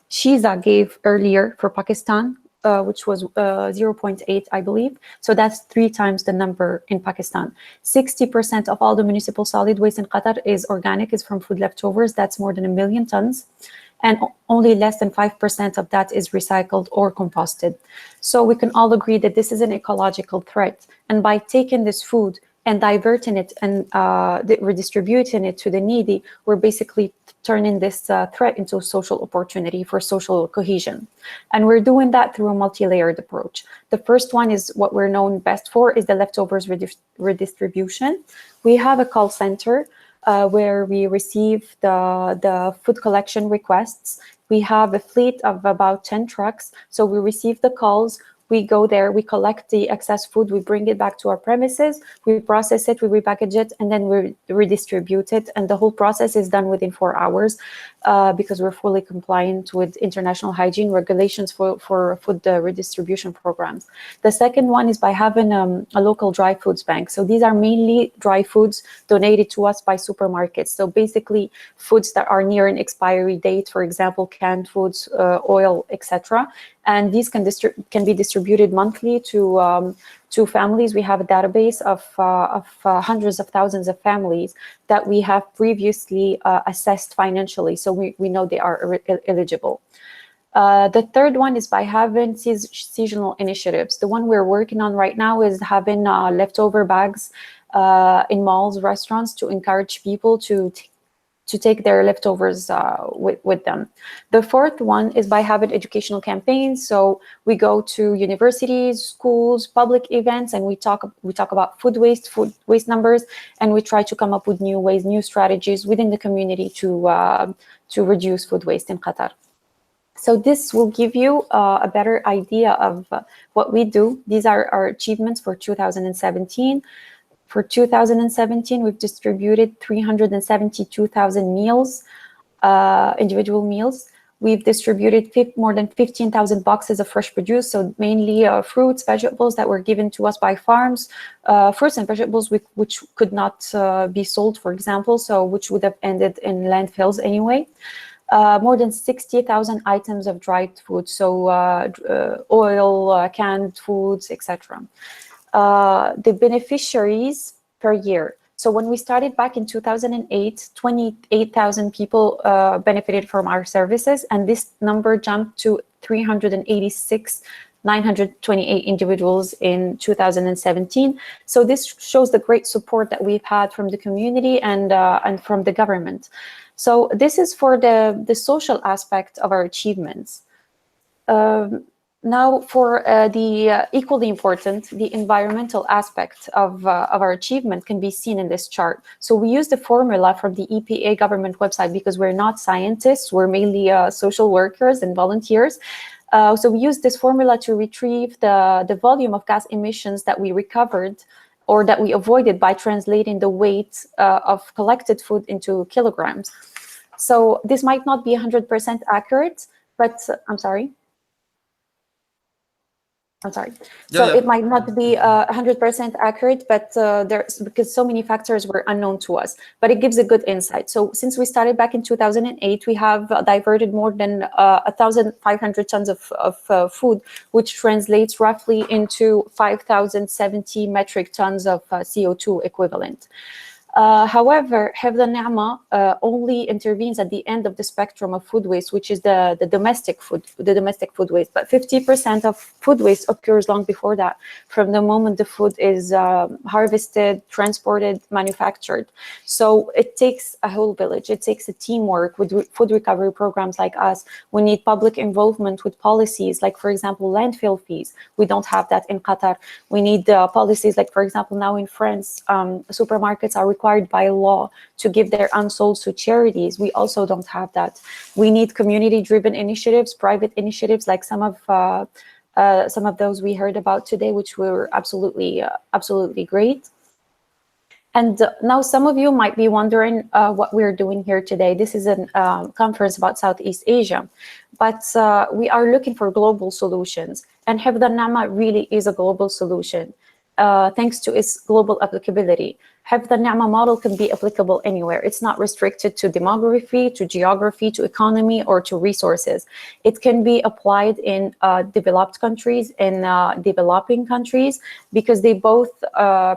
Speaker 11: Shiza gave earlier for Pakistan, which was 0.8, I believe. So that's 3 times the number in Pakistan. 60% of all the municipal solid waste in Qatar is organic, is from food leftovers. That's more than 1 million tons. And only less than 5% of that is recycled or composted. So we can all agree that this is an ecological threat. And by taking this food and diverting it and redistributing it to the needy, we're basically turning this threat into a social opportunity for social cohesion. And we're doing that through a multi-layered approach. The first one is what we're known best for, is the leftovers redistribution. We have a call center where we receive the food collection requests. We have a fleet of about 10 trucks. So we receive the calls, We go there, we collect the excess food, we bring it back to our premises, we process it, we repackage it, and then we redistribute it. And the whole process is done within 4 hours because we're fully compliant with international hygiene regulations for food redistribution programs. The second one is by having a local dry foods bank. So these are mainly dry foods donated to us by supermarkets. So basically foods that are near an expiry date, for example, canned foods, oil, etc. And these can be distributed monthly to families. We have a database of hundreds of thousands of families that we have previously assessed financially, so we know they are eligible. The third one is by having seasonal initiatives. The one we're working on right now is having leftover bags in malls, restaurants, to encourage people to take their leftovers with them. The fourth one is by having educational campaigns. So we go to universities, schools, public events, and we talk about food waste numbers, and we try to come up with new ways, new strategies within the community to reduce food waste in Qatar. So this will give you a better idea of what we do. These are our achievements for 2017. For 2017, we've distributed 372,000 meals, individual meals. We've distributed more than 15,000 boxes of fresh produce, so mainly fruits, vegetables that were given to us by farms, fruits and vegetables which could not be sold, for example, so which would have ended in landfills anyway. More than 60,000 items of dried food, so oil, canned foods, etc. The beneficiaries per year. So when we started back in 2008, 28,000 people benefited from our services, and this number jumped to 386,928 individuals in 2017. So this shows the great support that we've had from the community and from the government. So this is for the social aspect of our achievements. Now for the equally important, the environmental aspect of our achievement can be seen in this chart. So we use the formula from the EPA government website because we're not scientists, we're mainly social workers and volunteers. So we use this formula to retrieve the volume of gas emissions that we recovered or that we avoided by translating the weight of collected food into kilograms. So this might not be 100% accurate, but I'm sorry. So it might not be 100% accurate, but because so many factors were unknown to us, but it gives a good insight. So since we started back in 2008, we have diverted more than 1,500 tons of food, which translates roughly into 5,070 metric tons of CO2 equivalent. However, Hifdh al-Ni'ma only intervenes at the end of the spectrum of food waste, which is the domestic food waste. But 50% of food waste occurs long before that, from the moment the food is harvested, transported, manufactured. So it takes a whole village. It takes a teamwork with food recovery programs like us. We need public involvement with policies, like, for example, landfill fees. We don't have that in Qatar. We need policies like, for example, now in France, supermarkets are required by law to give their unsold to charities. We also don't have that. We need community-driven initiatives, private initiatives, like some of those we heard about today, which were absolutely great. And now some of you might be wondering what we're doing here today. This is a conference about Southeast Asia, but we are looking for global solutions, and Hifdh al-Ni'ma really is a global solution. Thanks to its global applicability. Hifdh al-Ni'ma model can be applicable anywhere. It's not restricted to demography, to geography, to economy, or to resources. It can be applied in developed countries and developing countries, because they both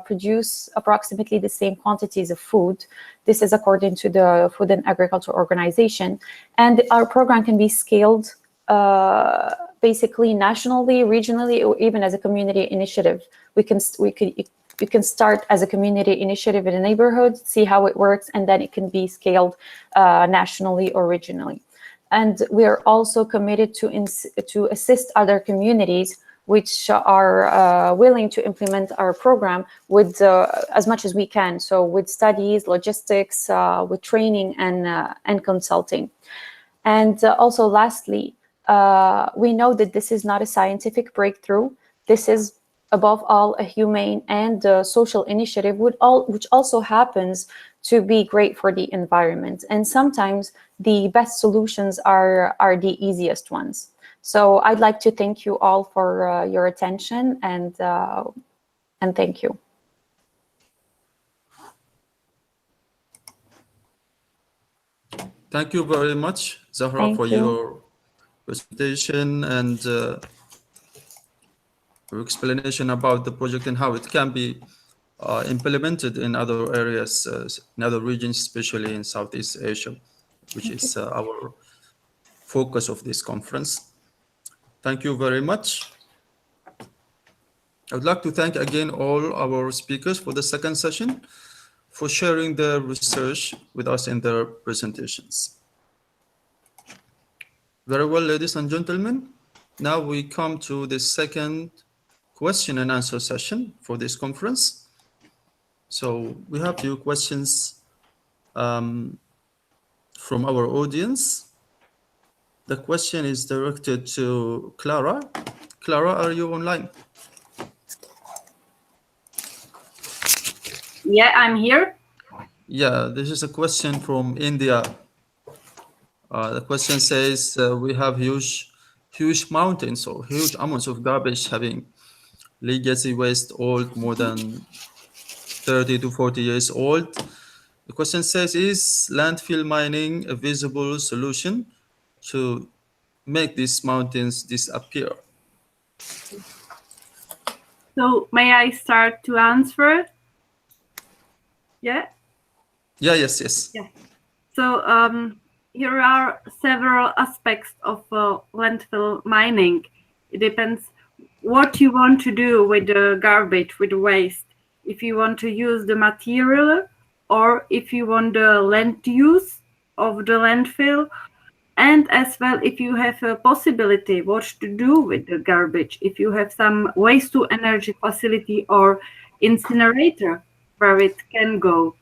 Speaker 11: produce approximately the same quantities of food. This is according to the Food and Agriculture Organization. And our program can be scaled basically nationally, regionally, or even as a community initiative. You can start as a community initiative in a neighborhood, see how it works, and then it can be scaled nationally or regionally. And we are also committed to assist other communities which are willing to implement our program with as much as we can. So with studies, logistics, with training and consulting. And also lastly, we know that this is not a scientific breakthrough, this is above all a humane and social initiative, which also happens to be great for the environment. And sometimes the best solutions are the easiest ones. So I'd like to thank you all for your attention, and thank you.
Speaker 2: Thank you very much, Zahra, for your presentation and your explanation about the project and how it can be implemented in other areas, in other regions, especially in Southeast Asia, which is our focus of this conference. Thank you very much. I would like to thank again all our speakers for the second session for sharing their research with us in their presentations. Very well, ladies and gentlemen. Now we come to the second question and answer session for this conference. So we have few questions from our audience. The question is directed to Clara. Clara, are you online?
Speaker 9: Yeah, I'm here.
Speaker 2: Yeah, this is a question from India. The question says, we have huge mountains or huge amounts of garbage having legacy waste old, more than 30 to 40 years old. The question says, is landfill mining a visible solution to make these mountains disappear?
Speaker 9: So may I start to answer? Yeah?
Speaker 2: Yeah, yes.
Speaker 9: Yeah. So here are several aspects of landfill mining. It depends what you want to do with the garbage, with the waste. If you want to use the material, or if you want the land use of the landfill, and as well if you have a possibility what to do with the garbage, if you have some waste to energy facility or incinerator where it can go.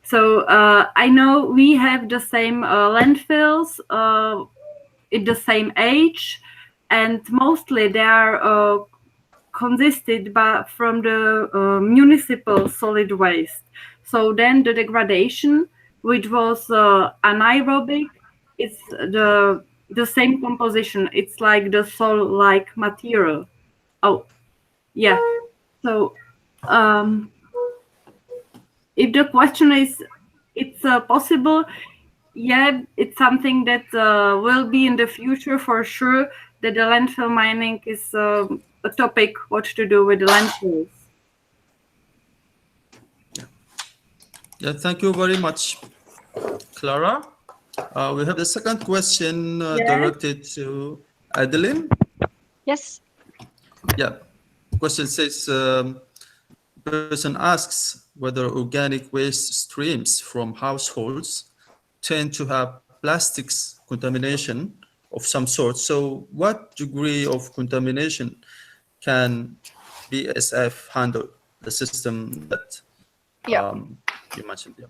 Speaker 9: So I know we have the same landfills in the same age, and mostly they are consisted from the municipal solid waste. So then the degradation, which was anaerobic, it's the same composition. It's like the soil-like material. Oh, yeah. So if the question is, it's possible, yeah, it's something that will be in the future for sure, that the landfill mining is a topic, what to do with the landfills.
Speaker 2: Yeah, thank you very much, Clara. We have the second question directed to Adeline.
Speaker 10: Yes.
Speaker 2: Yeah, the question says, person asks whether organic waste streams from households tend to have plastics contamination of some sort. So what degree of contamination can BASF handle, the system that you mentioned? Yeah.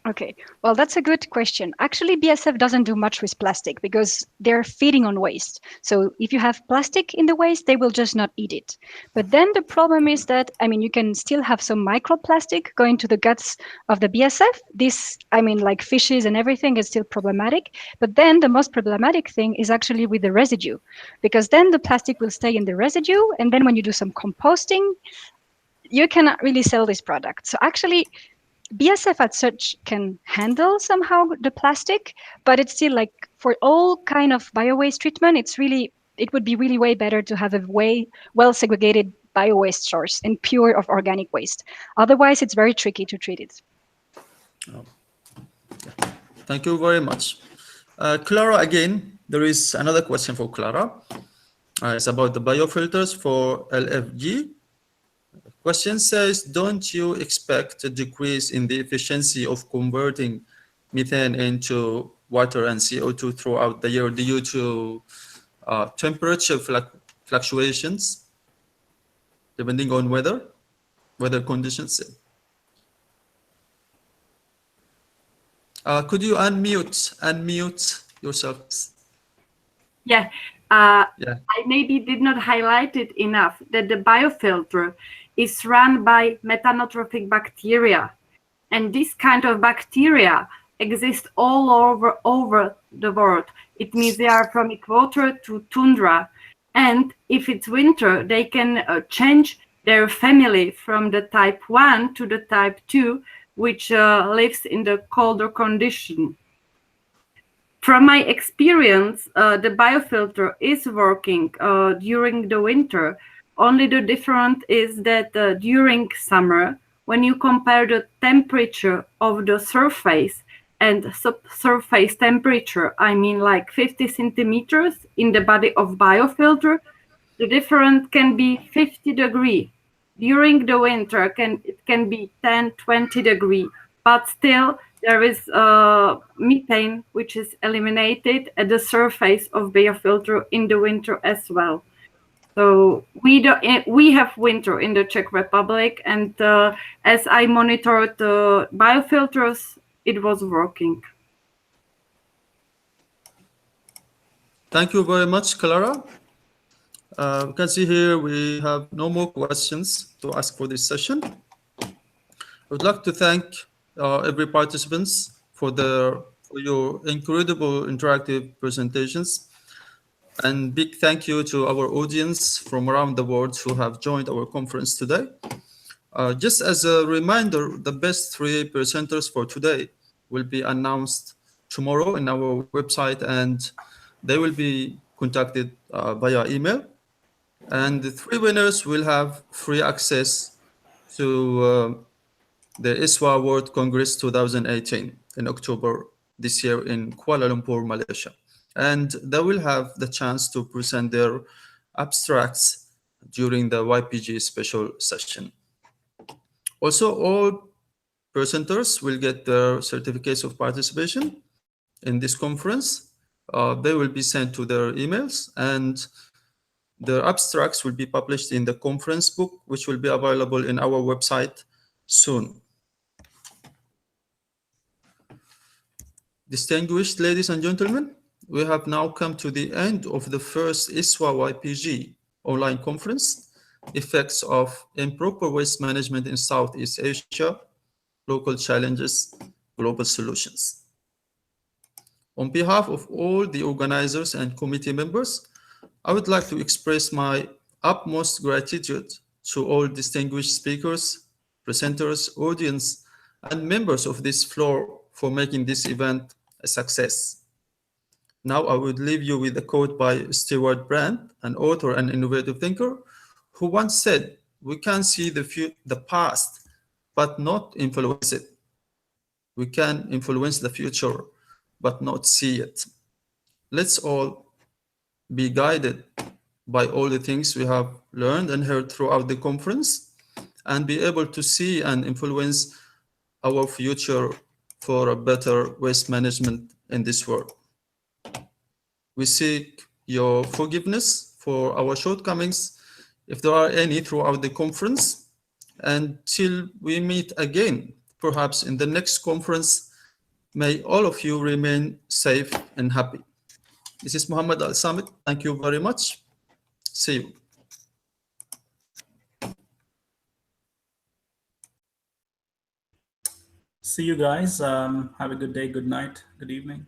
Speaker 10: Okay, well, that's a good question. Actually, BASF doesn't do much with plastic because they're feeding on waste. So if you have plastic in the waste, they will just not eat it. But then the problem is that, I mean, you can still have some microplastic going to the guts of the BASF. This, I mean, like fishes and everything is still problematic. But then the most problematic thing is actually with the residue, because then the plastic will stay in the residue. And then when you do some composting, you cannot really sell this product. So actually, BASF as such can handle somehow the plastic, but it's still like for all kind of bio-waste treatment, it would be really way better to have a way well segregated bio-waste source and pure of organic waste. Otherwise, it's very tricky to treat it.
Speaker 2: Thank you very much. Clara, again, there is another question for Clara. It's about the biofilters for LFG. Question says, don't you expect a decrease in the efficiency of converting methane into water and CO2 throughout the year due to temperature fluctuations, depending on weather conditions?
Speaker 9: Yeah, I maybe did not highlight it enough that the biofilter is run by methanotrophic bacteria. And this kind of bacteria exist all over the world. It means they are from equator to tundra. And if it's winter, they can change their family from the type 1 to the type 2, which lives in the colder condition. From my experience, the biofilter is working during the winter. Only the difference is that during summer, when you compare the temperature of the surface and subsurface temperature, I mean like 50 centimeters in the body of biofilter, the difference can be 50 degrees. During the winter, it can be 10, 20 degrees, but still there is methane, which is eliminated at the surface of biofilter in the winter as well. So we have winter in the Czech Republic, and as I monitored the biofilters, it was working.
Speaker 2: Thank you very much, Clara. You can see here we have no more questions to ask for this session. I would like to thank every participants for your incredible interactive presentations. And big thank you to our audience from around the world who have joined our conference today. Just as a reminder, the best 3 presenters for today will be announced tomorrow in our website, and they will be contacted via email. And the 3 winners will have free access to the ISWA World Congress 2018 in October this year in Kuala Lumpur, Malaysia. And they will have the chance to present their abstracts during the YPG special session. Also, all presenters will get their certificates of participation in this conference. They will be sent to their emails, and their abstracts will be published in the conference book, which will be available in our website soon. Distinguished ladies and gentlemen, we have now come to the end of the first ISWA YPG online conference, Effects of Improper Waste Management in Southeast Asia, Local Challenges, Global Solutions. On behalf of all the organizers and committee members, I would like to express my utmost gratitude to all distinguished speakers, presenters, audience, and members of this floor for making this event a success. Now I would leave you with a quote by Stewart Brand, an author and innovative thinker, who once said, "We can see the past, but not influence it. We can influence the future, but not see it." Let's all be guided by all the things we have learned and heard throughout the conference, and be able to see and influence our future for a better waste management in this world. We seek your forgiveness for our shortcomings, if there are any, throughout the conference. Until we meet again, perhaps in the next conference, may all of you remain safe and happy. This is Muhammad Al-Samit. Thank you very much. See you.
Speaker 1: See you guys. Have a good day, good night, good evening.